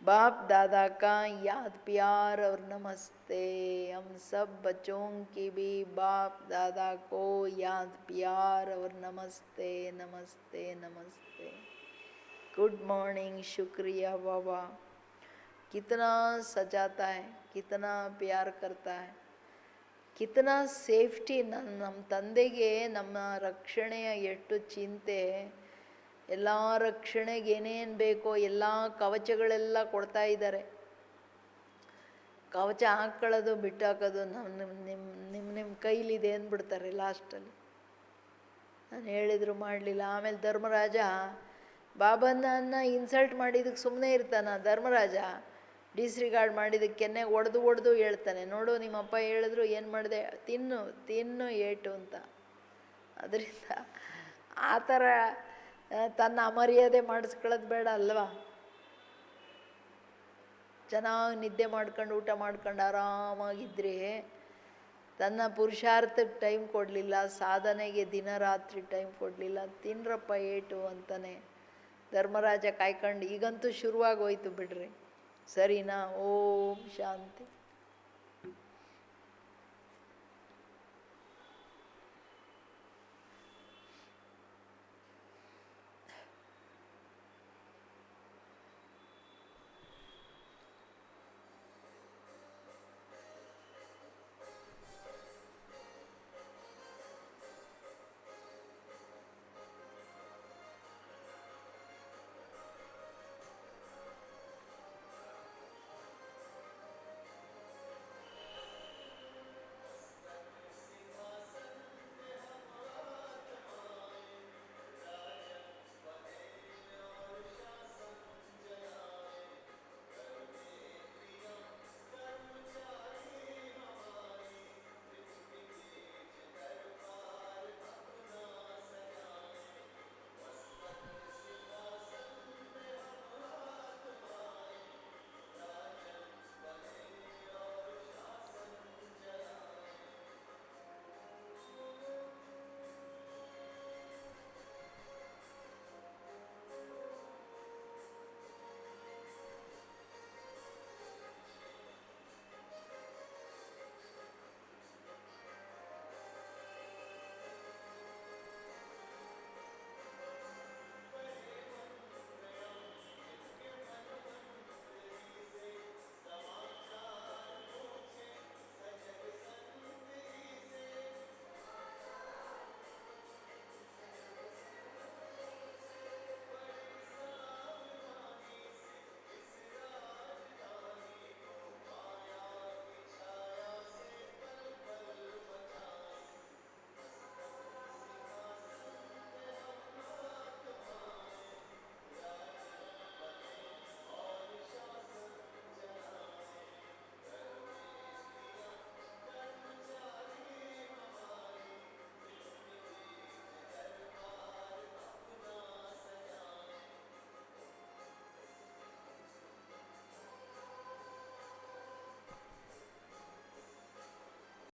बाप दादा का याद प्यार और नमस्ते. हम सब बच्चों की भी बाप दादा को याद प्यार और नमस्ते नमस्ते नमस्ते. Good morning. शुक्रिया बाबा. कितना सजाता है, कितना प्यार करता है, कितना ಸೇಫ್ಟಿ. ನಮ್ಮ ತಂದೆಗೆ ನಮ್ಮ ರಕ್ಷಣೆಯ ಎಷ್ಟು ಚಿಂತೆ. ಎಲ್ಲ ರಕ್ಷಣೆಗೆ ಏನೇನು ಬೇಕೋ ಎಲ್ಲ ಕವಚಗಳೆಲ್ಲ ಕೊಡ್ತಾ ಇದ್ದಾರೆ. ಕವಚ ಹಾಕ್ಕೊಳ್ಳೋದು ಬಿಟ್ಟಾಕೋದು ನಿಮ್ಮ ಕೈಲಿದೆ ಅಂದ್ಬಿಡ್ತಾರೆ ಲಾಸ್ಟಲ್ಲಿ. ನಾನು ಹೇಳಿದ್ರು ಮಾಡಲಿಲ್ಲ. ಆಮೇಲೆ ಧರ್ಮರಾಜ ಬಾಬನನ್ನು ಇನ್ಸಲ್ಟ್ ಮಾಡಿದ್ದಕ್ಕೆ ಸುಮ್ಮನೆ ಇರ್ತಾನ. ಧರ್ಮರಾಜ ಡಿಸ್ರಿಗಾರ್ಡ್ ಮಾಡಿದ್ದಕ್ಕೆ ಕೆನ್ನೆಗೆ ಒಡೆದು ಹೇಳ್ತಾನೆ, ನೋಡು ನಿಮ್ಮಪ್ಪ ಹೇಳಿದ್ರು ಏನು ಮಾಡಿದೆ, ತಿನ್ನು ಏಟು ಅಂತ. ಅದರಿಂದ ಆ ಥರ ತನ್ನ ಅಮರ್ಯಾದೆ ಮಾಡಿಸ್ಕೊಳ್ಳೋದು ಬೇಡ ಅಲ್ವಾ. ಚೆನ್ನಾಗಿ ನಿದ್ದೆ ಮಾಡ್ಕೊಂಡು ಊಟ ಮಾಡ್ಕೊಂಡು ಆರಾಮಾಗಿದ್ದರೆ, ತನ್ನ ಪುರುಷಾರ್ಥಕ್ಕೆ ಟೈಮ್ ಕೊಡಲಿಲ್ಲ, ಸಾಧನೆಗೆ ದಿನ ರಾತ್ರಿ ಟೈಮ್ ಕೊಡಲಿಲ್ಲ, ತಿನ್ರಪ್ಪ ಏಟು ಅಂತಾನೆ ಧರ್ಮರಾಜ ಕಾಯ್ಕೊಂಡು. ಈಗಂತೂ ಶುರುವಾಗೋಯ್ತು ಬಿಡ್ರಿ. ಸರಿನಾ? ಓಂ ಶಾಂತಿ.